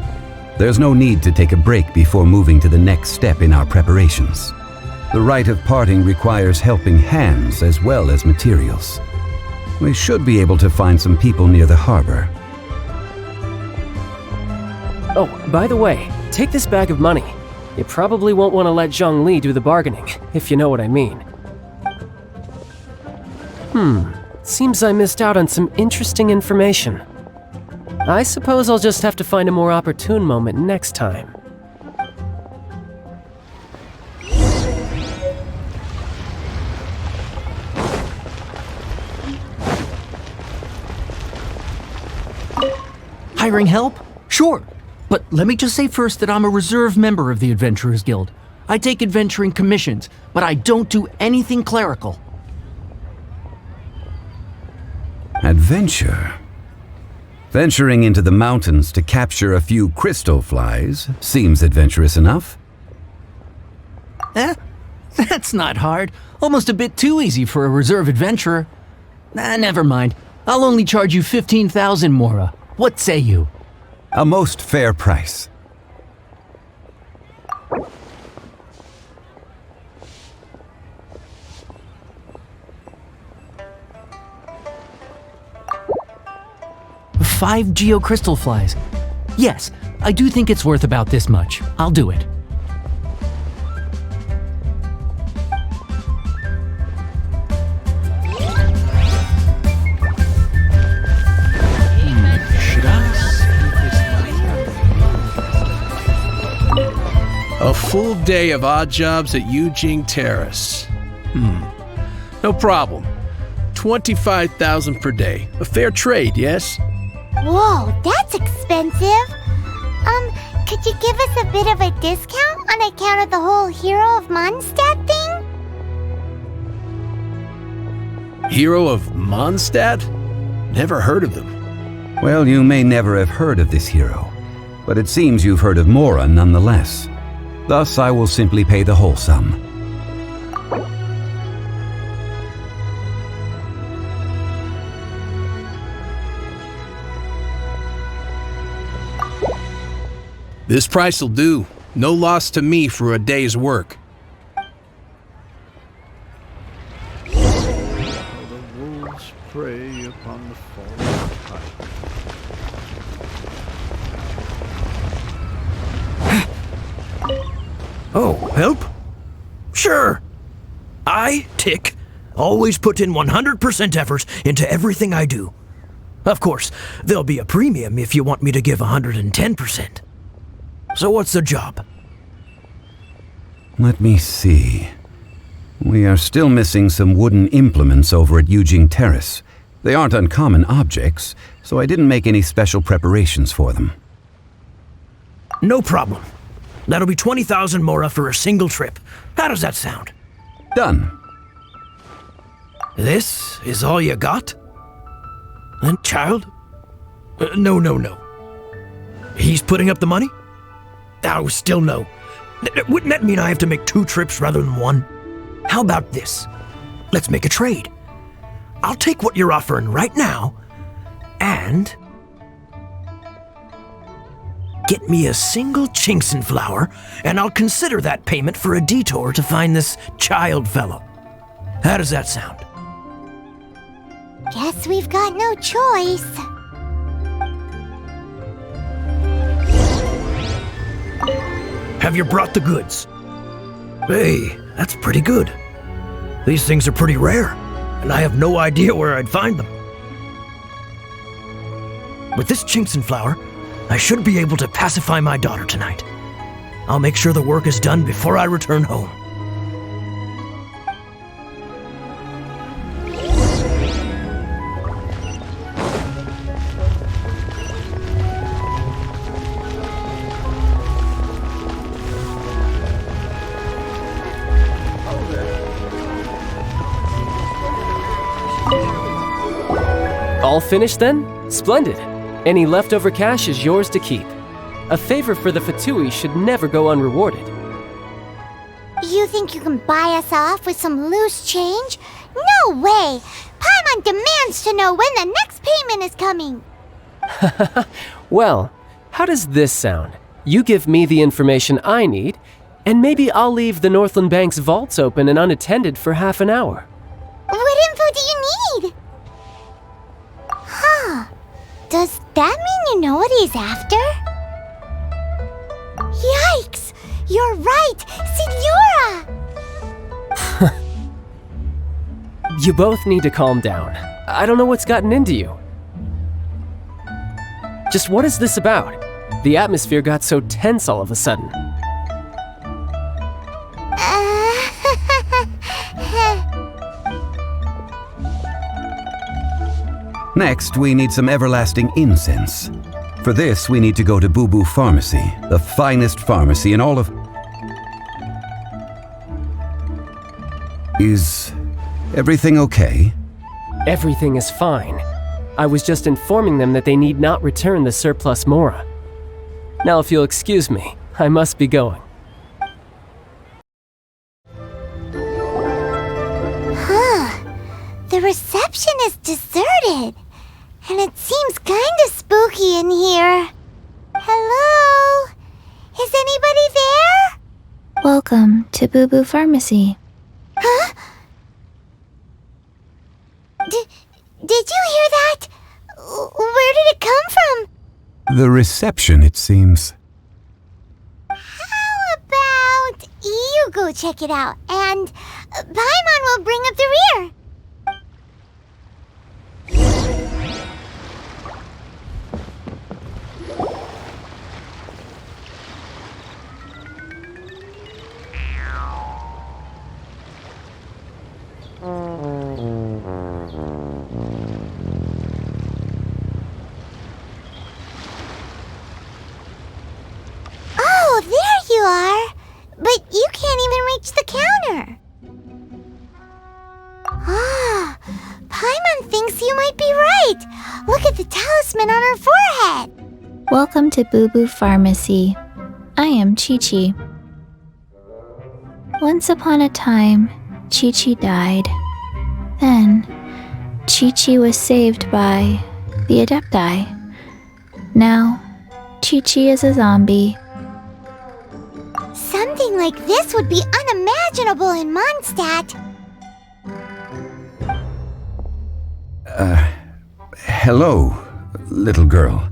there's no need to take a break before moving to the next step in our preparations. The rite of parting requires helping hands as well as materials. We should be able to find some people near the harbor. Oh, by the way, take this bag of money. You probably won't want to let Zhongli do the bargaining, if you know what I mean. Seems I missed out on some interesting information. I suppose I'll just have to find a more opportune moment next time. Hiring help? Sure. But let me just say first that I'm a reserve member of the Adventurers Guild. I take adventuring commissions, but I don't do anything clerical. Adventure? Venturing into the mountains to capture a few crystal flies seems adventurous enough. That's not hard. Almost a bit too easy for a reserve adventurer. Never mind. I'll only charge you 15,000 Mora. What say you? A most fair price. Five geocrystal flies. Yes, I do think it's worth about this much. I'll do it. A full day of odd jobs at Yujing Terrace. No problem. 25,000 per day. A fair trade, yes? Whoa, that's expensive. Could you give us a bit of a discount on account of the whole Hero of Mondstadt thing? Hero of Mondstadt? Never heard of them. Well, you may never have heard of this hero, but it seems you've heard of Mora nonetheless. Thus, I will simply pay the whole sum. This price will do. No loss to me for a day's work. The wolves prey upon the fallen Oh, help? Sure. I, Tick, always put in 100% effort into everything I do. Of course, there'll be a premium if you want me to give 110%. So what's the job? Let me see. We are still missing some wooden implements over at Yujing Terrace. They aren't uncommon objects, so I didn't make any special preparations for them. No problem. That'll be 20,000 Mora for a single trip. How does that sound? Done. This is all you got? And child? No. He's putting up the money? Oh, still no. Wouldn't that mean I have to make 2 trips rather than 1? How about this? Let's make a trade. I'll take what you're offering right now, and get me a single Chinkson flower, and I'll consider that payment for a detour to find this child fellow. How does that sound? Guess we've got no choice. Have you brought the goods? Hey, that's pretty good. These things are pretty rare, and I have no idea where I'd find them. With this Chinkson flower, I should be able to pacify my daughter tonight. I'll make sure the work is done before I return home. All finished then? Splendid. Any leftover cash is yours to keep. A favor for the Fatui should never go unrewarded. You think you can buy us off with some loose change? No way! Paimon demands to know when the next payment is coming. Well, how does this sound? You give me the information I need, and maybe I'll leave the Northland Bank's vaults open and unattended for half an hour. What info do you need? Huh. Does that mean you know what he's after? You're right! Signora! You both need to calm down. I don't know what's gotten into you. Just what is this about? The atmosphere got so tense all of a sudden. Next, we need some everlasting incense. For this, we need to go to Boo Boo Pharmacy, the finest pharmacy in all of... Is everything okay? Everything is fine. I was just informing them that they need not return the surplus Mora. Now, if you'll excuse me, I must be going. The reception is deserted, and it seems kinda spooky in here. Hello? Is anybody there? Welcome to Boo Boo Pharmacy. Huh? Did you hear that? Where did it come from? The reception, it seems. How about you go check it out, and Paimon will bring up the rear. Oh, there you are! But you can't even reach the counter. Ah, Paimon thinks you might be right. Look at the talisman on her forehead. Welcome to Boo Boo Pharmacy. I am Chi-Chi. Once upon a time, Chi-Chi died. Then, Chi-Chi was saved by the Adepti. Now, Chi-Chi is a zombie. Something like this would be unimaginable in Mondstadt. Hello, little girl.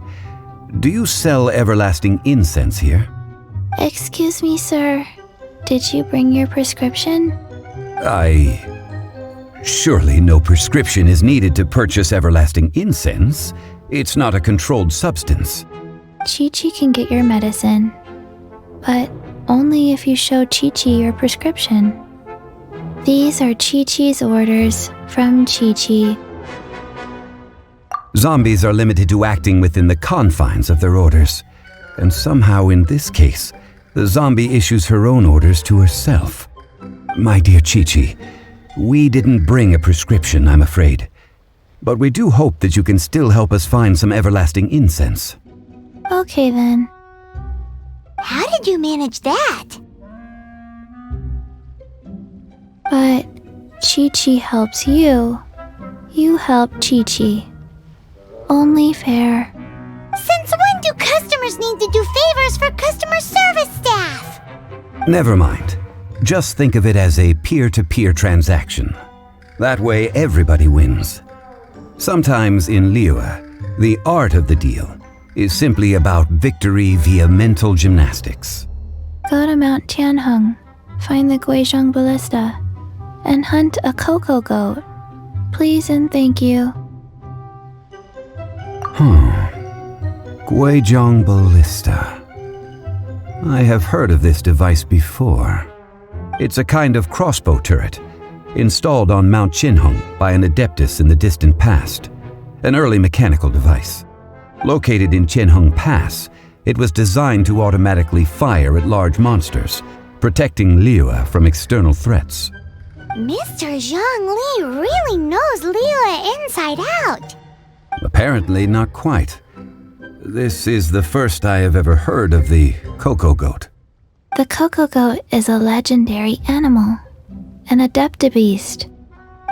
Do you sell everlasting incense here? Excuse me, sir. Did you bring your prescription? Surely no prescription is needed to purchase everlasting incense. It's not a controlled substance. Chi-Chi can get your medicine, but only if you show Chi-Chi your prescription. These are Chi-Chi's orders from Chi-Chi. Zombies are limited to acting within the confines of their orders. And somehow in this case, the zombie issues her own orders to herself. My dear Chi-Chi, we didn't bring a prescription, I'm afraid. But we do hope that you can still help us find some everlasting incense. Okay then. How did you manage that? But Chi-Chi helps you. You help Chi-Chi. Only fair. Since when do customers need to do favors for customer service staff? Never mind. Just think of it as a peer-to-peer transaction. That way everybody wins. Sometimes in Liyue, the art of the deal is simply about victory via mental gymnastics. Go to Mount Tianheng, find the Guizhong Ballista, and hunt a cocoa goat. Please and thank you. Guizhong Ballista. I have heard of this device before. It's a kind of crossbow turret, installed on Mount Tianheng by an adeptus in the distant past, an early mechanical device. Located in Tianheng Pass, it was designed to automatically fire at large monsters, protecting Liyue from external threats. Mr. Zhang Li really knows Liyue inside out. Apparently not quite. This is the first I have ever heard of the cocoa goat. The cocoa goat is a legendary animal, an adeptabeast.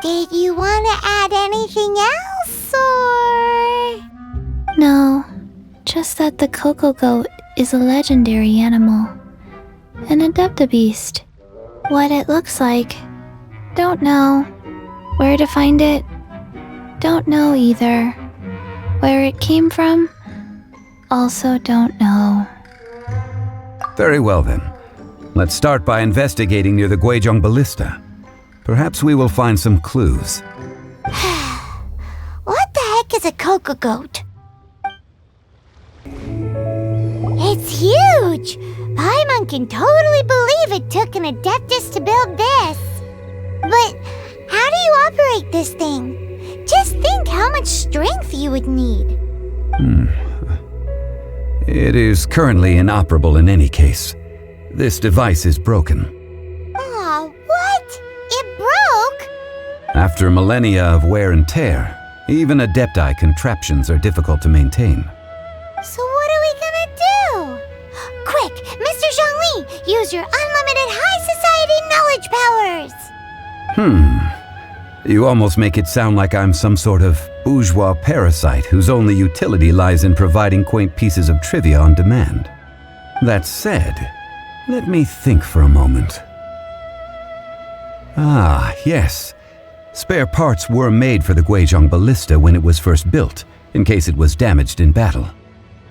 Did you want to add anything else, or...? No, just that the cocoa goat is a legendary animal, an adeptabeast. What it looks like, don't know. Where to find it, don't know either. Where it came from, also don't know. Very well then. Let's start by investigating near the Guizhong Ballista. Perhaps we will find some clues. What the heck is a cocoa goat? It's huge! Paimon can totally believe it took an Adeptus to build this. But how do you operate this thing? Just think how much strength you would need. It is currently inoperable in any case. This device is broken. Aw, what? It broke? After millennia of wear and tear, even Adepti contraptions are difficult to maintain. So what are we gonna do? Quick, Mr. Zhongli, use your unlimited high society knowledge powers! You almost make it sound like I'm some sort of bourgeois parasite whose only utility lies in providing quaint pieces of trivia on demand. That said, let me think for a moment. Ah, yes. Spare parts were made for the Guizhong Ballista when it was first built, in case it was damaged in battle.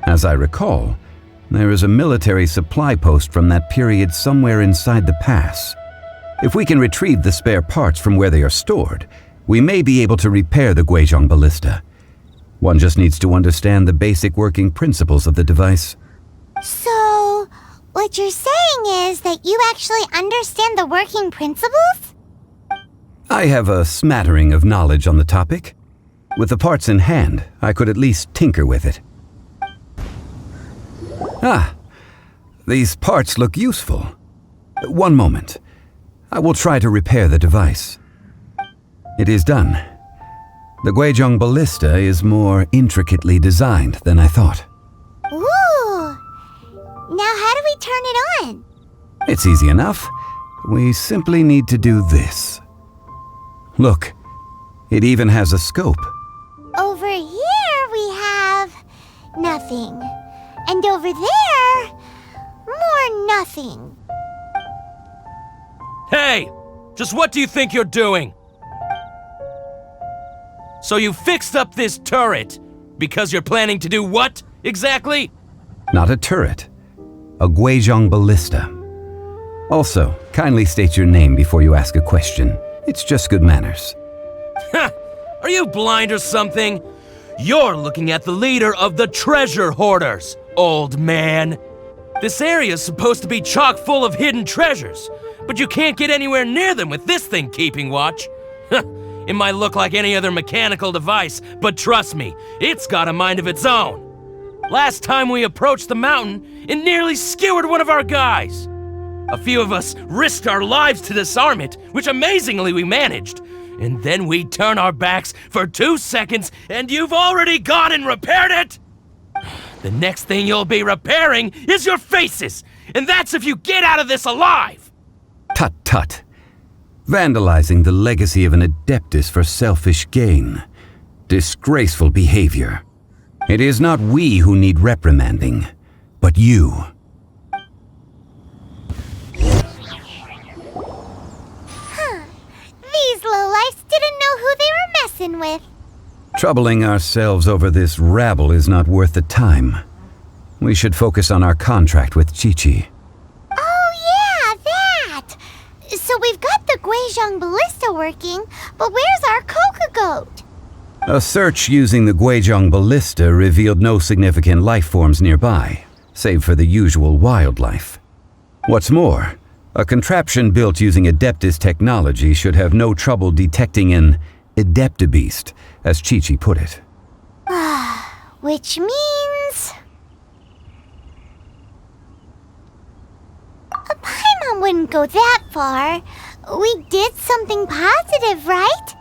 As I recall, there is a military supply post from that period somewhere inside the pass. If we can retrieve the spare parts from where they are stored, we may be able to repair the Guizhong Ballista. One just needs to understand the basic working principles of the device. So, what you're saying is that you actually understand the working principles? I have a smattering of knowledge on the topic. With the parts in hand, I could at least tinker with it. Ah, these parts look useful. One moment. I will try to repair the device. It is done. The Guizhong Ballista is more intricately designed than I thought. Ooh! Now how do we turn it on? It's easy enough. We simply need to do this. Look, it even has a scope. Over here we have nothing. And over there, more nothing. Hey! Just what do you think you're doing? So you fixed up this turret because you're planning to do what, exactly? Not a turret. A Guizhong Ballista. Also, kindly state your name before you ask a question. It's just good manners. Ha! Are you blind or something? You're looking at the leader of the treasure hoarders, old man. This area's supposed to be chock full of hidden treasures, but you can't get anywhere near them with this thing keeping watch. It might look like any other mechanical device, but trust me, it's got a mind of its own. Last time we approached the mountain, it nearly skewered one of our guys. A few of us risked our lives to disarm it, which amazingly we managed. And then we turn our backs for 2 seconds, and you've already gone and repaired it! The next thing you'll be repairing is your faces, and that's if you get out of this alive! Tut tut. Vandalizing the legacy of an Adeptus for selfish gain. Disgraceful behavior. It is not we who need reprimanding, but you. Huh. These lowlifes didn't know who they were messing with. Troubling ourselves over this rabble is not worth the time. We should focus on our contract with Chi-Chi. Oh yeah, that! So we've got the Guizhong Ballista working, but where's our cocoa goat? A search using the Guizhong Ballista revealed no significant life forms nearby, save for the usual wildlife. What's more, a contraption built using Adeptus technology should have no trouble detecting an Adeptabeast, as Chi-Chi put it. Which means... Paimon wouldn't go that far. We did something positive, right?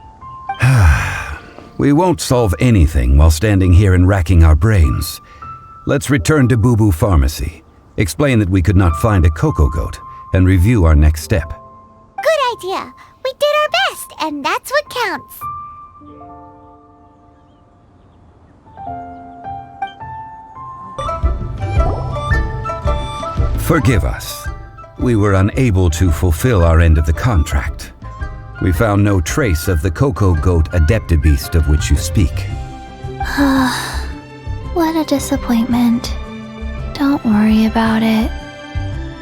We won't solve anything while standing here and racking our brains. Let's return to Boo Boo Pharmacy, explain that we could not find a cocoa goat, and review our next step. Good idea. We did our best, and that's what counts. Forgive us. We were unable to fulfill our end of the contract. We found no trace of the cocoa goat Adeptabeast of which you speak. What a disappointment. Don't worry about it.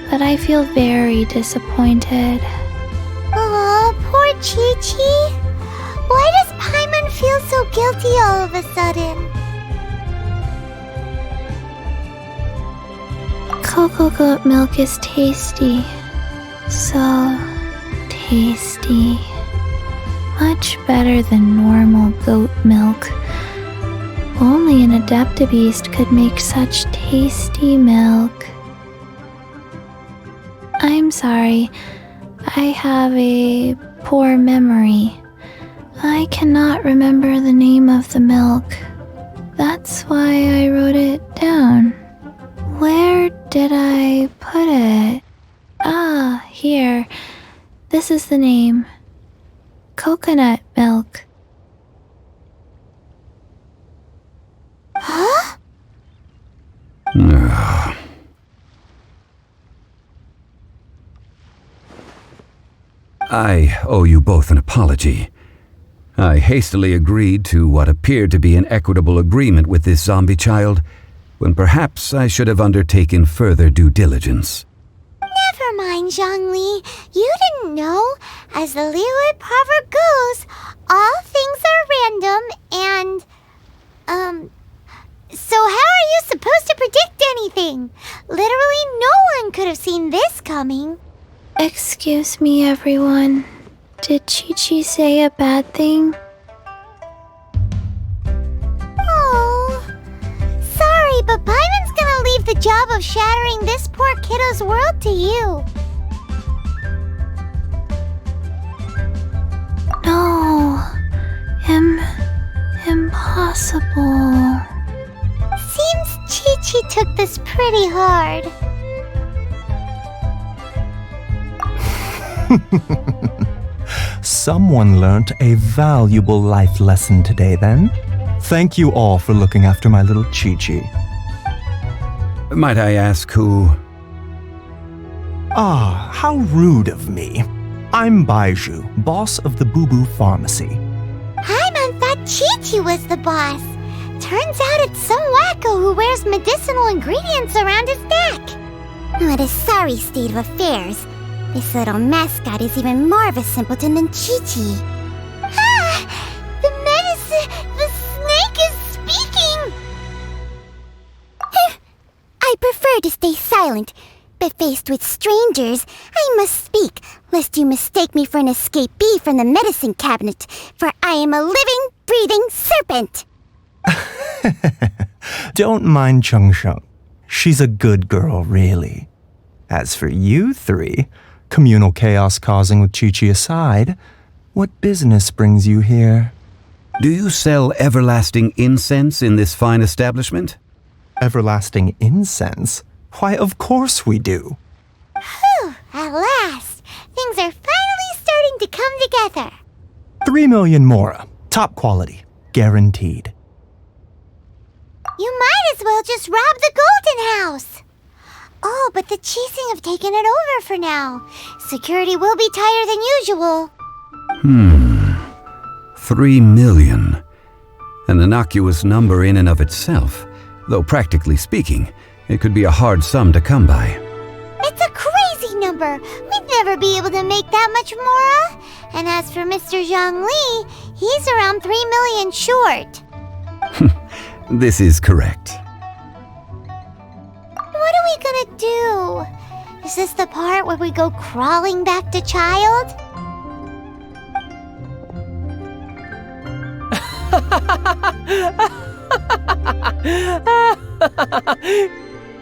but I feel very disappointed. Aw, poor Chi-Chi. Why does Paimon feel so guilty all of a sudden? Cocoa goat milk is tasty. So tasty. Much better than normal goat milk. Only an Adeptabeast could make such tasty milk. I'm sorry. I have a poor memory. I cannot remember the name of the milk. That's why I wrote it down. Where did I put it? Ah, here. This is the name. Coconut milk. Huh? I owe you both an apology. I hastily agreed to what appeared to be an equitable agreement with this zombie child, when perhaps I should have undertaken further due diligence. Never mind, Zhongli. You didn't know. As the Liyue proverb goes, all things are random and... So how are you supposed to predict anything? Literally no one could have seen this coming. Excuse me, everyone. Did Chi-Chi say a bad thing? Oh, sorry, but Paimon's gonna leave the job of shattering this poor kiddo's world to you. No. Impossible. Seems Chi-Chi took this pretty hard. Someone learnt a valuable life lesson today, then. Thank you all for looking after my little Chi-Chi. Might I ask who... Ah, how rude of me. I'm Baiju, boss of the Boo Boo Pharmacy. Paimon thought Chi-Chi was the boss. Turns out it's some wacko who wears medicinal ingredients around his neck. What a sorry state of affairs. This little mascot is even more of a simpleton than Chi-Chi. Ah! The snake is speaking! I prefer to stay silent, but faced with strangers, I must speak, lest you mistake me for an escapee from the medicine cabinet, for I am a living, breathing serpent! Don't mind Chung Sheng. She's a good girl, really. As for you three, communal chaos causing with Chi-Chi aside, what business brings you here? Do you sell everlasting incense in this fine establishment? Everlasting incense? Why, of course we do. Whew, at last! Things are finally starting to come together. 3 million mora. Top quality. Guaranteed. You might as well just rob the Golden House! Oh, but the Cheesing have taken it over for now. Security will be tighter than usual. 3 million. An innocuous number in and of itself, though practically speaking, it could be a hard sum to come by. It's a crazy number. We'd never be able to make that much mora. And as for Mr. Zhang Li, he's around 3 million short. This is correct. What are we gonna do? Is this the part where we go crawling back to child?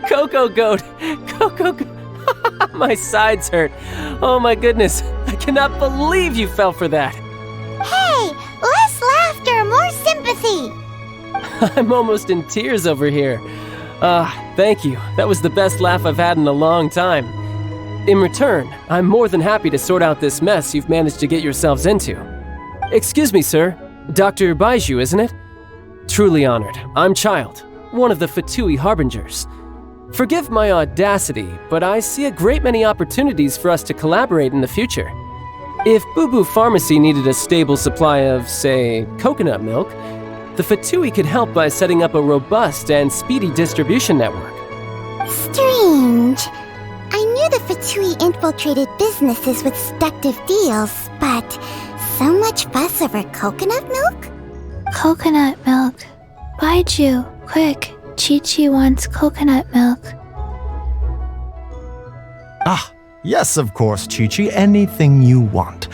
Cocoa goat! Cocoa goat! My sides hurt. Oh my goodness. I cannot believe you fell for that. Hey! Less laughter, more sympathy! I'm almost in tears over here. Thank you. That was the best laugh I've had in a long time. In return, I'm more than happy to sort out this mess you've managed to get yourselves into. Excuse me, sir. Dr. Baiju, isn't it? Truly honored. I'm Child, one of the Fatui Harbingers. Forgive my audacity, but I see a great many opportunities for us to collaborate in the future. If Boo Boo Pharmacy needed a stable supply of, say, coconut milk, the Fatui could help by setting up a robust and speedy distribution network. Strange. I knew the Fatui infiltrated businesses with seductive deals, but so much fuss over coconut milk? Coconut milk. Baiju, quick. Chi-Chi wants coconut milk. Ah, yes, of course, Chi-Chi. Anything you want.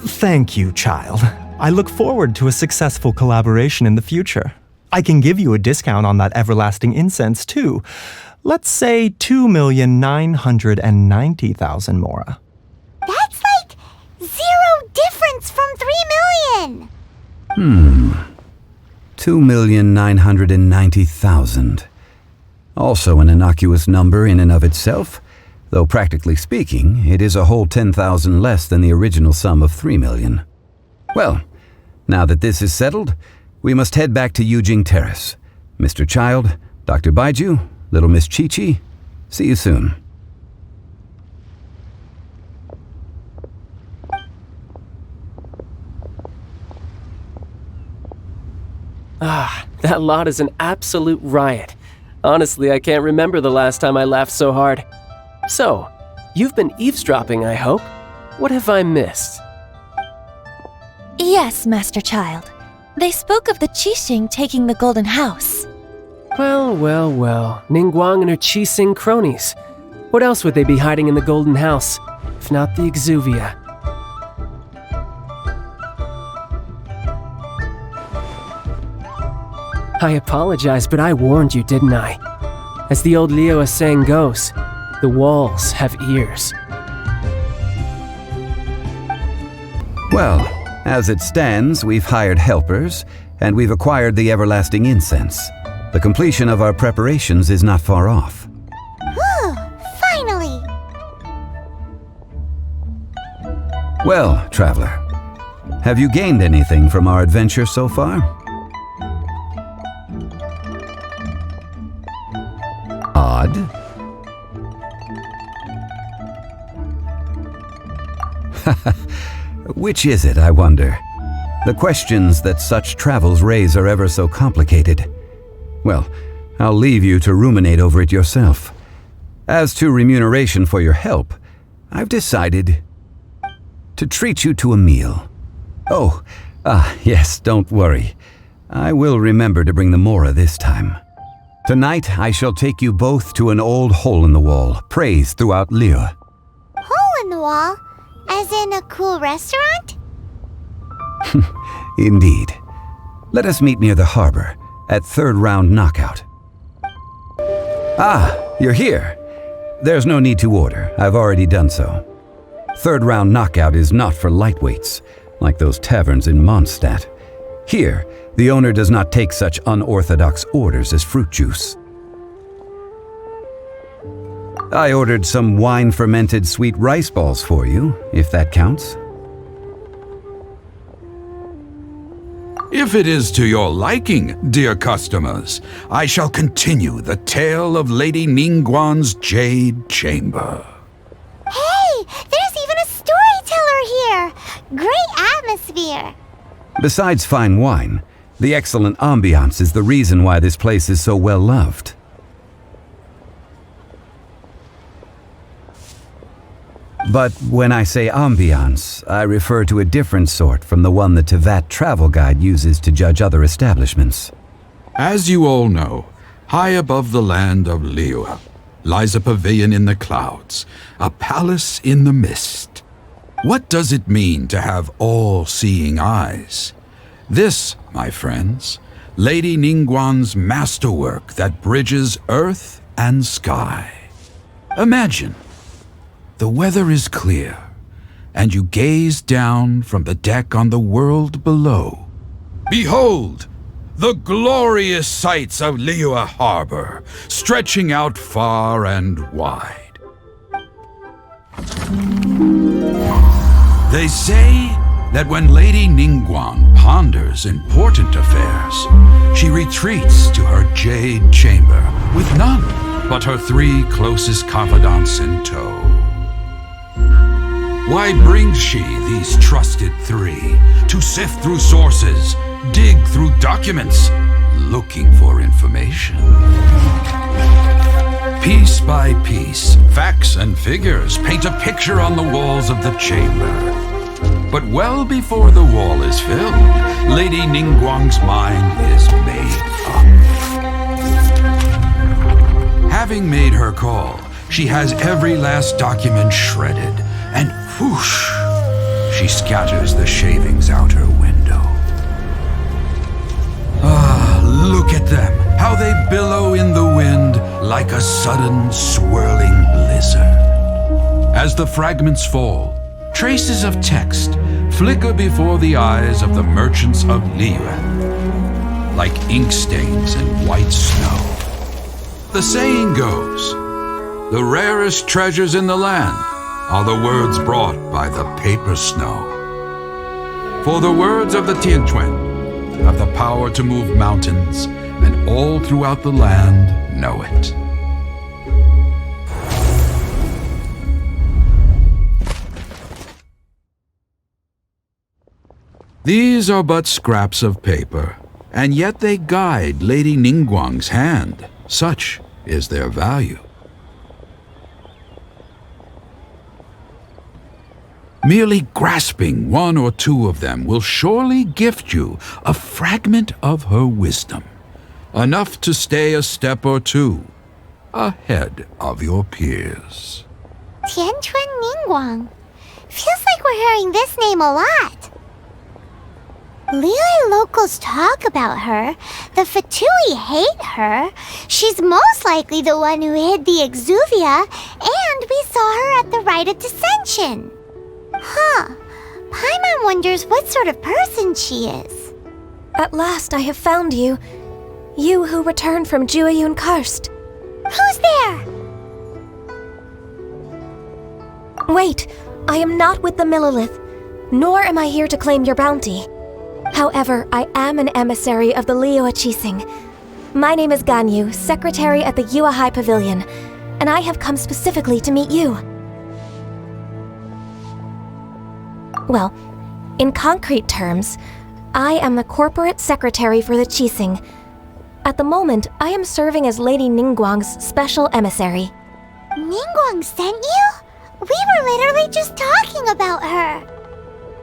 Thank you, child. I look forward to a successful collaboration in the future. I can give you a discount on that everlasting incense, too. Let's say 2,990,000 mora. That's like 0 difference from 3 million! 2,990,000. Also an innocuous number in and of itself, though practically speaking, it is a whole 10,000 less than the original sum of 3 million. Well, now that this is settled, we must head back to Yujing Terrace. Mr. Child, Dr. Baiju, little Miss Chi-Chi, see you soon. Ah, that lot is an absolute riot. Honestly, I can't remember the last time I laughed so hard. So, you've been eavesdropping, I hope. What have I missed? Yes, Master Child. They spoke of the Qixing taking the Golden House. Well, Ningguang and her Qixing cronies. What else would they be hiding in the Golden House, if not the Exuvia? I apologize, but I warned you, didn't I? As the old Liyue saying goes, the walls have ears. Well, as it stands, we've hired helpers, and we've acquired the everlasting incense. The completion of our preparations is not far off. Finally! Well, traveler, have you gained anything from our adventure so far? Odd. Which is it, I wonder? The questions that such travels raise are ever so complicated. Well, I'll leave you to ruminate over it yourself. As to remuneration for your help, I've decided to treat you to a meal. Oh, yes, don't worry. I will remember to bring the mora this time. Tonight, I shall take you both to an old hole-in-the-wall, praised throughout Liyue. Hole in the wall? As in a cool restaurant? Indeed. Let us meet near the harbor, at third round knockout. Ah, you're here. There's no need to order. I've already done so. Third round knockout is not for lightweights, like those taverns in Mondstadt. Here, the owner does not take such unorthodox orders as fruit juice. I ordered some wine-fermented sweet rice balls for you, if that counts. If it is to your liking, dear customers, I shall continue the tale of Lady Ningguang's Jade Chamber. Hey, there's even a storyteller here! Great atmosphere! Besides fine wine, the excellent ambiance is the reason why this place is so well loved. But when I say ambiance, I refer to a different sort from the one the Tevat travel guide uses to judge other establishments. As you all know, high above the land of Liyue lies a pavilion in the clouds, a palace in the mist. What does it mean to have all-seeing eyes? This, my friends, Lady Ningguang's masterwork that bridges earth and sky. Imagine, the weather is clear, and you gaze down from the deck on the world below. Behold, the glorious sights of Liyue Harbor, stretching out far and wide. They say that when Lady Ningguang ponders important affairs, she retreats to her jade chamber with none but her 3 closest confidants in tow. Why brings she these trusted 3 to sift through sources, dig through documents, looking for information? Piece by piece, facts and figures paint a picture on the walls of the chamber. But well before the wall is filled, Lady Ningguang's mind is made up. Having made her call, she has every last document shredded, and whoosh, she scatters the shavings out her window. Ah, look at them, how they billow in the wind like a sudden swirling blizzard. As the fragments fall, traces of text flicker before the eyes of the merchants of Liyue, like ink stains in white snow. The saying goes, the rarest treasures in the land are the words brought by the paper snow. For the words of the Tianquan have the power to move mountains, and all throughout the land know it. These are but scraps of paper, and yet they guide Lady Ningguang's hand. Such is their value. Merely grasping one or two of them will surely gift you a fragment of her wisdom, enough to stay a step or two ahead of your peers. Tianquan Ningguang. Feels like we're hearing this name a lot. Liyue locals talk about her. The Fatui hate her. She's most likely the one who hid the exuvia, and we saw her at the rite of dissension. Huh. Paimon wonders what sort of person she is. At last I have found you. You who returned from Jueyun Karst. Who's there? Wait, I am not with the Millelith, nor am I here to claim your bounty. However, I am an emissary of the Liyue Qixing. My name is Ganyu, secretary at the Yue High Pavilion, and I have come specifically to meet you. Well, in concrete terms, I am the corporate secretary for the Qixing. At the moment, I am serving as Lady Ningguang's special emissary. Ningguang sent you? We were literally just talking about her.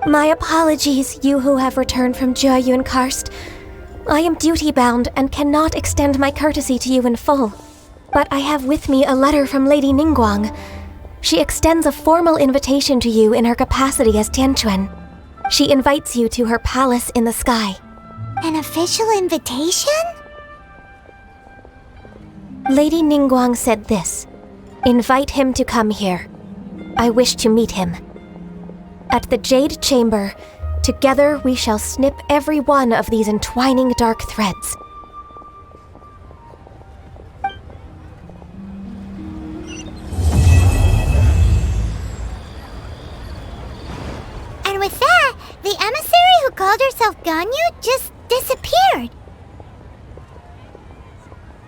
My apologies, you who have returned from Jueyun Karst. I am duty-bound and cannot extend my courtesy to you in full. But I have with me a letter from Lady Ningguang. She extends a formal invitation to you in her capacity as Tianquan. She invites you to her palace in the sky. An official invitation? Lady Ningguang said this. Invite him to come here. I wish to meet him. At the Jade Chamber, together we shall snip every one of these entwining dark threads. And with that, the emissary who called herself Ganyu just disappeared.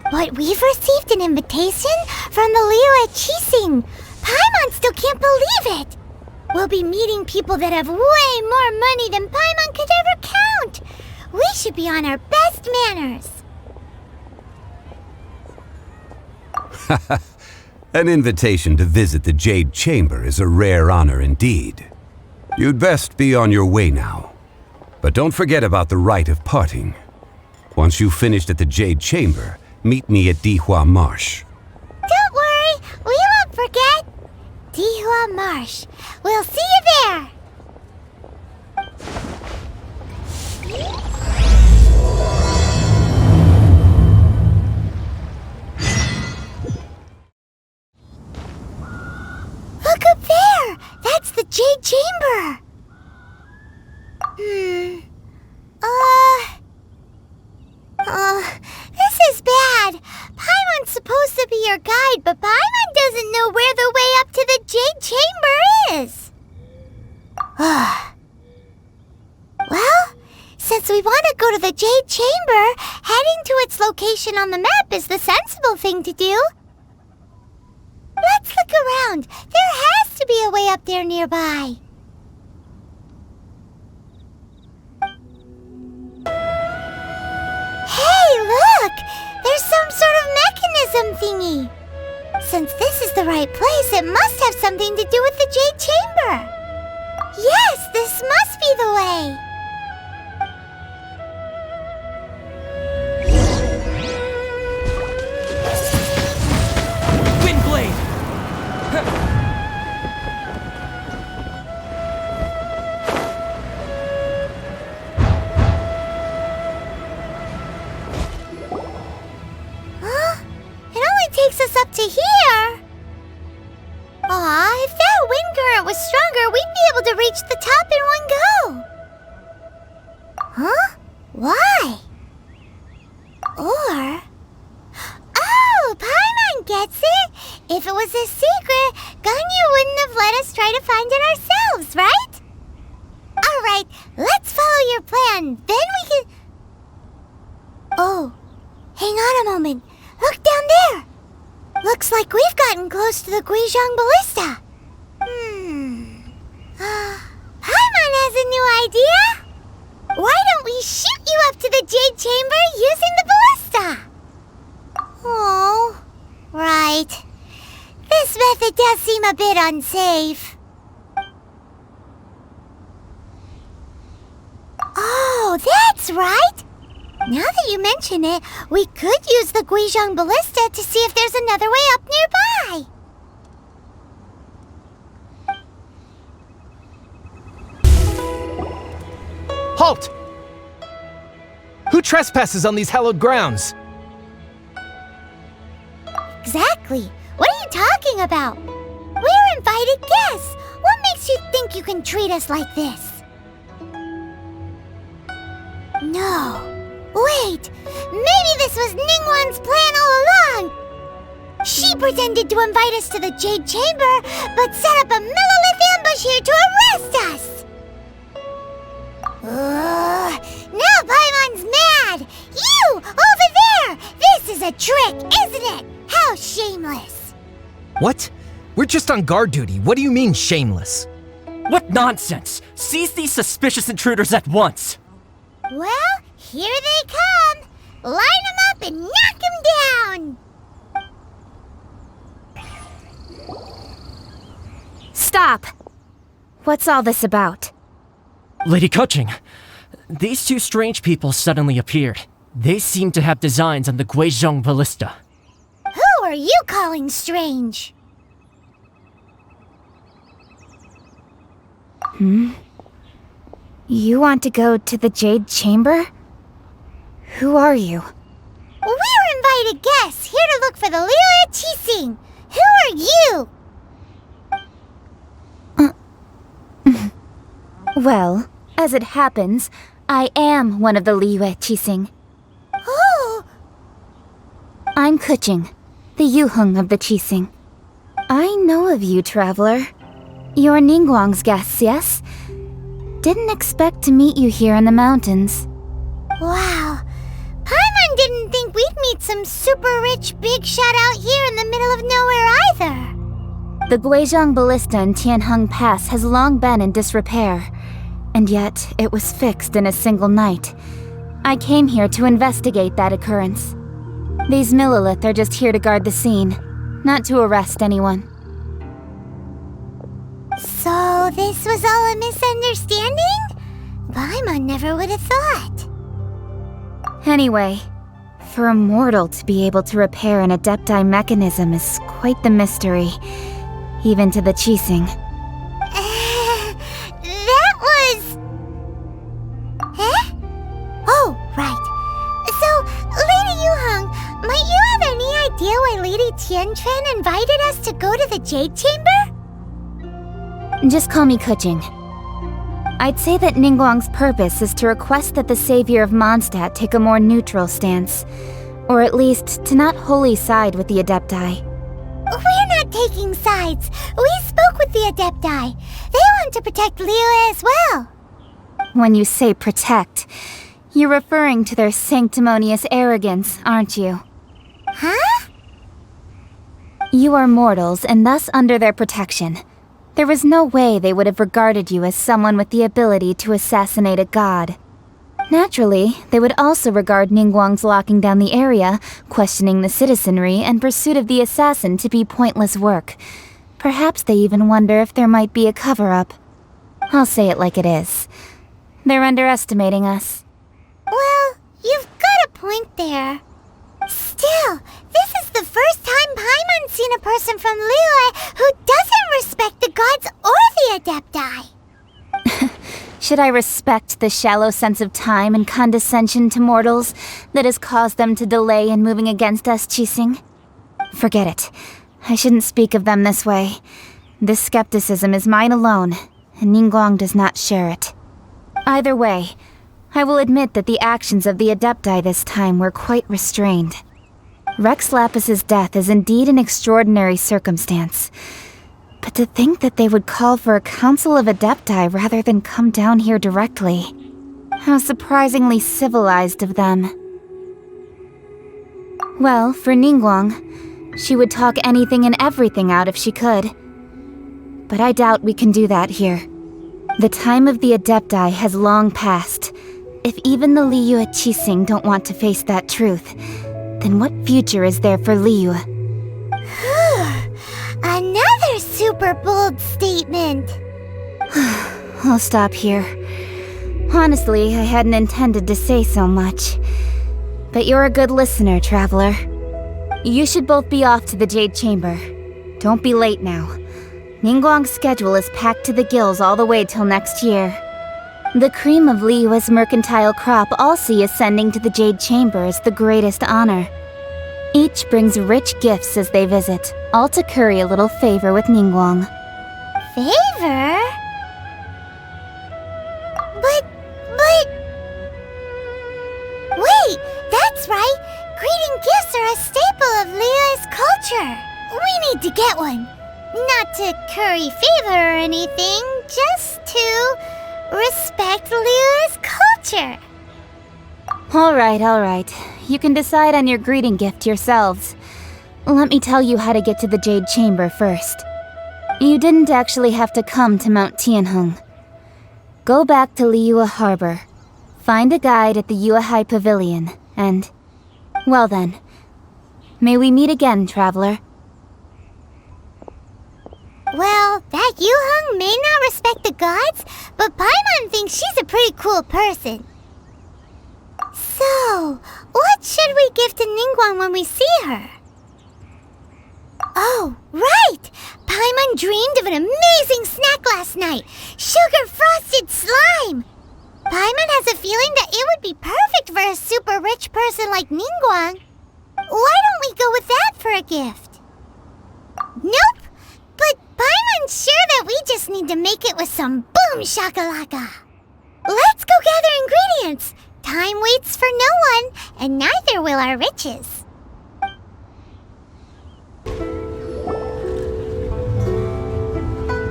But we've received an invitation from the Liyue Qixing. Paimon still can't believe it. We'll be meeting people that have way more money than Paimon could ever count. We should be on our best manners. An invitation to visit the Jade Chamber is a rare honor indeed. You'd best be on your way now. But don't forget about the rite of parting. Once you've finished at the Jade Chamber, meet me at Dihua Marsh. Don't worry, we won't forget. Dihua Marsh. We'll see you there. Look up there! That's the Jade Chamber! This is bad. Paimon's supposed to be your guide, but Paimon doesn't know where the way up to the Jade Chamber is. Well, since we want to go to the Jade Chamber, heading to its location on the map is the sensible thing to do. Let's look around. There has to be a way up there nearby. Hey, look! There's some sort of mechanism thingy. Since this is the right place, it must have something to do with the Jade Chamber. Yes, this must be the way. Windblade! Huh? It only takes us up to here. Aw, if that wind current was stronger, we'd be able to reach the top in one go. Huh? Why? Or... Oh, Paimon gets it! If it was a secret, Ganyu wouldn't have let us try to find it ourselves, right? Alright, let's follow your plan, then we can... Oh, hang on a moment. Look down there! Looks like we've gotten close to the Guizhong Ballista. Paimon has a new idea! Why don't we shoot you up to the Jade Chamber using the ballista? Oh, right. This method does seem a bit unsafe. Oh, that's right! Now that you mention it, we could use the Guizhong Ballista to see if there's another way up nearby. Halt! Who trespasses on these hallowed grounds? Exactly. What are you talking about? We're invited guests. What makes you think you can treat us like this? No. Wait. Maybe this was Ningguang's plan all along. She pretended to invite us to the Jade Chamber, but set up a millilith ambush here to arrest us. Now Paimon's mad! You! Over there! This is a trick, isn't it? How shameless! What? We're just on guard duty. What do you mean, shameless? What nonsense! Seize these suspicious intruders at once! Well, here they come! Line them up and knock them down! Stop! What's all this about? Lady Keqing, these two strange people suddenly appeared. They seem to have designs on the Guizhong Ballista. Who are you calling strange? You want to go to the Jade Chamber? Who are you? We're invited guests here to look for the Liyue Qixing. Who are you? Well, as it happens, I am one of the Liyue Qixing. Oh! I'm Keqing, the Yuheng of the Qixing. I know of you, traveler. You're Ningguang's guests, yes? Didn't expect to meet you here in the mountains. Wow. Paimon didn't think we'd meet some super rich big shot out here in the middle of nowhere either. The Guizhong Ballista in Tianheng Pass has long been in disrepair, and yet it was fixed in a single night. I came here to investigate that occurrence. These millilith are just here to guard the scene, not to arrest anyone. So this was all a misunderstanding? Paimon never would have thought. Anyway, for a mortal to be able to repair an Adepti mechanism is quite the mystery, even to the Qixing. That was... Eh? Oh, right. So, Lady Yuheng, might you have any idea why Lady Tianquan invited us to go to the Jade Chamber? Just call me Keqing. I'd say that Ningguang's purpose is to request that the savior of Mondstadt take a more neutral stance, or at least to not wholly side with the Adepti. We're not taking sides. We spoke with the Adepti. They want to protect Liyue as well. When you say protect, you're referring to their sanctimonious arrogance, aren't you? Huh? You are mortals and thus under their protection. There was no way they would have regarded you as someone with the ability to assassinate a god. Naturally, they would also regard Ningguang's locking down the area, questioning the citizenry, and pursuit of the assassin to be pointless work. Perhaps they even wonder if there might be a cover-up. I'll say it like it is. They're underestimating us. Well, you've got a point there. Still, this is the first time Paimon's seen a person from Liyue who doesn't respect the gods or the Adepti. Should I respect the shallow sense of time and condescension to mortals that has caused them to delay in moving against us, Qixing? Forget it. I shouldn't speak of them this way. This skepticism is mine alone, and Ningguang does not share it. Either way, I will admit that the actions of the Adepti this time were quite restrained. Rex Lapis's death is indeed an extraordinary circumstance. But to think that they would call for a council of Adepti rather than come down here directly. How surprisingly civilized of them. Well, for Ningguang, she would talk anything and everything out if she could. But I doubt we can do that here. The time of the Adepti has long passed. If even the Liyue Qixing don't want to face that truth, then what future is there for Liyue? Another super bold statement. I'll stop here. Honestly, I hadn't intended to say so much. But you're a good listener, Traveler. You should both be off to the Jade Chamber. Don't be late now. Ningguang's schedule is packed to the gills all the way till next year. The cream of Liyue's mercantile crop all see ascending to the Jade Chamber as the greatest honor. Each brings rich gifts as they visit, all to curry a little favor with Ningguang. Favor? But... Wait, that's right! Greeting gifts are a staple of Liyue's culture! We need to get one! Not to curry favor or anything, just to respect Liyue's culture! Alright. You can decide on your greeting gift yourselves. Let me tell you how to get to the Jade Chamber first. You didn't actually have to come to Mount Tianheng. Go back to Liyue Harbor. Find a guide at the Yuehai Pavilion, and... well then. May we meet again, Traveler. Well, that Yuheng may not respect the gods, but Paimon thinks she's a pretty cool person. So, what should we give to Ningguang when we see her? Oh, right! Paimon dreamed of an amazing snack last night! Sugar-frosted slime! Paimon has a feeling that it would be perfect for a super rich person like Ningguang. Why don't we go with that for a gift? Nope! But Paimon's sure that we just need to make it with some boom shakalaka. Let's go gather ingredients! Time waits for no one, and neither will our riches.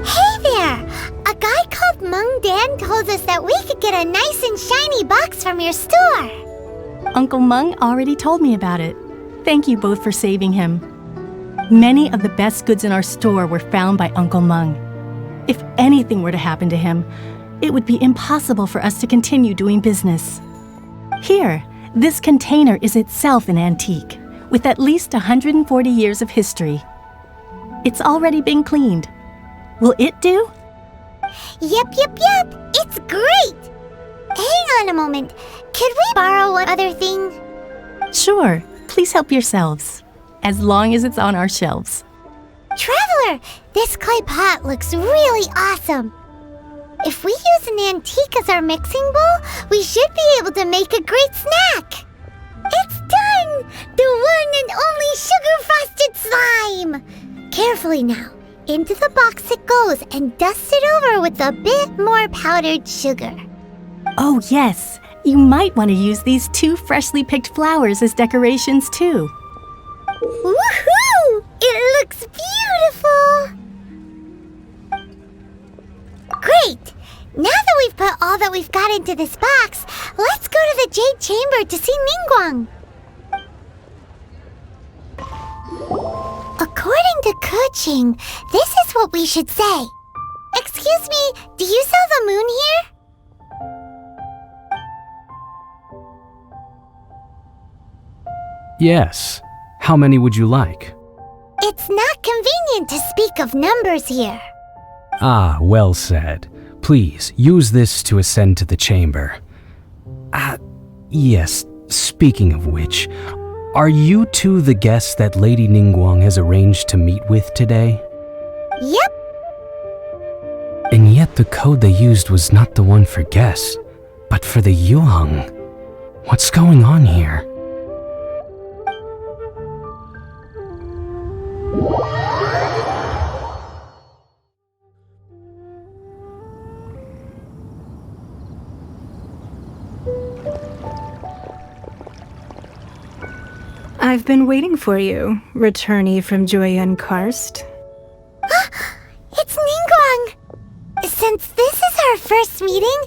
Hey there! A guy called Meng Dan told us that we could get a nice and shiny box from your store. Uncle Meng already told me about it. Thank you both for saving him. Many of the best goods in our store were found by Uncle Meng. If anything were to happen to him, it would be impossible for us to continue doing business. Here, this container is itself an antique, with at least 140 years of history. It's already been cleaned. Will it do? Yep. It's great! Hang on a moment. Could we borrow one other thing? Sure. Please help yourselves. As long as it's on our shelves. Traveler, this clay pot looks really awesome. If we use an antique as our mixing bowl, we should be able to make a great snack. It's done! The one and only sugar-frosted slime! Carefully now. Into the box it goes and dust it over with a bit more powdered sugar. Oh yes, you might want to use these 2 freshly picked flowers as decorations too. Woohoo! It looks beautiful! Great! Now that we've put all that we've got into this box, let's go to the Jade Chamber to see Ningguang. According to Keqing, this is what we should say. Excuse me, do you sell the moon here? Yes. How many would you like? It's not convenient to speak of numbers here. Ah, well said. Please, use this to ascend to the chamber. Yes, speaking of which, are you two the guests that Lady Ningguang has arranged to meet with today? Yep. And yet the code they used was not the one for guests, but for the Yuheng. What's going on here? I've been waiting for you, returnee from Joyun Karst. It's Ningguang! Since this is our first meeting,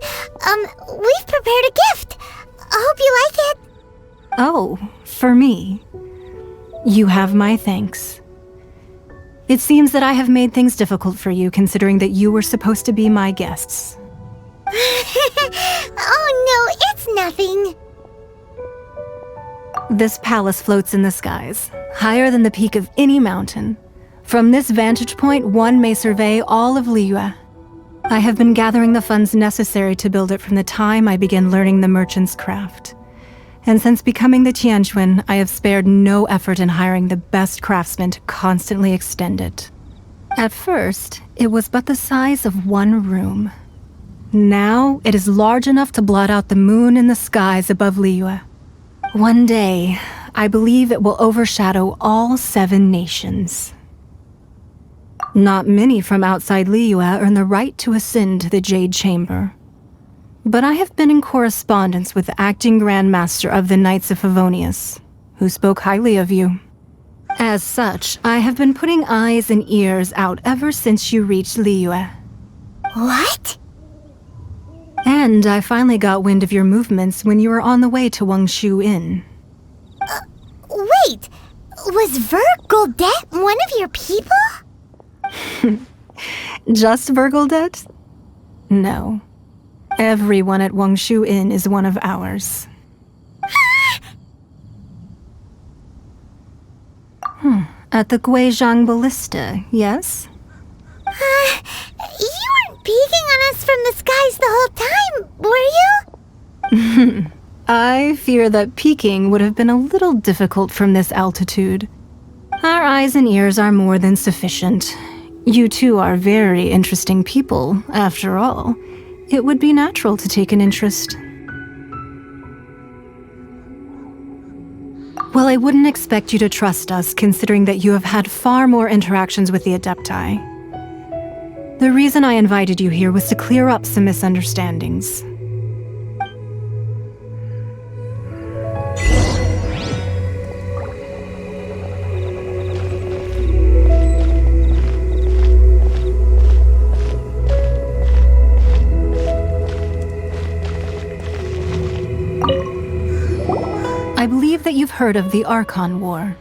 we've prepared a gift. I hope you like it. Oh, for me. You have my thanks. It seems that I have made things difficult for you, considering that you were supposed to be my guests. Oh no, it's nothing. This palace floats in the skies, higher than the peak of any mountain. From this vantage point, one may survey all of Liyue. I have been gathering the funds necessary to build it from the time I began learning the merchant's craft. And since becoming the Tianquan, I have spared no effort in hiring the best craftsmen to constantly extend it. At first, it was but the size of one room. Now, it is large enough to blot out the moon in the skies above Liyue. One day, I believe it will overshadow all 7 nations. Not many from outside Liyue earn the right to ascend to the Jade Chamber. But I have been in correspondence with the acting Grand Master of the Knights of Favonius, who spoke highly of you. As such, I have been putting eyes and ears out ever since you reached Liyue. What? And I finally got wind of your movements when you were on the way to Wangshu Inn. Wait! Was Vergoldet one of your people? Just Vergoldet? No. Everyone at Wangshu Inn is one of ours. At the Guizhang Ballista, yes? You weren't peeking on us from the skies the whole time, were you? I fear that peeking would have been a little difficult from this altitude. Our eyes and ears are more than sufficient. You two are very interesting people, after all. It would be natural to take an interest. Well, I wouldn't expect you to trust us, considering that you have had far more interactions with the Adepti. The reason I invited you here was to clear up some misunderstandings. I believe that you've heard of the Archon War.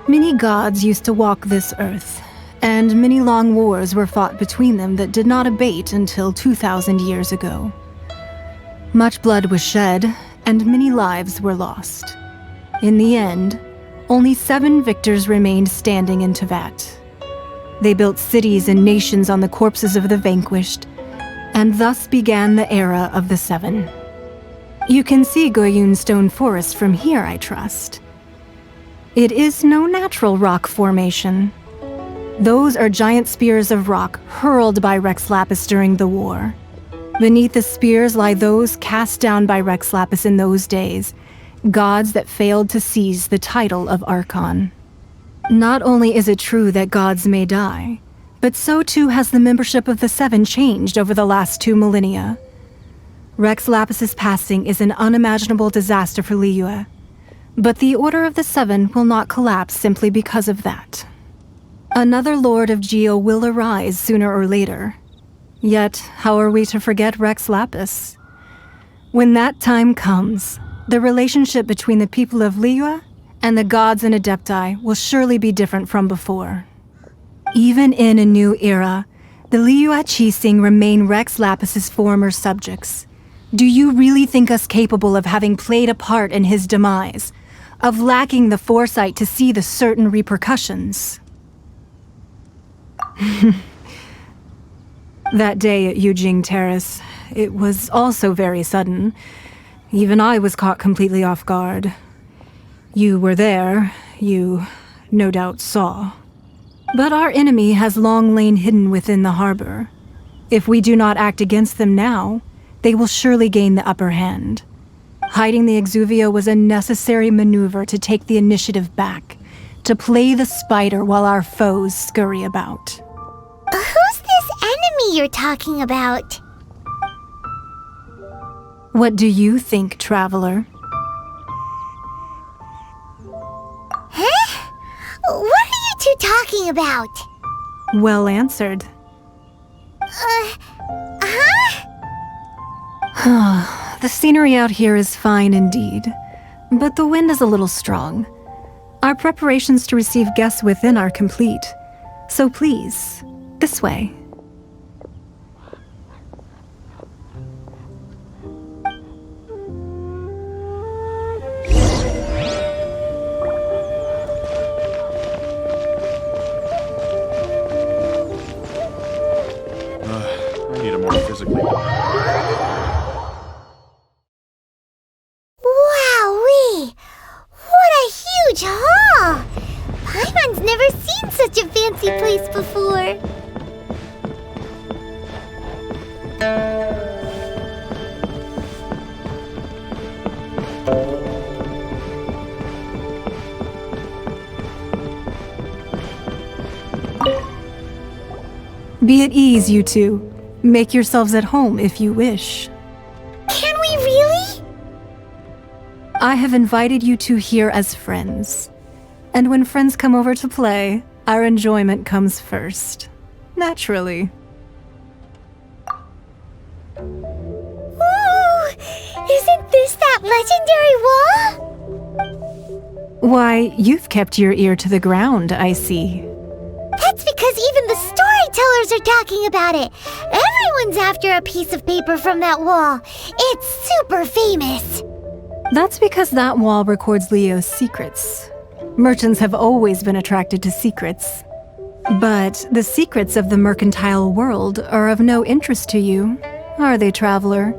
Many gods used to walk this earth, and many long wars were fought between them that did not abate until 2,000 years ago. Much blood was shed, and many lives were lost. In the end, only 7 victors remained standing in Tevat. They built cities and nations on the corpses of the vanquished, and thus began the era of the 7. You can see Goyun Stone Forest from here, I trust. It is no natural rock formation. Those are giant spears of rock hurled by Rex Lapis during the war. Beneath the spears lie those cast down by Rex Lapis in those days, gods that failed to seize the title of Archon. Not only is it true that gods may die, but so too has the membership of the 7 changed over the last 2 millennia. Rex Lapis's passing is an unimaginable disaster for Liyue, but the Order of the 7 will not collapse simply because of that. Another Lord of Geo will arise sooner or later. Yet, how are we to forget Rex Lapis? When that time comes, the relationship between the people of Liyue and the gods and Adepti will surely be different from before. Even in a new era, the Liyue Qixing remain Rex Lapis's former subjects, Do you really think us capable of having played a part in his demise? Of lacking the foresight to see the certain repercussions? That day at Yujing Terrace, it was also very sudden. Even I was caught completely off guard. You were there, you no doubt saw. But our enemy has long lain hidden within the harbor. If we do not act against them now, they will surely gain the upper hand. Hiding the Exuvia was a necessary maneuver to take the initiative back, to play the spider while our foes scurry about. Who's this enemy you're talking about? What do you think, traveler? Huh? What are you two talking about? Well answered. The scenery out here is fine indeed, but the wind is a little strong. Our preparations to receive guests within are complete, so please, this way. I need a more physically... Wowee! What a huge hall! Paimon's never seen such a fancy place before. Be at ease, you two. Make yourselves at home if you wish. Can we really? I have invited you two here as friends. And when friends come over to play, our enjoyment comes first. Naturally. Ooh! Isn't this that legendary wall? Why, you've kept your ear to the ground, I see. That's because even the storytellers are talking about it. Everyone's after a piece of paper from that wall. It's super famous. That's because that wall records Liyue's secrets. Merchants have always been attracted to secrets. But the secrets of the mercantile world are of no interest to you, are they, traveler?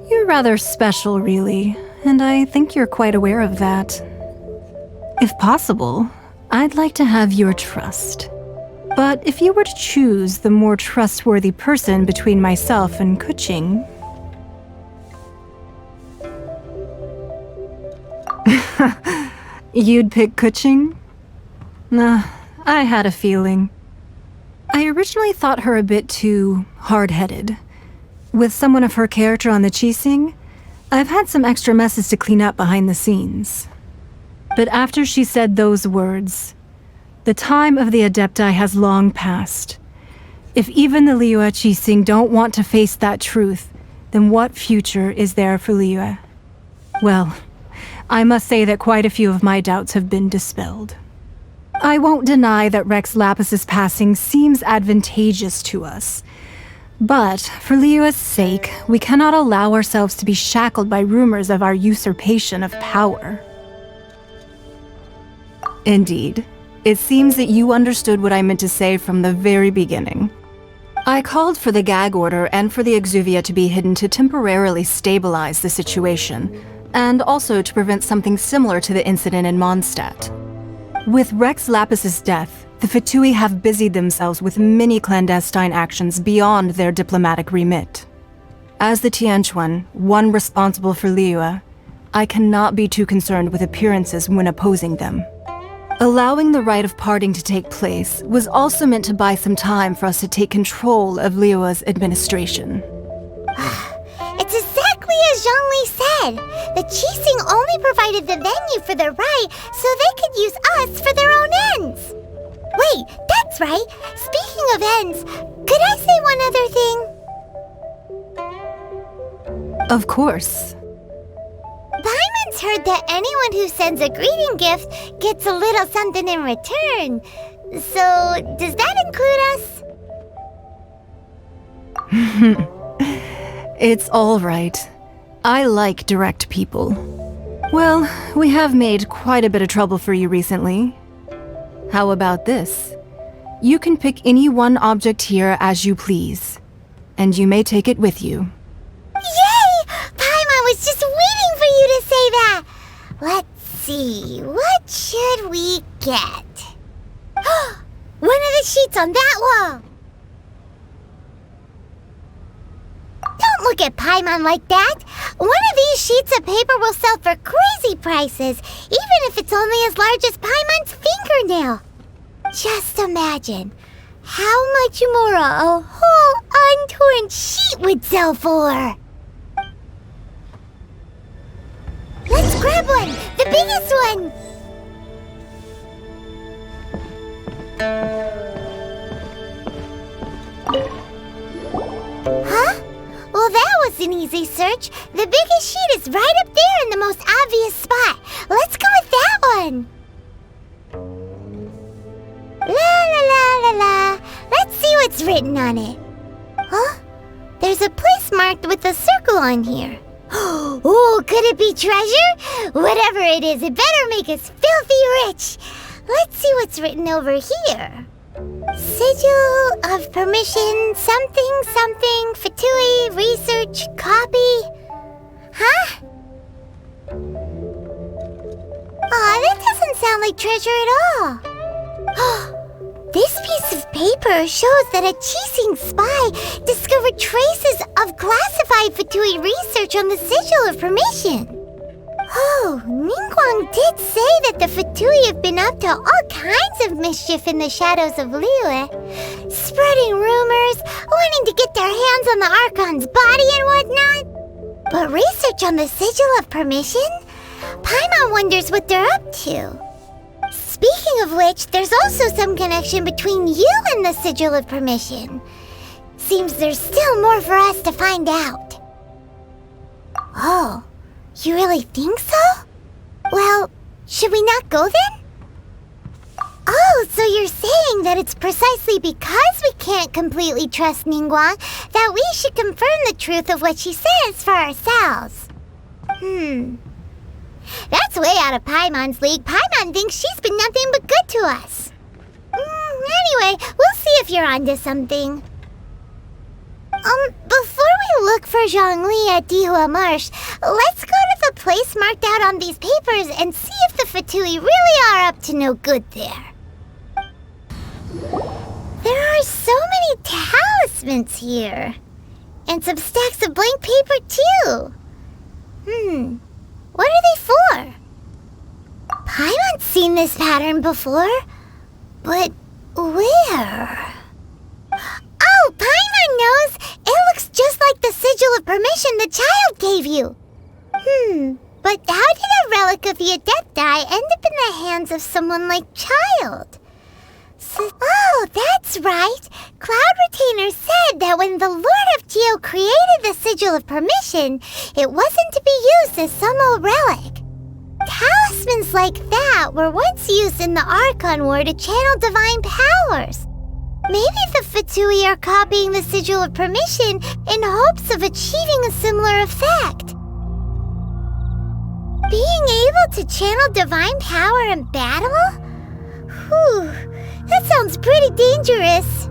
You're rather special, really, and I think you're quite aware of that. If possible, I'd like to have your trust. But if you were to choose the more trustworthy person between myself and Kuching... You'd pick Kuching? Nah, I had a feeling. I originally thought her a bit too hard-headed. With someone of her character on the Qixing, I've had some extra messes to clean up behind the scenes. But after she said those words, the time of the Adepti has long passed. If even the Liyue Qixing don't want to face that truth, then what future is there for Liyue? Well, I must say that quite a few of my doubts have been dispelled. I won't deny that Rex Lapis's passing seems advantageous to us. But for Liyue's sake, we cannot allow ourselves to be shackled by rumors of our usurpation of power. Indeed, it seems that you understood what I meant to say from the very beginning. I called for the gag order and for the Exuvia to be hidden to temporarily stabilize the situation, and also to prevent something similar to the incident in Mondstadt. With Rex Lapis's death, the Fatui have busied themselves with many clandestine actions beyond their diplomatic remit. As the Tianquan, one responsible for Liyue, I cannot be too concerned with appearances when opposing them. Allowing the rite of parting to take place was also meant to buy some time for us to take control of Liyue's administration. It's exactly as Zhongli said. The Qixing only provided the venue for their rite so they could use us for their own ends. Wait, that's right. Speaking of ends, could I say one other thing? Of course. Paimon's heard that anyone who sends a greeting gift gets a little something in return. So, does that include us? It's all right. I like direct people. Well, we have made quite a bit of trouble for you recently. How about this? You can pick any one object here as you please, and you may take it with you. Yay! Paimon was just waiting for you to say that! Let's see, what should we get? One of the sheets on that wall! Don't look at Paimon like that! One of these sheets of paper will sell for crazy prices, even if it's only as large as Paimon's fingernail. Just imagine how much more a whole untorn sheet would sell for. Let's grab one! The biggest one! Huh? Well, that was an easy search. The biggest sheet is right up there in the most obvious spot. Let's go with that one. La la la la la. Let's see what's written on it. Huh? There's a place marked with a circle on here. Oh, could it be treasure? Whatever it is, it better make us filthy rich. Let's see what's written over here. Sigil of permission, something, something, Fatui, research, copy. Huh? Aw, that doesn't sound like treasure at all. This piece of paper shows that a Chising spy discovered traces of classified Fatui research on the Sigil of permission. Oh, Ningguang did say that the Fatui have been up to all kinds of mischief in the shadows of Liyue, spreading rumors, wanting to get their hands on the Archon's body and whatnot. But research on the Sigil of permission? Paimon wonders what they're up to. Speaking of which, there's also some connection between you and the Sigil of permission. Seems there's still more for us to find out. Oh. You really think so? Well, should we not go then? Oh, so you're saying that it's precisely because we can't completely trust Ningguang that we should confirm the truth of what she says for ourselves. That's way out of Paimon's league. Paimon thinks she's been nothing but good to us. Anyway, we'll see if you're onto something. Before we look for Zhongli at Dihua Marsh, let's go to the place marked out on these papers and see if the Fatui really are up to no good there. There are so many talismans here. And some stacks of blank paper, too. What are they for? Paimon's seen this pattern before. But where? Oh, Paimon knows! It looks just like the Sigil of permission the child gave you. But how did a relic of the Adepti end up in the hands of someone like Child? Oh, that's right! Cloud Retainer said that when the Lord of Geo created the Sigil of permission, it wasn't to be used as some old relic. Talismans like that were once used in the Archon War to channel divine powers. Maybe the Fatui are copying the Sigil of permission in hopes of achieving a similar effect. Being able to channel divine power in battle? Whew, that sounds pretty dangerous.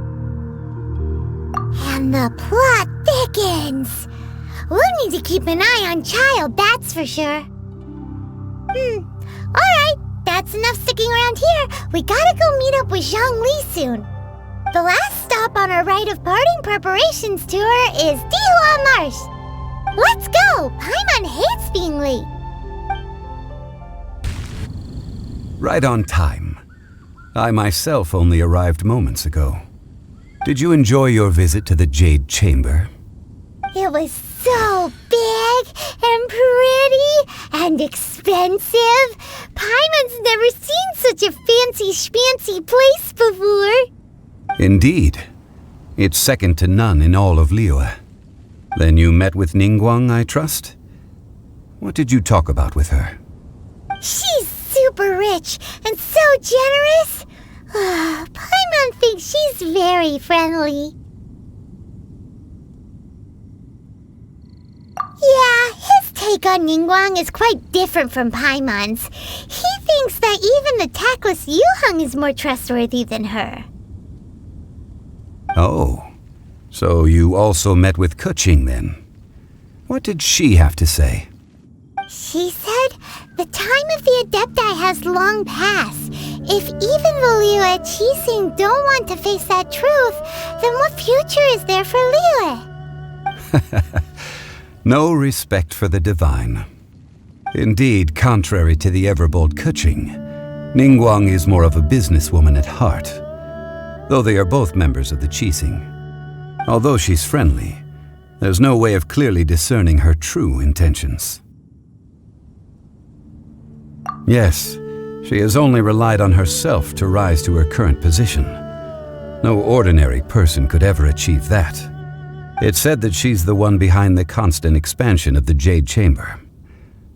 And the plot thickens. We'll need to keep an eye on Child, that's for sure. Alright, that's enough sticking around here. We gotta go meet up with Zhongli soon. The last stop on our rite of parting preparations tour is Dihua Marsh. Let's go! Paimon hates being late. Right on time. I myself only arrived moments ago. Did you enjoy your visit to the Jade Chamber? It was so big and pretty and expensive. Paimon's never seen such a fancy schmancy place before. Indeed. It's second to none in all of Liyue. Then you met with Ningguang, I trust? What did you talk about with her? She's super rich and so generous. Paimon thinks she's very friendly. take on Ningguang is quite different from Paimon's. He thinks that even the tactless Yuheng is more trustworthy than her. Oh, so you also met with Keqing then? What did she have to say? She said the time of the Adepti has long passed. If even the Liyue Qixing don't want to face that truth, then what future is there for Liyue? No respect for the divine. Indeed, contrary to the ever-bold Keqing, Ningguang is more of a businesswoman at heart, though they are both members of the Qixing. Although she's friendly, there's no way of clearly discerning her true intentions. Yes, she has only relied on herself to rise to her current position. No ordinary person could ever achieve that. It's said that she's the one behind the constant expansion of the Jade Chamber.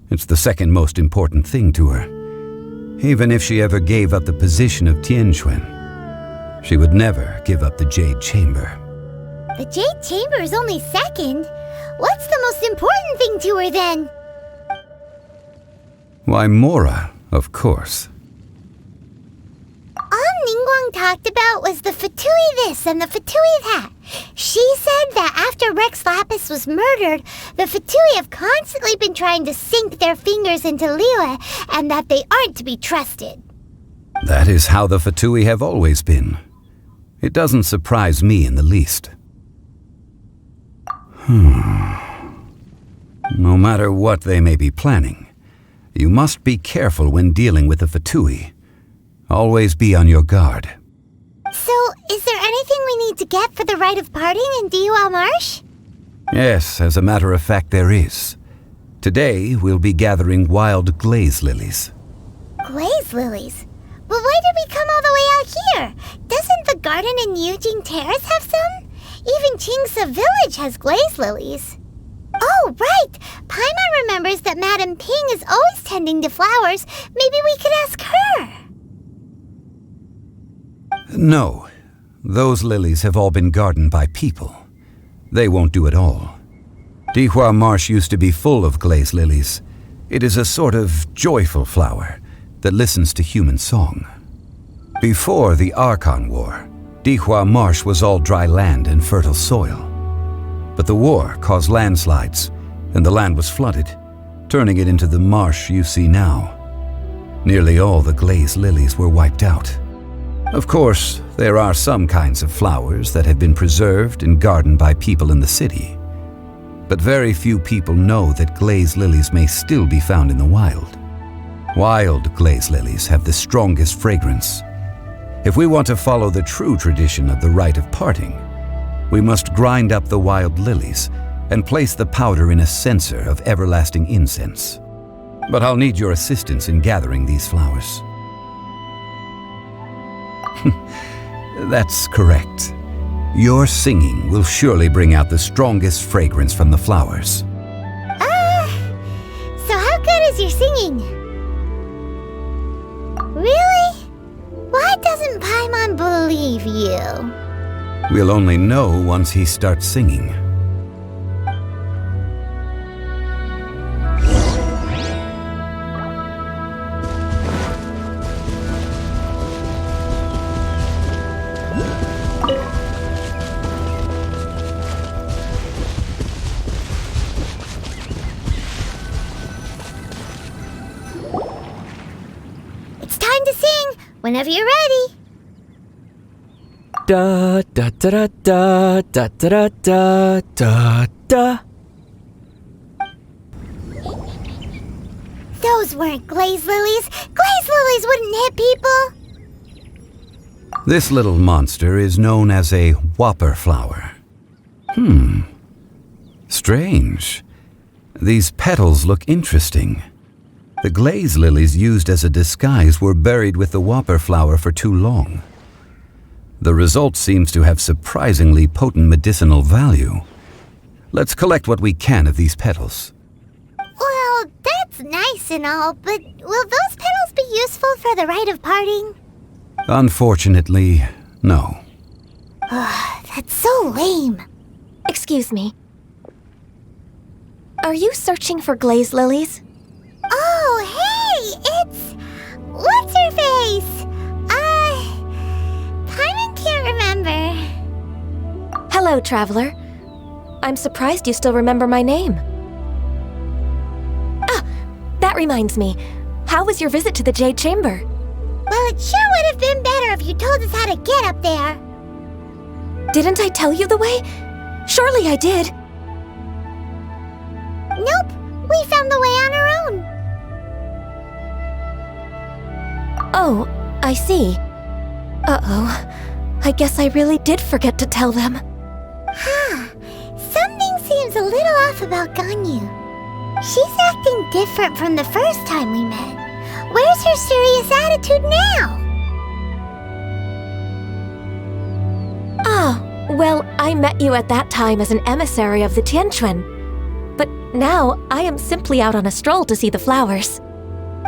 It's the second most important thing to her. Even if she ever gave up the position of Tianquan, she would never give up the Jade Chamber. The Jade Chamber is only second. What's the most important thing to her then? Why, Mora, of course. All Ningguang talked about was the Fatui this and the Fatui that. She said that after Rex Lapis was murdered, the Fatui have constantly been trying to sink their fingers into Liyue and that they aren't to be trusted. That is how the Fatui have always been. It doesn't surprise me in the least. No matter what they may be planning, you must be careful when dealing with the Fatui. Always be on your guard. So, is there anything we need to get for the rite of parting in Dihua Marsh? Yes, as a matter of fact, there is. Today, we'll be gathering wild glaze lilies. Glaze lilies? But why did we come all the way out here? Doesn't the garden in Yujing Terrace have some? Even Qingse Village has glaze lilies. Oh, right! Paimon remembers that Madame Ping is always tending to flowers. Maybe we could ask her. No. Those lilies have all been gardened by people. They won't do it all. Dihua Marsh used to be full of glaze lilies. It is a sort of joyful flower that listens to human song. Before the Archon War, Dihua Marsh was all dry land and fertile soil. But the war caused landslides, and the land was flooded, turning it into the marsh you see now. Nearly all the glaze lilies were wiped out. Of course, there are some kinds of flowers that have been preserved and gardened by people in the city. But very few people know that glaze lilies may still be found in the wild. Wild glaze lilies have the strongest fragrance. If we want to follow the true tradition of the rite of parting, we must grind up the wild lilies and place the powder in a censer of everlasting incense. But I'll need your assistance in gathering these flowers. That's correct. Your singing will surely bring out the strongest fragrance from the flowers. So how good is your singing? Really? Why doesn't Paimon believe you? We'll only know once he starts singing. It's time to sing, whenever you're ready. Da da da da da da da da da. Those weren't glaze lilies. Glaze lilies wouldn't hit people. This little monster is known as a whopper flower. Strange. These petals look interesting. The glaze lilies used as a disguise were buried with the whopper flower for too long. The result seems to have surprisingly potent medicinal value. Let's collect what we can of these petals. Well, that's nice and all, but will those petals be useful for the rite of parting? Unfortunately, no. That's so lame. Excuse me. Are you searching for glaze lilies? Oh, hey! It's... What's-her-face? Paimon can't remember. Hello, traveler. I'm surprised you still remember my name. Ah, that reminds me. How was your visit to the Jade Chamber? Well, it sure would have been better if you told us how to get up there. Didn't I tell you the way? Surely I did. Nope, we found the way on our own. Oh, I see. Uh-oh. I guess I really did forget to tell them. Huh. Something seems a little off about Ganyu. She's acting different from the first time we met. Where's her serious attitude now? Ah, well, I met you at that time as an emissary of the Tianquan. But now, I am simply out on a stroll to see the flowers.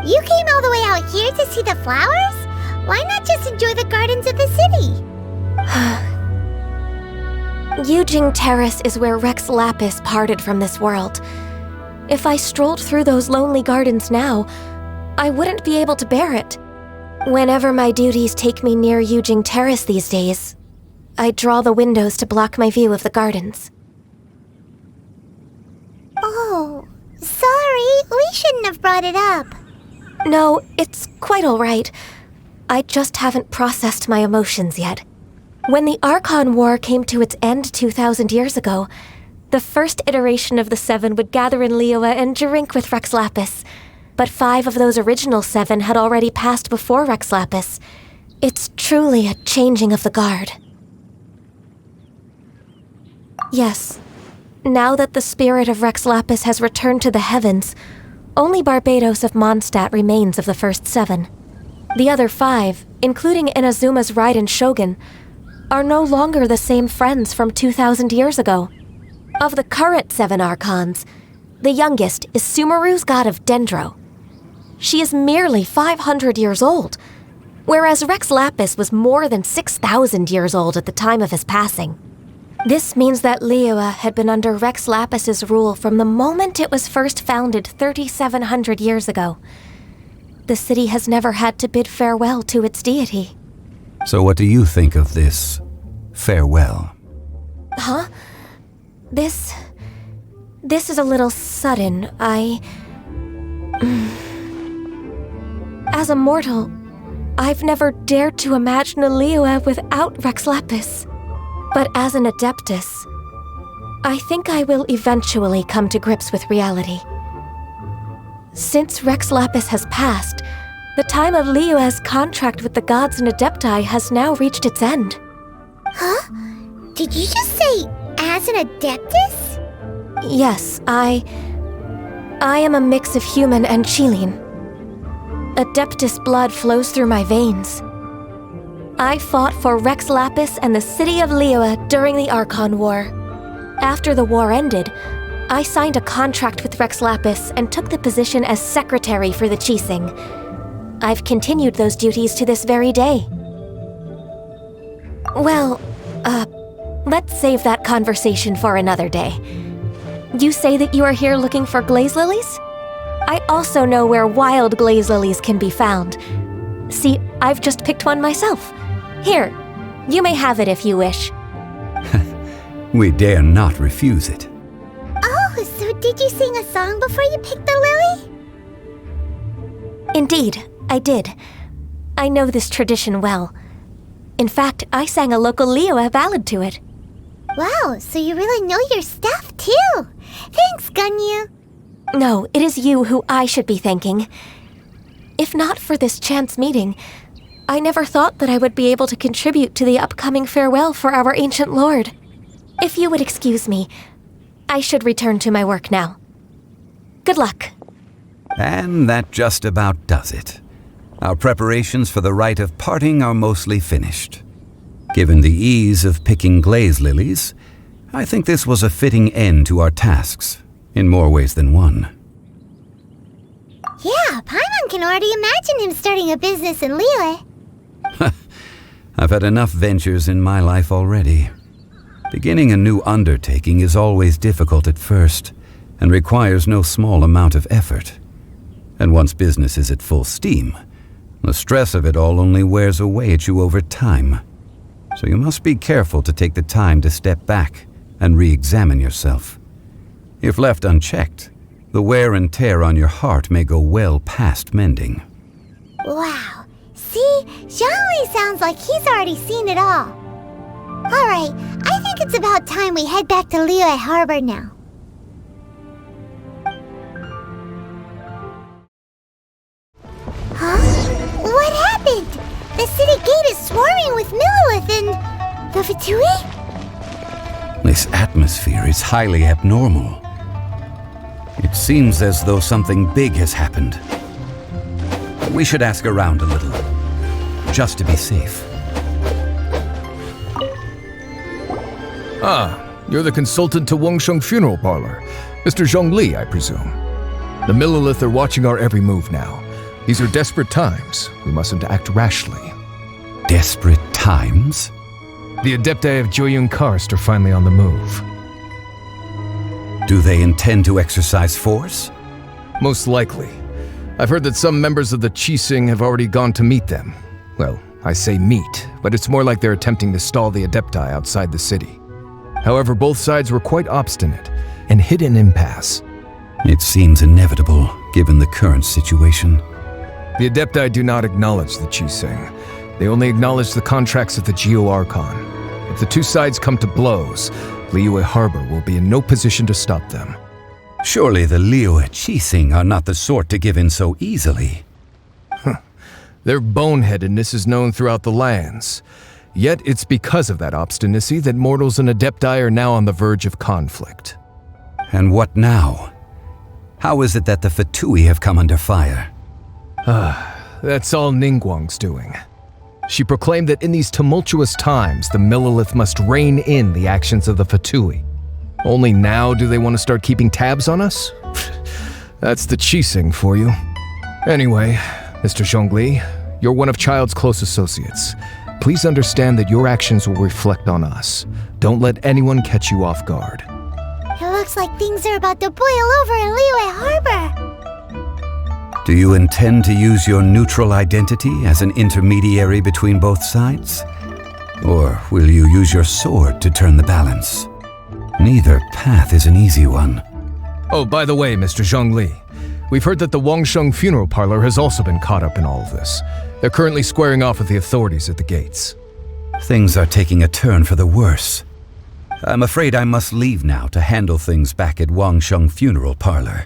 You came all the way out here to see the flowers? Why not just enjoy the gardens of the city? Yujing Terrace is where Rex Lapis parted from this world. If I strolled through those lonely gardens now, I wouldn't be able to bear it. Whenever my duties take me near Yujing Terrace these days, I draw the windows to block my view of the gardens. Oh, sorry, we shouldn't have brought it up. No, it's quite all right. I just haven't processed my emotions yet. When the Archon War came to its end 2,000 years ago, the first iteration of the Seven would gather in Liyue and drink with Rex Lapis. But 5 of those original 7 had already passed before Rex Lapis. It's truly a changing of the guard. Yes, now that the spirit of Rex Lapis has returned to the heavens, only Barbados of Mondstadt remains of the first 7. The other 5, including Inazuma's Raiden Shogun, are no longer the same friends from 2,000 years ago. Of the current 7 Archons, the youngest is Sumeru's god of Dendro. She is merely 500 years old, whereas Rex Lapis was more than 6,000 years old at the time of his passing. This means that Liyue had been under Rex Lapis's rule from the moment it was first founded 3,700 years ago. The city has never had to bid farewell to its deity. So what do you think of this farewell? Huh? This is a little sudden. As a mortal, I've never dared to imagine a Liyue without Rex Lapis. But as an Adeptus, I think I will eventually come to grips with reality. Since Rex Lapis has passed, the time of Liyue's contract with the gods and Adepti has now reached its end. Huh? Did you just say, as an Adeptus? Yes, I am a mix of human and Chilean. Adeptus blood flows through my veins. I fought for Rex Lapis and the city of Liyue during the Archon War. After the war ended, I signed a contract with Rex Lapis and took the position as secretary for the Qixing. I've continued those duties to this very day. Well, let's save that conversation for another day. You say that you are here looking for glaze lilies? I also know where wild glaze lilies can be found. See, I've just picked one myself. Here, you may have it if you wish. We dare not refuse it. Oh, so did you sing a song before you picked the lily? Indeed, I did. I know this tradition well. In fact, I sang a local Liyue ballad to it. Wow, so you really know your stuff, too. Thanks, Ganyu. No, it is you who I should be thanking. If not for this chance meeting, I never thought that I would be able to contribute to the upcoming farewell for our ancient lord. If you would excuse me, I should return to my work now. Good luck. And that just about does it. Our preparations for the rite of parting are mostly finished. Given the ease of picking glaze lilies, I think this was a fitting end to our tasks, in more ways than one. Yeah, Paimon can already imagine him starting a business in Liyue. I've had enough ventures in my life already. Beginning a new undertaking is always difficult at first, and requires no small amount of effort. And once business is at full steam, the stress of it all only wears away at you over time. So you must be careful to take the time to step back and re-examine yourself. If left unchecked, the wear and tear on your heart may go well past mending. Wow. See? Zhongli sounds like he's already seen it all. Alright, I think it's about time we head back to Liyue Harbor now. Huh? What happened? The city gate is swarming with Millilith and... the Fatui? This atmosphere is highly abnormal. It seems as though something big has happened. We should ask around a little, just to be safe. Ah, you're the consultant to Wangsheng Funeral Parlor. Mr. Zhongli, I presume. The Millilith are watching our every move now. These are desperate times. We mustn't act rashly. Desperate times? The Adepti of Joyun Karst are finally on the move. Do they intend to exercise force? Most likely. I've heard that some members of the Qixing have already gone to meet them. Well, I say meet, but it's more like they're attempting to stall the Adepti outside the city. However, both sides were quite obstinate and hit an impasse. It seems inevitable, given the current situation. The Adepti do not acknowledge the Qixing. They only acknowledge the contracts of the Geo-Archon. If the two sides come to blows, Liyue Harbor will be in no position to stop them. Surely the Liyue Qixing are not the sort to give in so easily. Their boneheadedness is known throughout the lands. Yet it's because of that obstinacy that mortals and Adepti are now on the verge of conflict. And what now? How is it that the Fatui have come under fire? That's all Ningguang's doing. She proclaimed that in these tumultuous times, the Millilith must rein in the actions of the Fatui. Only now do they want to start keeping tabs on us? That's the Qixing for you. Anyway, Mr. Zhongli, you're one of Child's close associates. Please understand that your actions will reflect on us. Don't let anyone catch you off guard. It looks like things are about to boil over in Liyue Harbor. Do you intend to use your neutral identity as an intermediary between both sides? Or will you use your sword to turn the balance? Neither path is an easy one. Oh, by the way, Mr. Zhongli, we've heard that the Wangsheng Funeral Parlor has also been caught up in all of this. They're currently squaring off with the authorities at the gates. Things are taking a turn for the worse. I'm afraid I must leave now to handle things back at Wangsheng Funeral Parlor.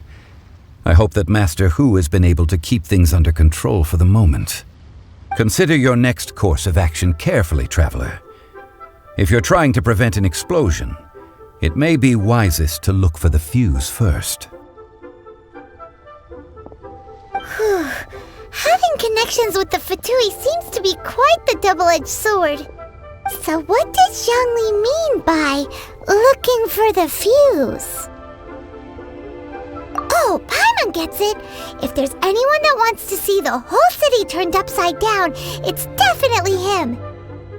I hope that Master Hu has been able to keep things under control for the moment. Consider your next course of action carefully, Traveler. If you're trying to prevent an explosion, it may be wisest to look for the fuse first. Having connections with the Fatui seems to be quite the double-edged sword. So what does Zhongli mean by looking for the fuse? Oh, Paimon gets it! If there's anyone that wants to see the whole city turned upside down, it's definitely him!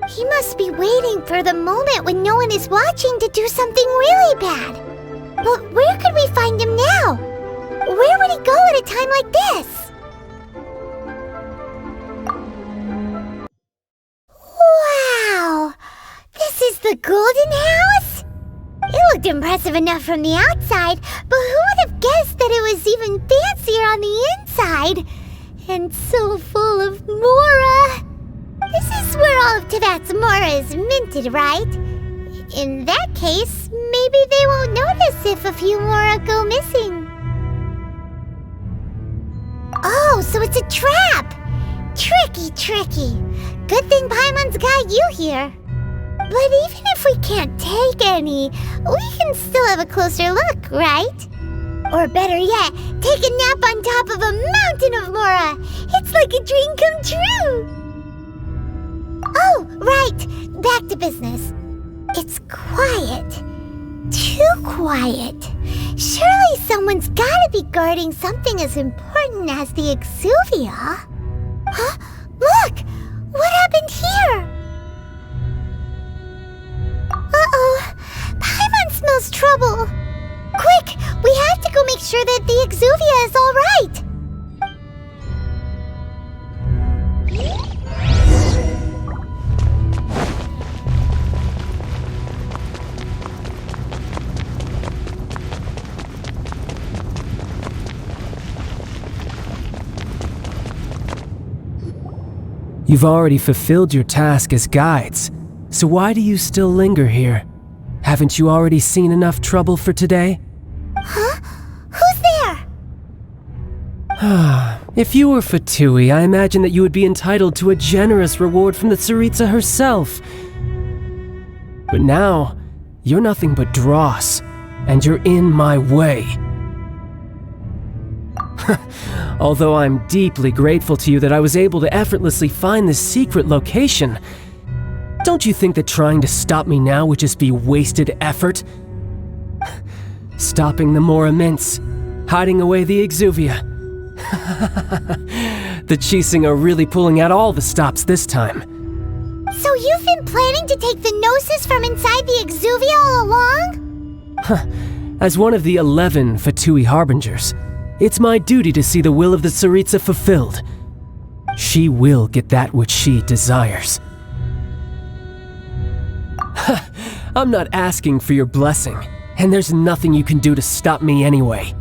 He must be waiting for the moment when no one is watching to do something really bad. But where could we find him now? Where would he go at a time like this? Wow! This is the Golden House? It looked impressive enough from the outside, but who would have guessed that it was even fancier on the inside? And so full of Mora. This is where all of Tibet's Mora is minted, right? In that case, maybe they won't notice if a few Mora go missing. Oh, so it's a trap! Tricky, tricky. Good thing Paimon's got you here. But even if we can't take any, we can still have a closer look, right? Or better yet, take a nap on top of a mountain of Mora. It's like a dream come true. Oh, right. Back to business. It's quiet. Too quiet. Surely someone's gotta be guarding something as important as the Exuvia. Huh? Look! What happened here? Uh-oh. Paimon smells trouble. Quick! We have to go make sure that the Exuvia is all right! You've already fulfilled your task as guides, so why do you still linger here? Haven't you already seen enough trouble for today? Huh? Who's there? If you were Fatui, I imagine that you would be entitled to a generous reward from the Tsaritsa herself. But now, you're nothing but dross, and you're in my way. Although I'm deeply grateful to you that I was able to effortlessly find this secret location, don't you think that trying to stop me now would just be wasted effort? Stopping the Mora Mints, hiding away the Exuvia. The Chising are really pulling out all the stops this time. So you've been planning to take the Gnosis from inside the Exuvia all along? As one of the 11 Fatui Harbingers, it's my duty to see the will of the Tsaritsa fulfilled. She will get that which she desires. I'm not asking for your blessing, and there's nothing you can do to stop me anyway.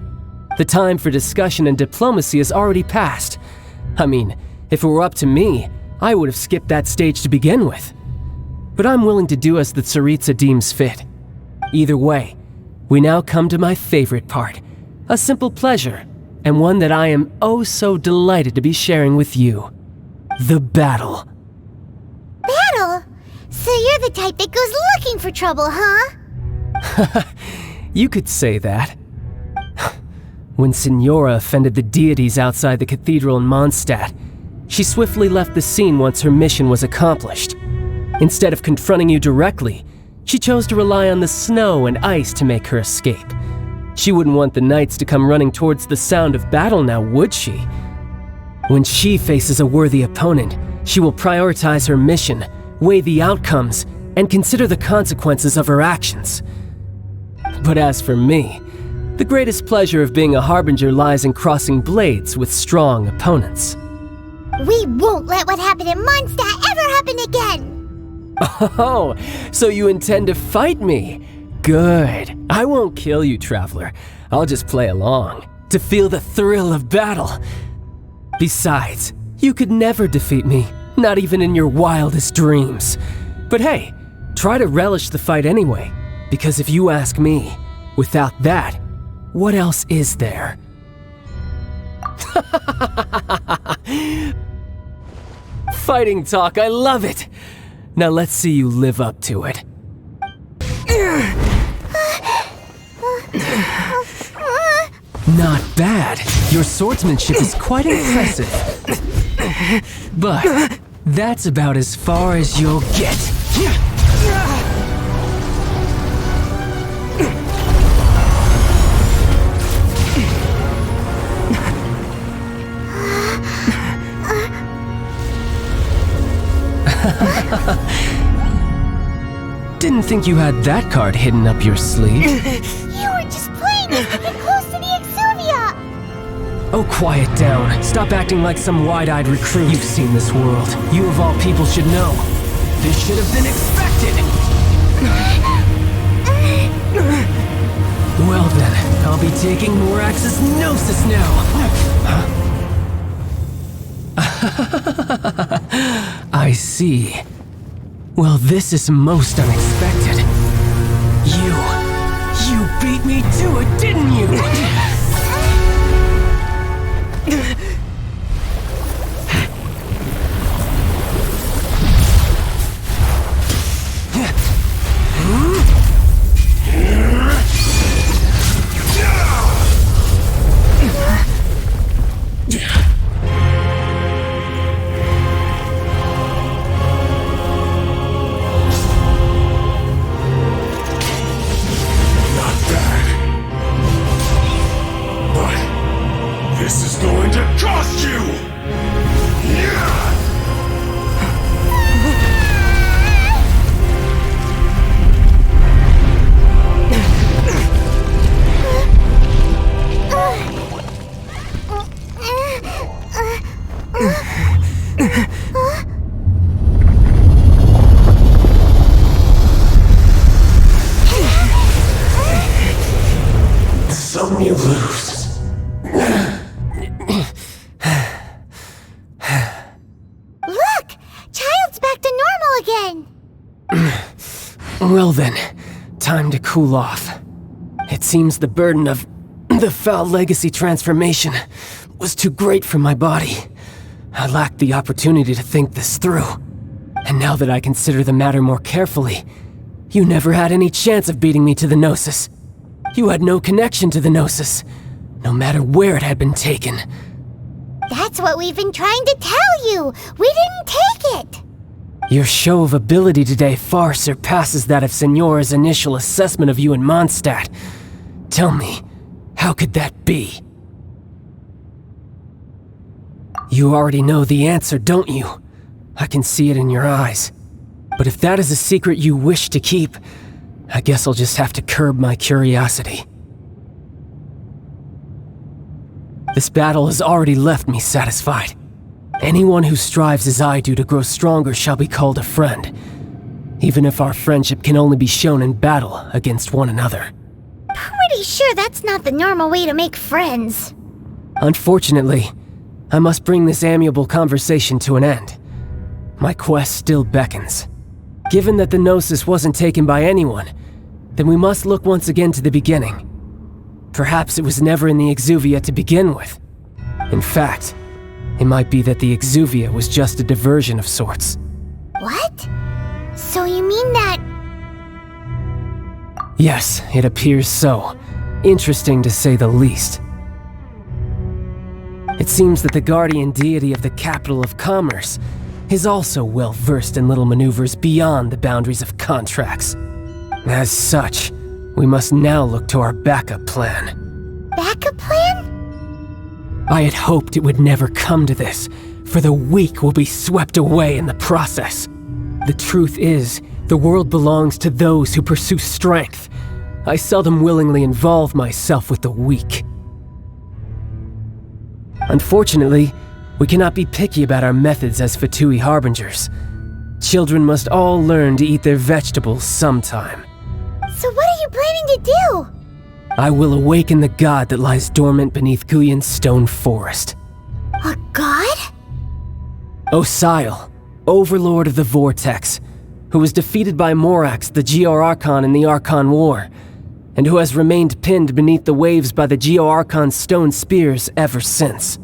The time for discussion and diplomacy has already passed. I mean, if it were up to me, I would have skipped that stage to begin with. But I'm willing to do as the Tsaritsa deems fit. Either way, we now come to my favorite part. A simple pleasure, and one that I am oh so delighted to be sharing with you. The battle. Battle? So you're the type that goes looking for trouble, huh? You could say that. When Signora offended the deities outside the cathedral in Mondstadt, she swiftly left the scene once her mission was accomplished. Instead of confronting you directly, she chose to rely on the snow and ice to make her escape. She wouldn't want the knights to come running towards the sound of battle now, would she? When she faces a worthy opponent, she will prioritize her mission, weigh the outcomes, and consider the consequences of her actions. But as for me, the greatest pleasure of being a Harbinger lies in crossing blades with strong opponents. We won't let what happened in Mondstadt ever happen again! Oh, so you intend to fight me? Good. I won't kill you, Traveler. I'll just play along, to feel the thrill of battle. Besides, you could never defeat me, not even in your wildest dreams. But hey, try to relish the fight anyway, because if you ask me, without that, what else is there? Fighting talk, I love it! Now let's see you live up to it. Not bad. Your swordsmanship is quite impressive. But that's about as far as you'll get. Didn't think you had that card hidden up your sleeve. You were just playing us to get close to the Exuvia! Oh, quiet down. Stop acting like some wide-eyed recruit. You've seen this world. You of all people should know. This should have been expected! Well then, I'll be taking Morax's Gnosis now! I see. Well, this is most unexpected. You beat me to it, didn't you? Some you lose. Look! Child's back to normal again! Well then, time to cool off. It seems the burden of the foul legacy transformation was too great for my body. I lacked the opportunity to think this through. And now that I consider the matter more carefully, you never had any chance of beating me to the Gnosis. You had no connection to the Gnosis, no matter where it had been taken. That's what we've been trying to tell you! We didn't take it! Your show of ability today far surpasses that of Signora's initial assessment of you in Mondstadt. Tell me, how could that be? You already know the answer, don't you? I can see it in your eyes. But if that is a secret you wish to keep, I guess I'll just have to curb my curiosity. This battle has already left me satisfied. Anyone who strives as I do to grow stronger shall be called a friend, even if our friendship can only be shown in battle against one another. Pretty sure that's not the normal way to make friends. Unfortunately, I must bring this amiable conversation to an end. My quest still beckons. Given that the Gnosis wasn't taken by anyone, then we must look once again to the beginning. Perhaps it was never in the Exuvia to begin with. In fact, it might be that the Exuvia was just a diversion of sorts. What? So you mean that... Yes, it appears so. Interesting to say the least. It seems that the guardian deity of the capital of commerce is also well versed in little maneuvers beyond the boundaries of contracts. As such, we must now look to our backup plan. Backup plan? I had hoped it would never come to this, for the weak will be swept away in the process. The truth is, the world belongs to those who pursue strength. I seldom willingly involve myself with the weak. Unfortunately, we cannot be picky about our methods as Fatui harbingers. Children must all learn to eat their vegetables sometime. So what are you planning to do? I will awaken the god that lies dormant beneath Guyon's stone forest. A god? Osile, overlord of the Vortex, who was defeated by Morax, the Geo-Archon in the Archon War, and who has remained pinned beneath the waves by the Geo-Archon's stone spears ever since.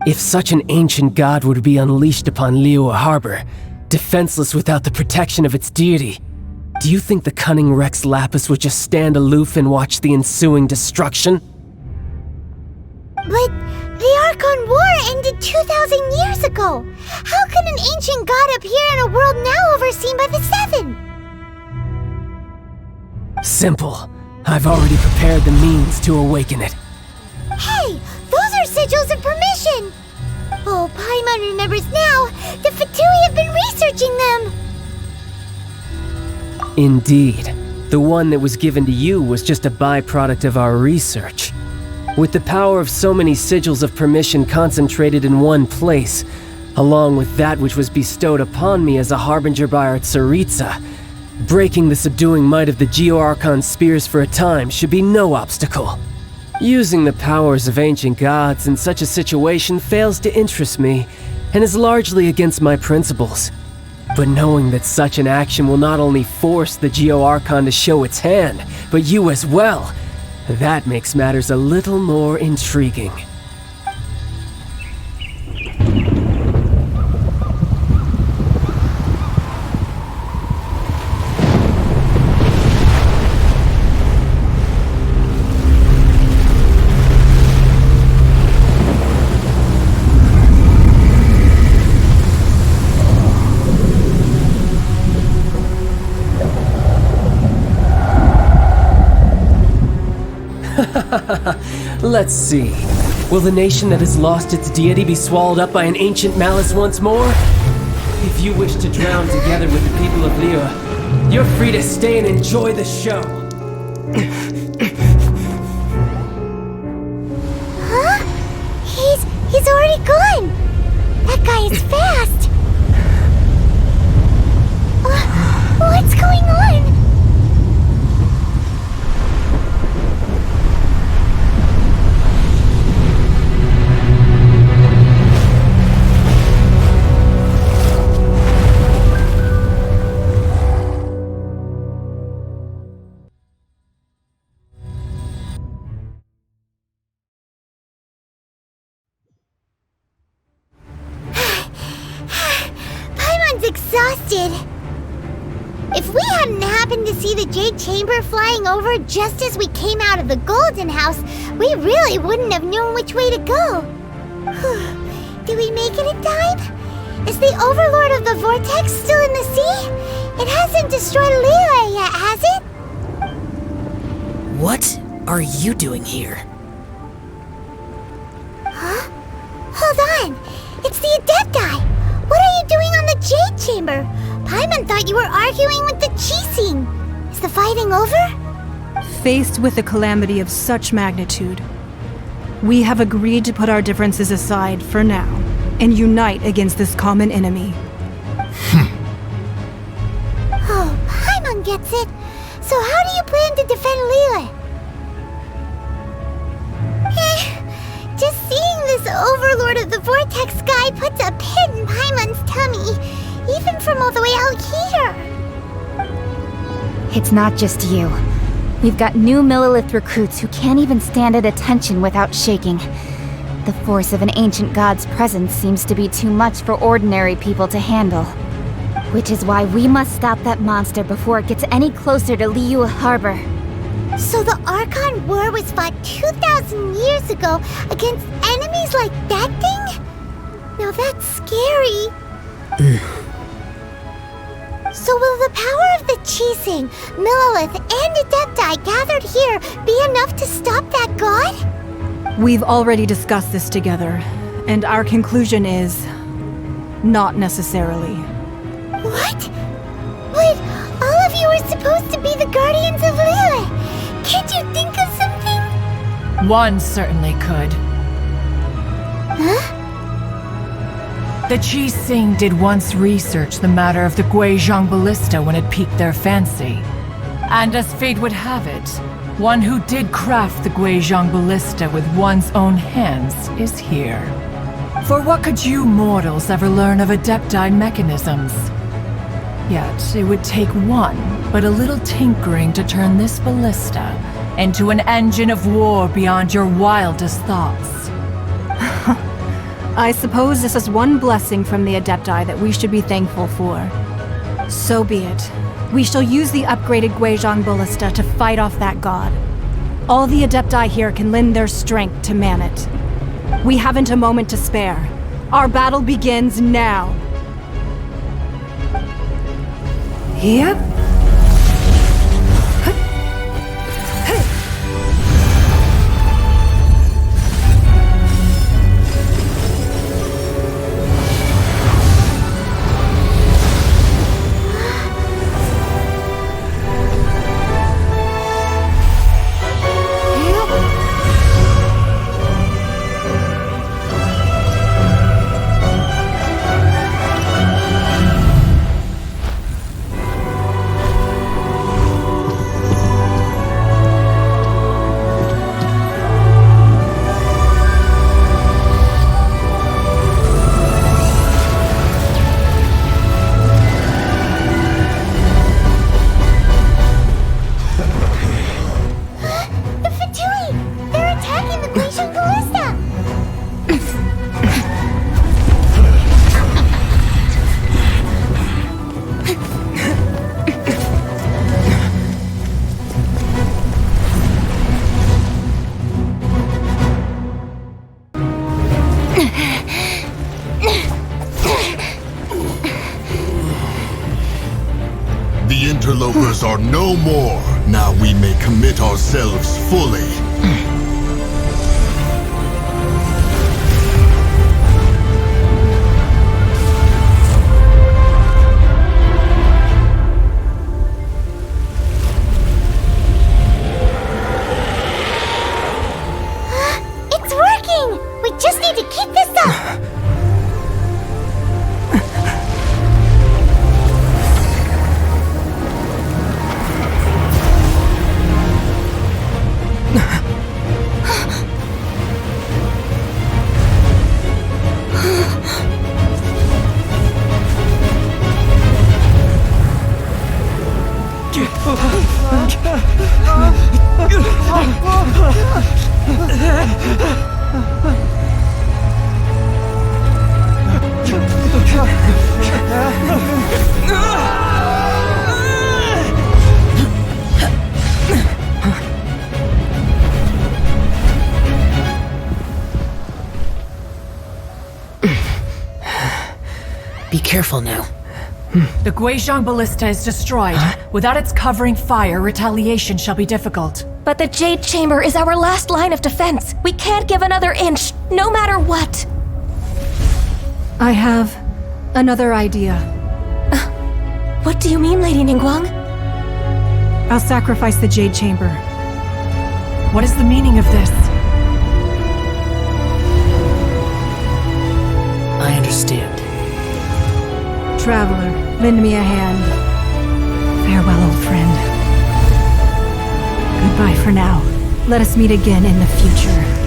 If such an ancient god were to be unleashed upon Liyue Harbor, defenseless without the protection of its deity, do you think the cunning Rex Lapis would just stand aloof and watch the ensuing destruction? But the Archon War ended 2,000 years ago! How can an ancient god appear in a world now overseen by the Seven? Simple. I've already prepared the means to awaken it. Hey! Those are sigils of permission! Oh, Paimon remembers now! The Fatui have been researching them! Indeed. The one that was given to you was just a byproduct of our research. With the power of so many sigils of permission concentrated in one place, along with that which was bestowed upon me as a harbinger by our Tsaritsa, breaking the subduing might of the Geo-Archon spears for a time should be no obstacle. Using the powers of ancient gods in such a situation fails to interest me, and is largely against my principles. But knowing that such an action will not only force the Geo-Archon to show its hand, but you as well, that makes matters a little more intriguing. Let's see. Will the nation that has lost its deity be swallowed up by an ancient malice once more? If you wish to drown together with the people of Liyue, you're free to stay and enjoy the show. Huh? He's already gone! That guy is fast! What's going on? Exhausted. If we hadn't happened to see the Jade Chamber flying over just as we came out of the Golden House, we really wouldn't have known which way to go. Did we make it in time? Is the Overlord of the Vortex still in the sea? It hasn't destroyed Liyue yet, has it? What are you doing here? Huh? Hold on. It's the Adepti. What are you doing on the Jade Chamber? Paimon thought you were arguing with the Qixing. Is the fighting over? Faced with a calamity of such magnitude, we have agreed to put our differences aside for now and unite against this common enemy. Oh, Paimon gets it. So how do you plan to defend Liyue? Just seeing this Overlord of the Vortex guy puts a pit in Paimon's tummy, even from all the way out here. It's not just you. We've got new Millilith recruits who can't even stand at attention without shaking. The force of an ancient god's presence seems to be too much for ordinary people to handle. Which is why we must stop that monster before it gets any closer to Liyue Harbor. So the Archon War was fought 2,000 years ago against enemies like that thing? Now that's scary. So will the power of the Qixing, Millilith, and Adepti gathered here be enough to stop that god? We've already discussed this together, and our conclusion is... not necessarily. What? But all of you are supposed to be the guardians of Liyue. Could you think of something? One certainly could. Huh? The Qixing did once research the matter of the Guizhong Ballista when it piqued their fancy. And as fate would have it, one who did craft the Guizhong Ballista with one's own hands is here. For what could you mortals ever learn of Adepti mechanisms? Yet, it would take one, but a little tinkering to turn this ballista into an engine of war beyond your wildest thoughts. I suppose this is one blessing from the Adepti that we should be thankful for. So be it. We shall use the upgraded Guizhong Ballista to fight off that god. All the Adepti here can lend their strength to man it. We haven't a moment to spare. Our battle begins now. Yep. The interlopers are no more. Now we may commit ourselves fully. It's working! We just need to keep this up! Be careful now. The Guizhong Ballista is destroyed. Without its covering fire, retaliation shall be difficult. But the Jade Chamber is our last line of defense. We can't give another inch, no matter what. I have another idea. What do you mean, Lady Ningguang? I'll sacrifice the Jade Chamber. What is the meaning of this? I understand. Traveler, lend me a hand. Farewell, old friend. Goodbye for now. Let us meet again in the future.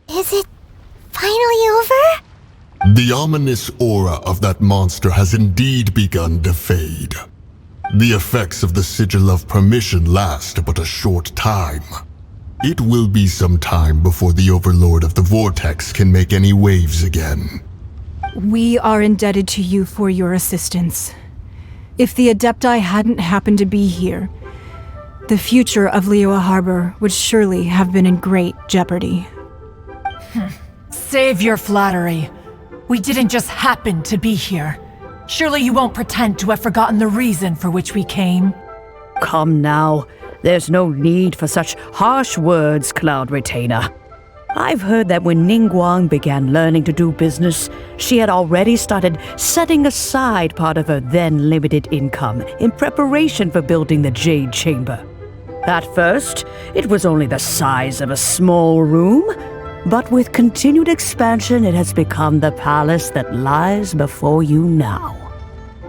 Is it finally over? The ominous aura of that monster has indeed begun to fade. The effects of the Sigil of Permission last but a short time. It will be some time before the Overlord of the Vortex can make any waves again. We are indebted to you for your assistance. If the Adepti hadn't happened to be here, the future of Liyue Harbor would surely have been in great jeopardy. Save your flattery. We didn't just happen to be here. Surely you won't pretend to have forgotten the reason for which we came. Come now. There's no need for such harsh words, Cloud Retainer. I've heard that when Ningguang began learning to do business, she had already started setting aside part of her then limited income in preparation for building the Jade Chamber. At first, it was only the size of a small room, but with continued expansion, it has become the palace that lies before you now.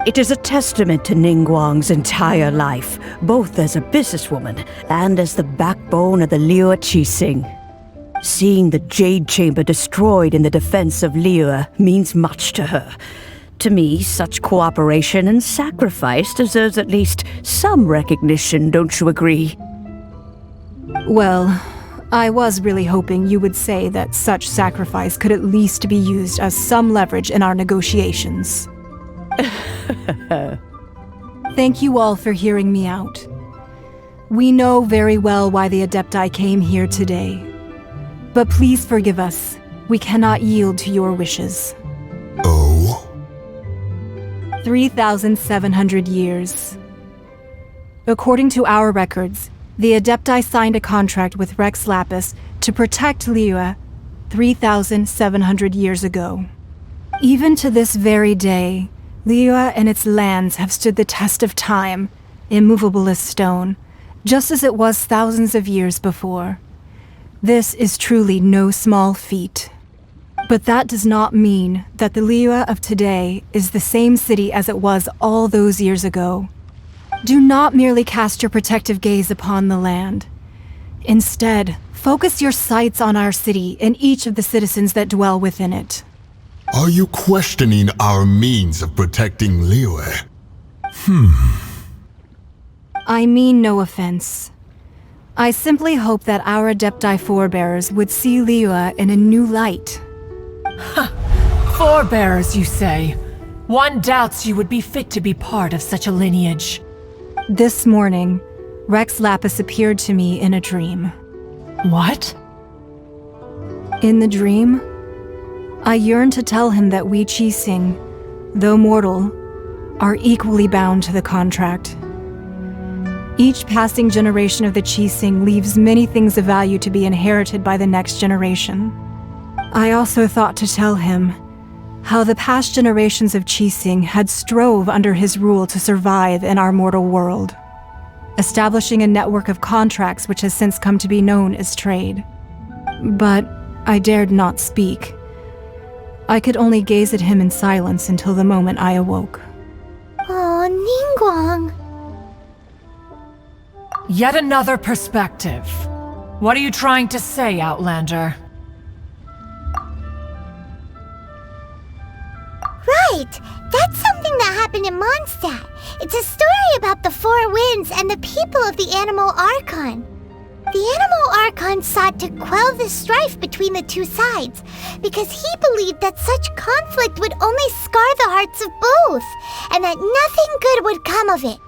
It is a testament to Ningguang's entire life, both as a businesswoman and as the backbone of the Liyue Qixing. Seeing the Jade Chamber destroyed in the defense of Liyue means much to her. To me, such cooperation and sacrifice deserves at least some recognition, don't you agree? Well, I was really hoping you would say that such sacrifice could at least be used as some leverage in our negotiations. Thank you all for hearing me out. We know very well why the Adepti came here today. But please forgive us. We cannot yield to your wishes. Oh? 3,700 years. According to our records, the Adepti signed a contract with Rex Lapis to protect Liyue 3,700 years ago. Even to this very day, Liyue and its lands have stood the test of time, immovable as stone, just as it was thousands of years before. This is truly no small feat. But that does not mean that the Liyue of today is the same city as it was all those years ago. Do not merely cast your protective gaze upon the land. Instead, focus your sights on our city and each of the citizens that dwell within it. Are you questioning our means of protecting Liyue? I mean no offense. I simply hope that our Adepti forebears would see Liyue in a new light. Forebears, you say? One doubts you would be fit to be part of such a lineage. This morning, Rex Lapis appeared to me in a dream. What? In the dream, I yearned to tell him that we Qixing, though mortal, are equally bound to the contract. Each passing generation of the Qixing leaves many things of value to be inherited by the next generation. I also thought to tell him how the past generations of Qixing had strove under his rule to survive in our mortal world, establishing a network of contracts which has since come to be known as trade. But I dared not speak, I could only gaze at him in silence until the moment I awoke. Oh, Ningguang. Yet another perspective. What are you trying to say, Outlander? Right! That's something that happened in Mondstadt. It's a story about the Four Winds and the people of the animal Archon. The animal Archon sought to quell the strife between the two sides because he believed that such conflict would only scar the hearts of both, and that nothing good would come of it.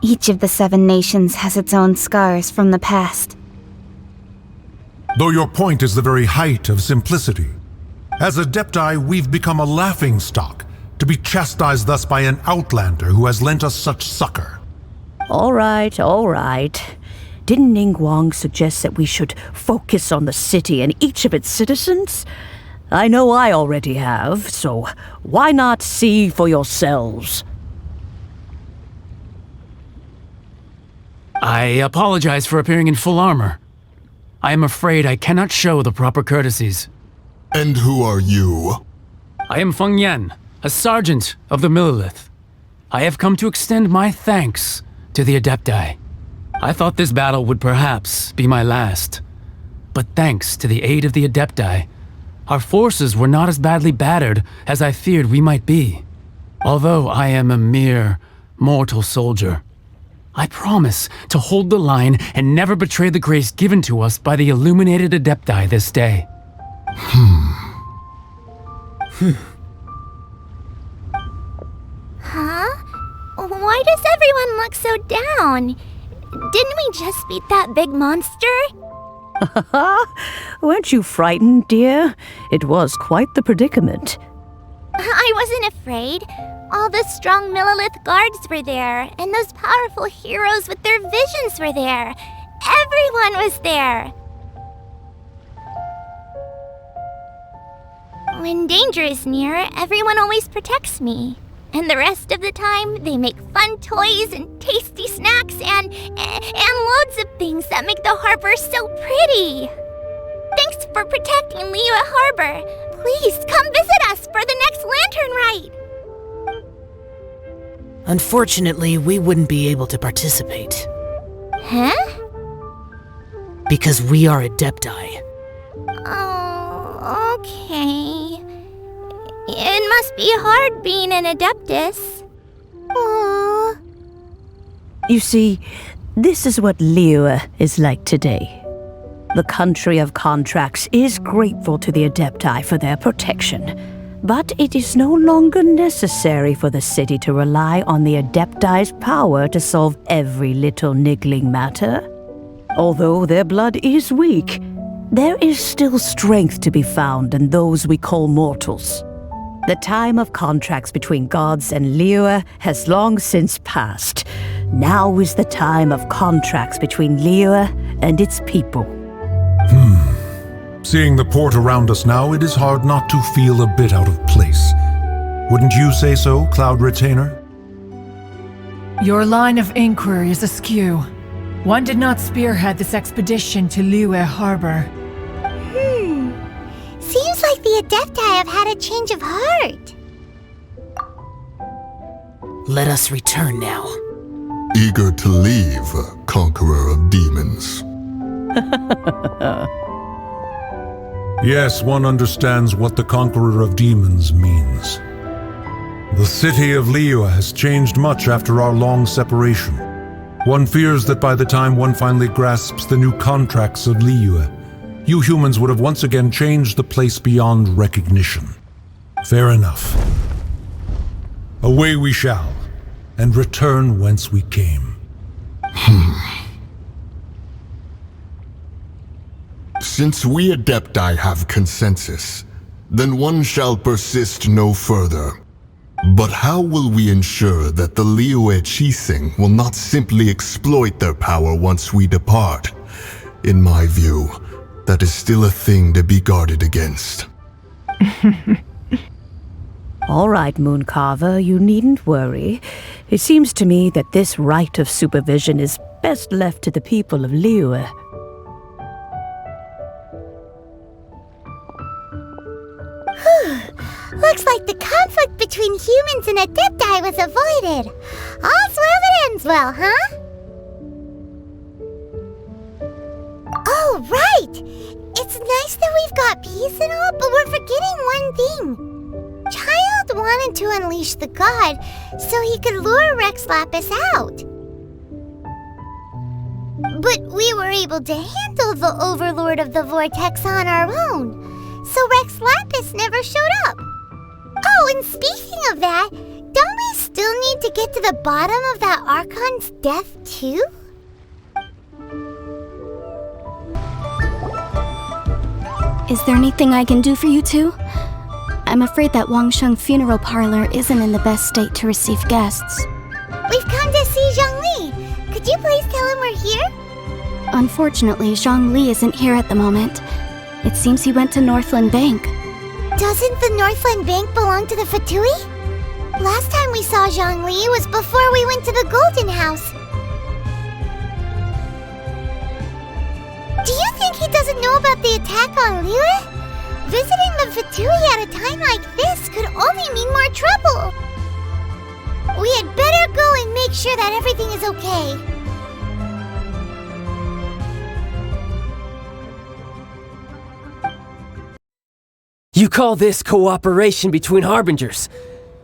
Each of the 7 nations has its own scars from the past. Though your point is the very height of simplicity. As Adepti, we've become a laughingstock, to be chastised thus by an outlander who has lent us such succor. All right, all right. Didn't Ningguang suggest that we should focus on the city and each of its citizens? I know I already have, so why not see for yourselves? I apologize for appearing in full armor. I am afraid I cannot show the proper courtesies. And who are you? I am Feng Yan, a sergeant of the Millelith. I have come to extend my thanks to the Adepti. I thought this battle would perhaps be my last. But thanks to the aid of the Adepti, our forces were not as badly battered as I feared we might be. Although I am a mere mortal soldier, I promise to hold the line and never betray the grace given to us by the illuminated Adepti this day. Huh? Why does everyone look so down? Didn't we just beat that big monster? Weren't you frightened, dear? It was quite the predicament. I wasn't afraid. All the strong Millelith guards were there, and those powerful heroes with their visions were there. Everyone was there. When danger is near, everyone always protects me. And the rest of the time, they make fun toys and tasty snacks and loads of things that make the harbor so pretty. Thanks for protecting Liyue Harbor. Please come visit us for the next lantern rite. Unfortunately, we wouldn't be able to participate. Huh? Because we are Adepti. Oh, okay. It must be hard being an Adeptus. Aww. You see, this is what Liyue is like today. The country of contracts is grateful to the Adepti for their protection, but it is no longer necessary for the city to rely on the Adepti's power to solve every little niggling matter. Although their blood is weak, there is still strength to be found in those we call mortals. The time of contracts between gods and Liyue has long since passed. Now is the time of contracts between Liyue and its people. Seeing the port around us now, it is hard not to feel a bit out of place. Wouldn't you say so, Cloud Retainer? Your line of inquiry is askew. One did not spearhead this expedition to Liyue Harbor. Seems like the Adepti have had a change of heart. Let us return now. Eager to leave, Conqueror of Demons. Yes, one understands what the Conqueror of Demons means. The city of Liyue has changed much after our long separation. One fears that by the time one finally grasps the new contracts of Liyue, you humans would have once again changed the place beyond recognition. Fair enough. Away we shall, and return whence we came. Since we Adepti have consensus, then one shall persist no further. But how will we ensure that the Liyue Chising will not simply exploit their power once we depart? In my view, that is still a thing to be guarded against. All right, Mooncarver, you needn't worry. It seems to me that this right of supervision is best left to the people of Liyue. Looks like the conflict between humans and Adepti was avoided. All's well that ends well, huh? Oh, right! It's nice that we've got peace and all, but we're forgetting one thing. Child wanted to unleash the god so he could lure Rex Lapis out. But we were able to handle the Overlord of the Vortex on our own, so Rex Lapis never showed up. Oh, and speaking of that, don't we still need to get to the bottom of that Archon's death too? Is there anything I can do for you two? I'm afraid that Wangsheng funeral parlor isn't in the best state to receive guests. We've come to see Zhongli. Could you please tell him we're here? Unfortunately, Zhongli isn't here at the moment. It seems he went to Northland Bank. Doesn't the Northland Bank belong to the Fatui? Last time we saw Zhongli was before we went to the Golden House. Do you think he doesn't know about the attack on Liyue? Visiting the Fatui at a time like this could only mean more trouble. We had better go and make sure that everything is okay. You call this cooperation between Harbingers?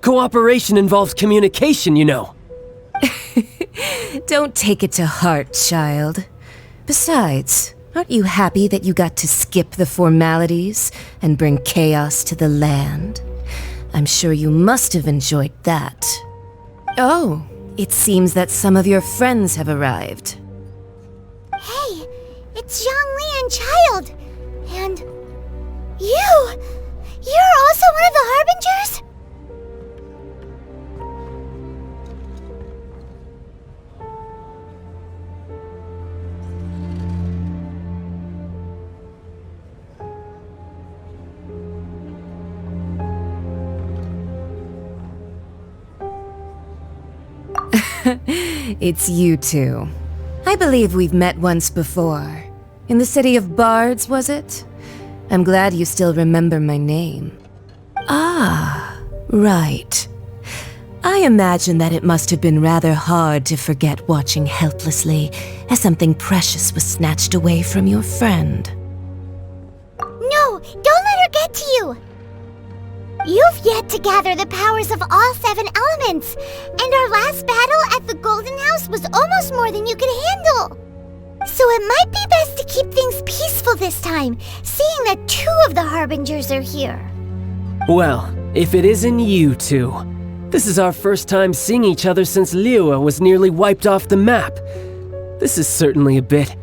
Cooperation involves communication, you know. Don't take it to heart, child. Besides, aren't you happy that you got to skip the formalities and bring chaos to the land? I'm sure you must have enjoyed that. Oh, it seems that some of your friends have arrived. Hey, it's Zhongli and Child. And you! You're also one of the Harbingers? It's you two. I believe we've met once before. In the city of Bards, was it? I'm glad you still remember my name. Ah, right. I imagine that it must have been rather hard to forget watching helplessly as something precious was snatched away from your friend. No, don't let her get to you! You've yet to gather the powers of all 7 elements, and our last battle at the Golden House was almost more than you could handle. So it might be best to keep things peaceful this time, seeing that 2 of the Harbingers are here. Well, if it isn't you two. This is our first time seeing each other since Liyue was nearly wiped off the map. This is certainly a bit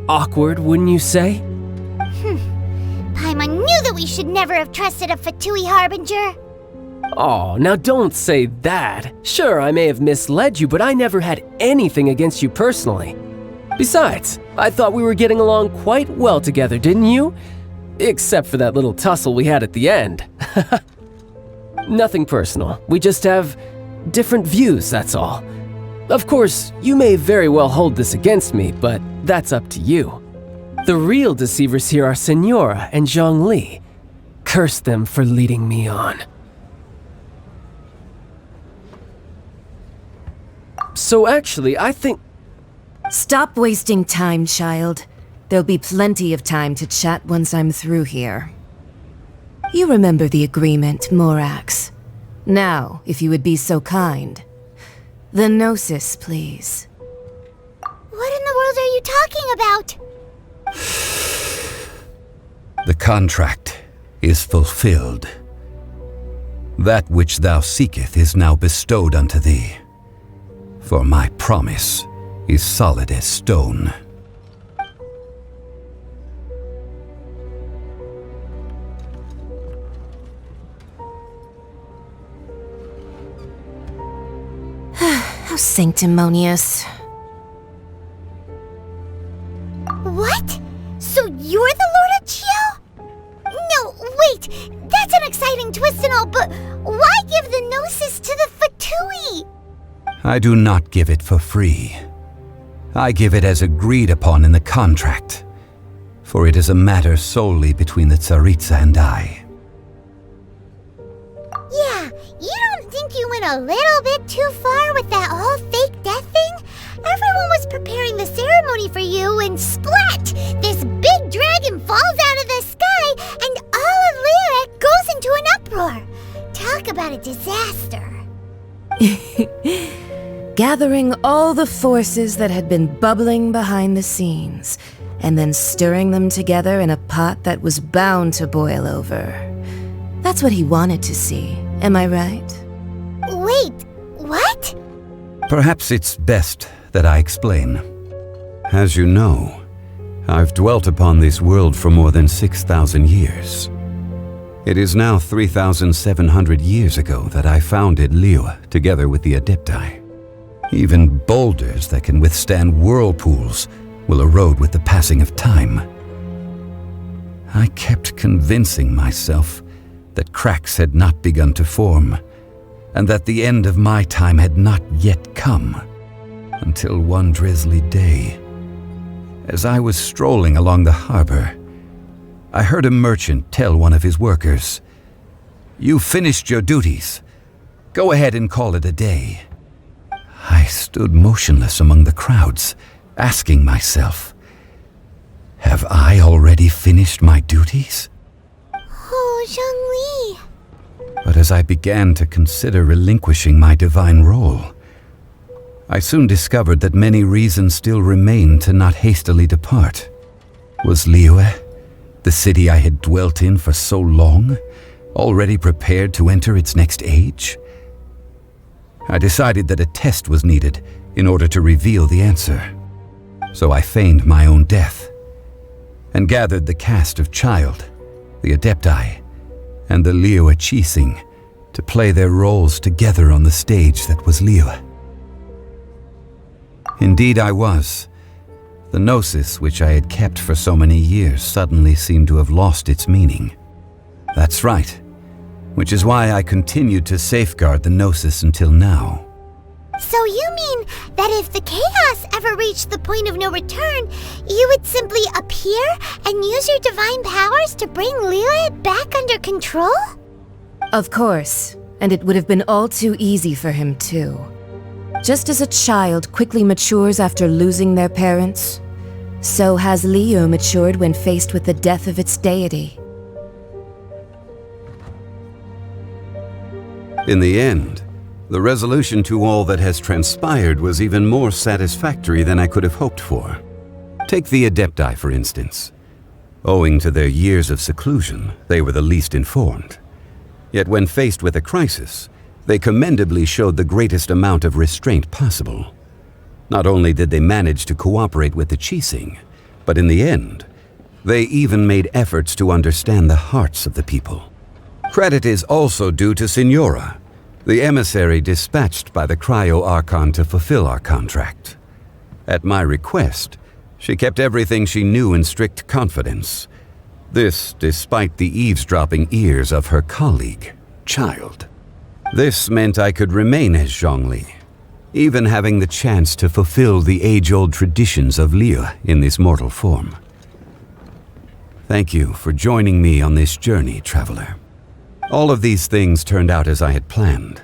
awkward, wouldn't you say? Paimon knew that we should never have trusted a Fatui Harbinger. Oh, now don't say that. Sure, I may have misled you, but I never had anything against you personally. Besides, I thought we were getting along quite well together, didn't you? Except for that little tussle we had at the end. Nothing personal. We just have different views, that's all. Of course, you may very well hold this against me, but that's up to you. The real deceivers here are Senora and Zhongli. Curse them for leading me on. So actually, I think... Stop wasting time, child. There'll be plenty of time to chat once I'm through here. You remember the agreement, Morax. Now, if you would be so kind. The Gnosis, please. What in the world are you talking about? The contract is fulfilled. That which thou seeketh is now bestowed unto thee. For my promise is solid as stone. How sanctimonious. What? So you're the Lord of Chiao? No, wait! That's an exciting twist and all, but why give the Gnosis to the Fatui? I do not give it for free. I give it as agreed upon in the contract, for it is a matter solely between the Tsaritsa and I. a little bit too far with that whole fake death thing? Everyone was preparing the ceremony for you and splat! This big dragon falls out of the sky and all of Liyue goes into an uproar. Talk about a disaster. Gathering all the forces that had been bubbling behind the scenes, and then stirring them together in a pot that was bound to boil over. That's what he wanted to see, am I right? Wait, what? Perhaps it's best that I explain. As you know, I've dwelt upon this world for more than 6,000 years. It is now 3,700 years ago that I founded Liyue together with the Adepti. Even boulders that can withstand whirlpools will erode with the passing of time. I kept convincing myself that cracks had not begun to form, and that the end of my time had not yet come, until one drizzly day, as I was strolling along the harbor, I heard a merchant tell one of his workers, "You finished your duties. Go ahead and call it a day." I stood motionless among the crowds, asking myself, have I already finished my duties? Oh, Zhongli. But as I began to consider relinquishing my divine role, I soon discovered that many reasons still remained to not hastily depart. Was Liyue, the city I had dwelt in for so long, already prepared to enter its next age? I decided that a test was needed in order to reveal the answer. So I feigned my own death, and gathered the cast of Child, the Adepti, and the Liyue Qixing to play their roles together on the stage that was Liyue. Indeed I was. The gnosis which I had kept for so many years suddenly seemed to have lost its meaning. That's right, which is why I continued to safeguard the gnosis until now. So you mean that if the chaos ever reached the point of no return, you would simply appear and use your divine powers to bring Liyue back under control? Of course, and it would have been all too easy for him too. Just as a child quickly matures after losing their parents, so has Liyue matured when faced with the death of its deity. In the end, the resolution to all that has transpired was even more satisfactory than I could have hoped for. Take the Adepti, for instance. Owing to their years of seclusion, they were the least informed. Yet when faced with a crisis, they commendably showed the greatest amount of restraint possible. Not only did they manage to cooperate with the Qixing, but in the end, they even made efforts to understand the hearts of the people. Credit is also due to Signora, the emissary dispatched by the Cryo-Archon to fulfill our contract. At my request, she kept everything she knew in strict confidence. This despite the eavesdropping ears of her colleague, Child. This meant I could remain as Zhongli, even having the chance to fulfill the age-old traditions of Liyue in this mortal form. Thank you for joining me on this journey, traveler. All of these things turned out as I had planned.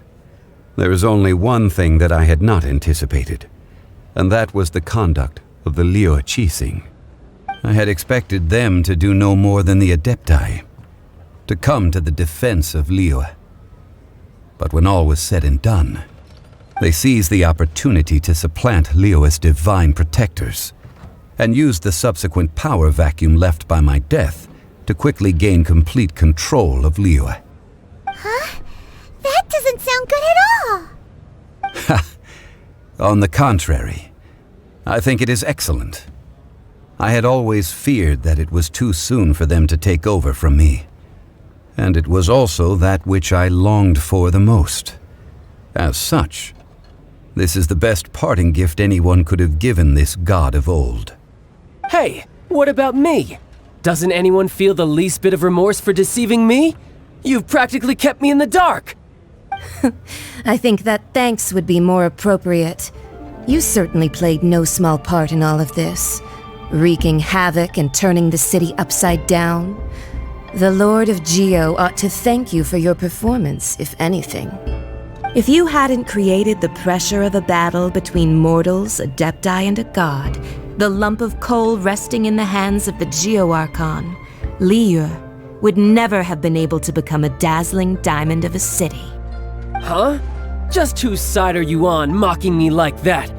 There is only one thing that I had not anticipated, and that was the conduct of the Liyue Qixing. I had expected them to do no more than the Adepti, to come to the defense of Liyue. But when all was said and done, they seized the opportunity to supplant Liyue's divine protectors, and used the subsequent power vacuum left by my death to quickly gain complete control of Liyue. Huh? That doesn't sound good at all! Ha! On the contrary, I think it is excellent. I had always feared that it was too soon for them to take over from me. And it was also that which I longed for the most. As such, this is the best parting gift anyone could have given this god of old. Hey, what about me? Doesn't anyone feel the least bit of remorse for deceiving me? You've practically kept me in the dark! I think that thanks would be more appropriate. You certainly played no small part in all of this, wreaking havoc and turning the city upside down. The Lord of Geo ought to thank you for your performance, if anything. If you hadn't created the pressure of a battle between mortals, Adepti, and a god, the lump of coal resting in the hands of the Geo-Archon, Liyue would never have been able to become a dazzling diamond of a city. Huh? Just whose side are you on, mocking me like that?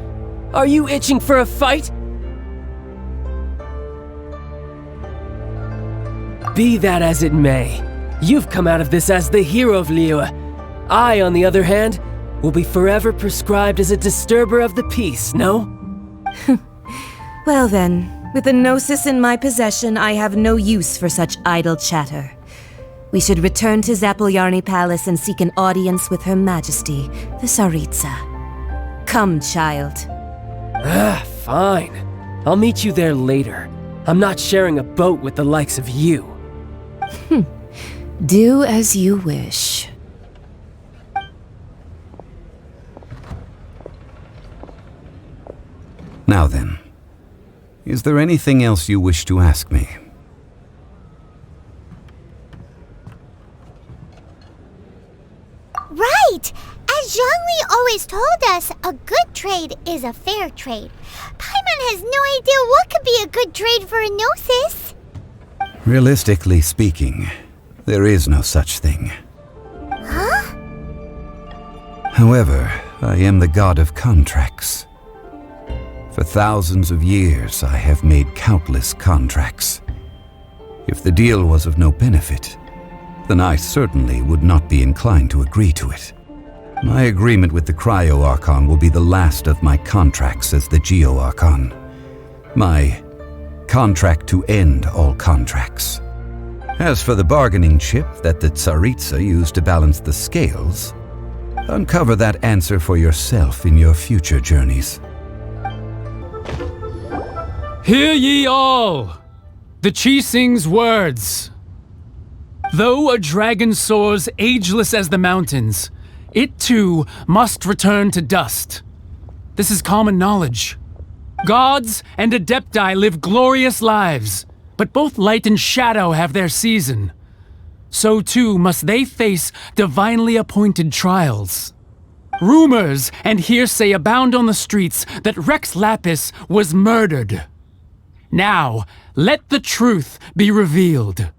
Are you itching for a fight? Be that as it may, you've come out of this as the hero of Liyue. I, on the other hand, will be forever prescribed as a disturber of the peace, no? Well then, with the Gnosis in my possession, I have no use for such idle chatter. We should return to Zapoljarny Palace and seek an audience with Her Majesty, the Tsaritsa. Come, child. Fine. I'll meet you there later. I'm not sharing a boat with the likes of you. Do as you wish. Now then, is there anything else you wish to ask me? Right! As Zhongli always told us, a good trade is a fair trade. Paimon has no idea what could be a good trade for a Gnosis. Realistically speaking, there is no such thing. Huh? However, I am the god of contracts. For thousands of years, I have made countless contracts. If the deal was of no benefit, then I certainly would not be inclined to agree to it. My agreement with the Cryo-Archon will be the last of my contracts as the Geo-Archon. My contract to end all contracts. As for the bargaining chip that the Tsaritsa used to balance the scales, uncover that answer for yourself in your future journeys. Hear ye all! The Qixing's words. Though a dragon soars ageless as the mountains, it too must return to dust. This is common knowledge. Gods and Adepti live glorious lives, but both light and shadow have their season. So too must they face divinely appointed trials. Rumors and hearsay abound on the streets that Rex Lapis was murdered. Now, let the truth be revealed.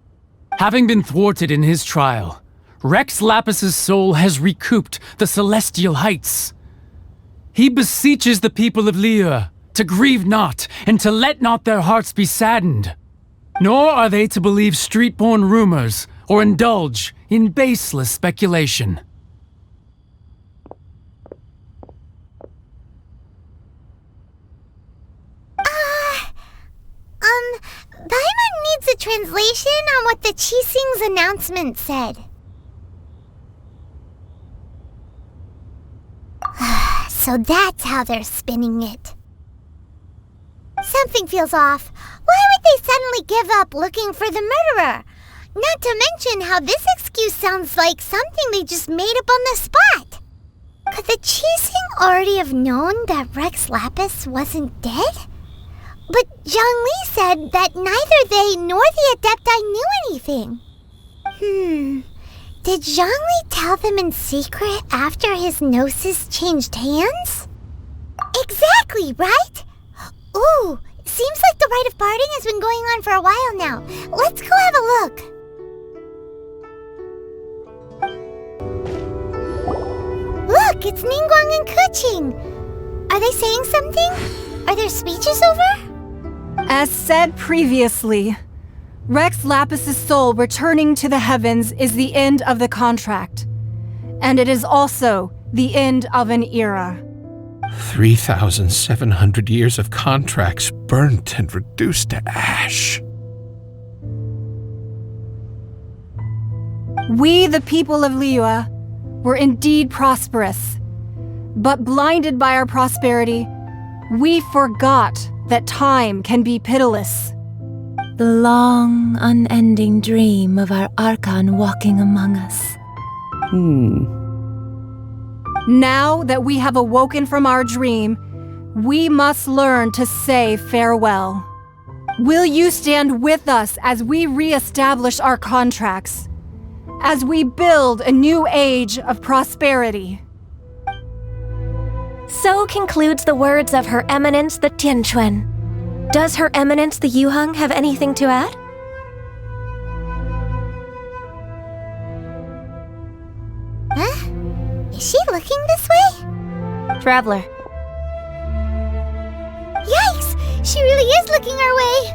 Having been thwarted in his trial, Rex Lapis's soul has recouped the celestial heights. He beseeches the people of Liyue to grieve not and to let not their hearts be saddened. Nor are they to believe street-born rumors or indulge in baseless speculation. Paimon needs a translation on what the Qixing's announcement said. So that's how they're spinning it. Something feels off. Why would they suddenly give up looking for the murderer? Not to mention how this excuse sounds like something they just made up on the spot. Could the Qixing already have known that Rex Lapis wasn't dead? But Zhongli said that neither they nor the Adepti knew anything. Did Zhongli tell them in secret after his Gnosis changed hands? Exactly, right? Ooh, seems like the rite of parting has been going on for a while now. Let's go have a look. Look, it's Ningguang and Keqing. Are they saying something? Are their speeches over? As said previously, Rex Lapis's soul returning to the heavens is the end of the contract. And it is also the end of an era. 3,700 years of contracts burnt and reduced to ash. We, the people of Liyue, were indeed prosperous. But blinded by our prosperity, we forgot that time can be pitiless. The long, unending dream of our Archon walking among us. Now that we have awoken from our dream, we must learn to say farewell. Will you stand with us as we re-establish our contracts? As we build a new age of prosperity? So concludes the words of Her Eminence the Tianquan. Does Her Eminence the Yuheng have anything to add? Huh? Is she looking this way? Traveler. Yikes! She really is looking our way!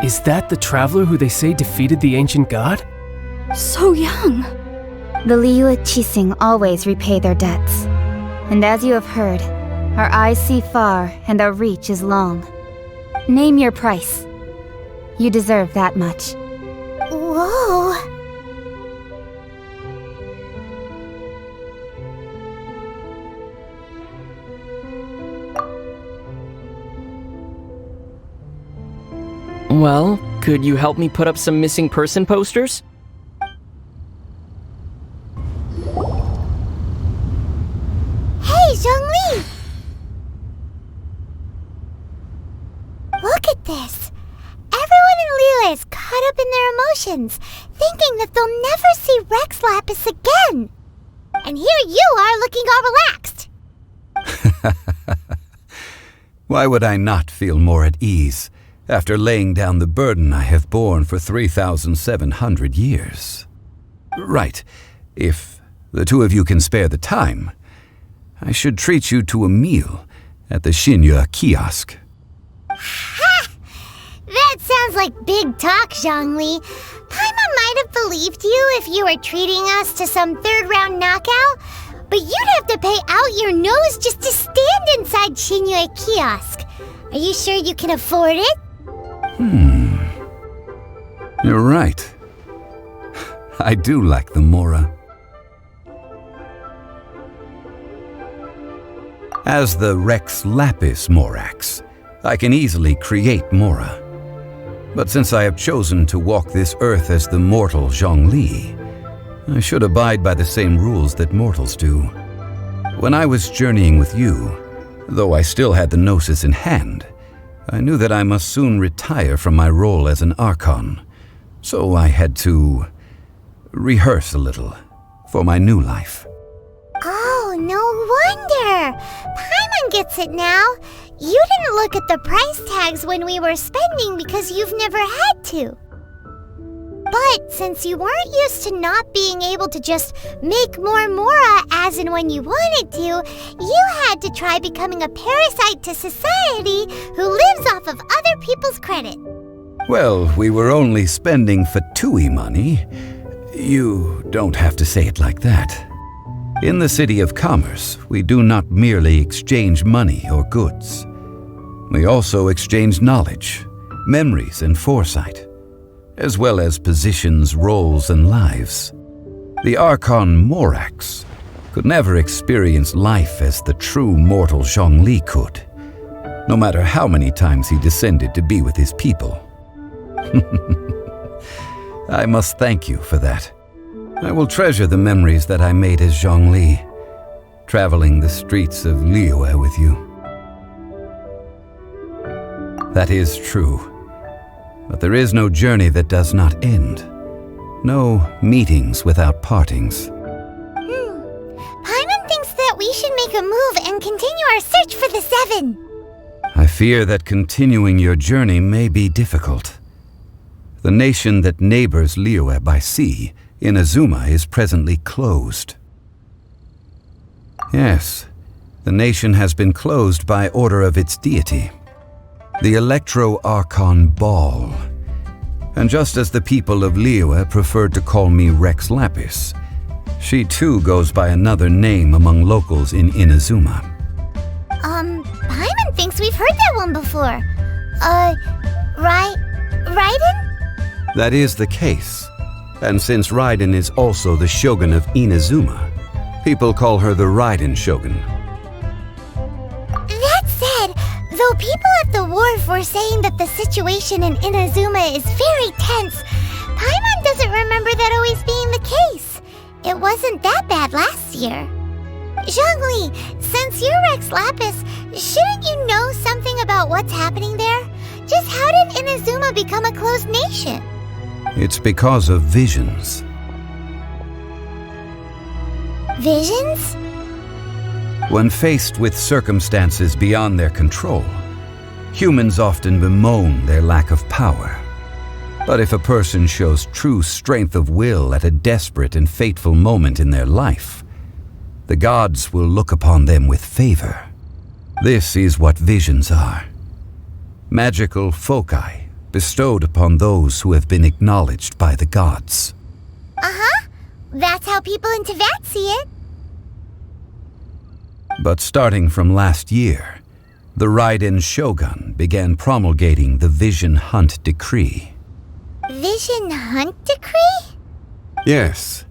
Is that the traveler who they say defeated the ancient god? So young. The Liyue Qixing always repay their debts. And as you have heard, our eyes see far and our reach is long. Name your price. You deserve that much. Whoa! Well, could you help me put up some missing person posters? Hey, Zhongli! Look at this! Everyone in Liyue is caught up in their emotions, thinking that they'll never see Rex Lapis again! And here you are looking all relaxed! Why would I not feel more at ease after laying down the burden I have borne for 3,700 years? Right, if the two of you can spare the time, I should treat you to a meal at the Xinyue kiosk. Ha! That sounds like big talk, Zhongli. Paimon might have believed you if you were treating us to some third-round knockout, but you'd have to pay out your nose just to stand inside Xinyue kiosk. Are you sure you can afford it? You're right. I do like the Mora. As the Rex Lapis Morax, I can easily create Mora. But since I have chosen to walk this earth as the mortal Zhongli, I should abide by the same rules that mortals do. When I was journeying with you, though I still had the Gnosis in hand, I knew that I must soon retire from my role as an Archon, so I had to rehearse a little for my new life. Oh, no wonder! Paimon gets it now. You didn't look at the price tags when we were spending because you've never had to. But since you weren't used to not being able to just make more Mora as and when you wanted to, you had to try becoming a parasite to society who lives off of other people's credit. Well, we were only spending Fatui money. You don't have to say it like that. In the City of Commerce, we do not merely exchange money or goods. We also exchange knowledge, memories, and foresight, as well as positions, roles, and lives. The Archon Morax could never experience life as the true mortal Zhongli could, no matter how many times he descended to be with his people. I must thank you for that. I will treasure the memories that I made as Zhongli, traveling the streets of Liyue with you. That is true. But there is no journey that does not end. No meetings without partings. Paimon thinks that we should make a move and continue our search for the Seven. I fear that continuing your journey may be difficult. The nation that neighbors Liyue by sea, Inazuma, is presently closed. Yes, the nation has been closed by order of its deity, the Electro-Archon Ball. And just as the people of Liyue preferred to call me Rex Lapis, she too goes by another name among locals in Inazuma. Paimon thinks we've heard that one before. Raiden? That is the case. And since Raiden is also the Shogun of Inazuma, people call her the Raiden Shogun. That said, though people at the wharf were saying that the situation in Inazuma is very tense, Paimon doesn't remember that always being the case. It wasn't that bad last year. Zhongli, since you're Rex Lapis, shouldn't you know something about what's happening there? Just how did Inazuma become a closed nation? It's because of visions. Visions? When faced with circumstances beyond their control, humans often bemoan their lack of power. But if a person shows true strength of will at a desperate and fateful moment in their life, the gods will look upon them with favor. This is what visions are. Magical foci bestowed upon those who have been acknowledged by the gods. Uh-huh. That's how people in Teyvat see it. But starting from last year, the Raiden Shogun began promulgating the Vision Hunt Decree. Vision Hunt Decree? Yes.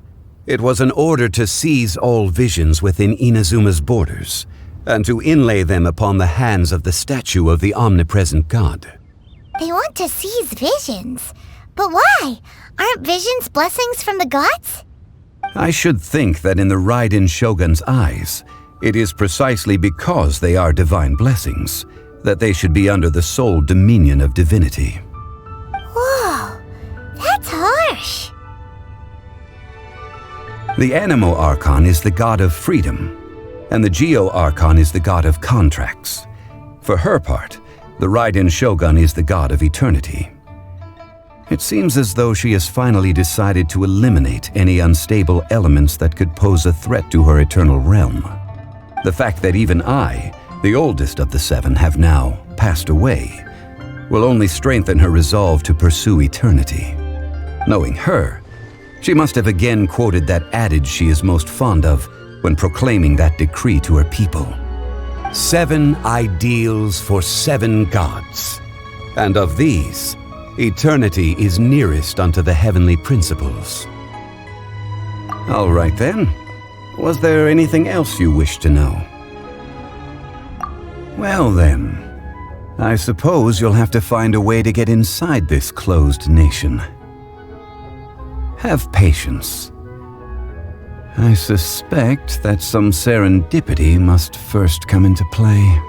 It was an order to seize all visions within Inazuma's borders, and to inlay them upon the hands of the statue of the omnipresent god. They want to seize visions. But why? Aren't visions blessings from the gods? I should think that in the Raiden Shogun's eyes, it is precisely because they are divine blessings that they should be under the sole dominion of divinity. Whoa, that's harsh. The Anemo Archon is the god of freedom, and the Geo Archon is the god of contracts. For her part, the Raiden Shogun is the god of eternity. It seems as though she has finally decided to eliminate any unstable elements that could pose a threat to her eternal realm. The fact that even I, the oldest of the seven, have now passed away, will only strengthen her resolve to pursue eternity. Knowing her, she must have again quoted that adage she is most fond of when proclaiming that decree to her people. 7 ideals for 7 gods, and of these, eternity is nearest unto the heavenly principles. All right then. Was there anything else you wish to know? Well then, I suppose you'll have to find a way to get inside this closed nation. Have patience. I suspect that some serendipity must first come into play.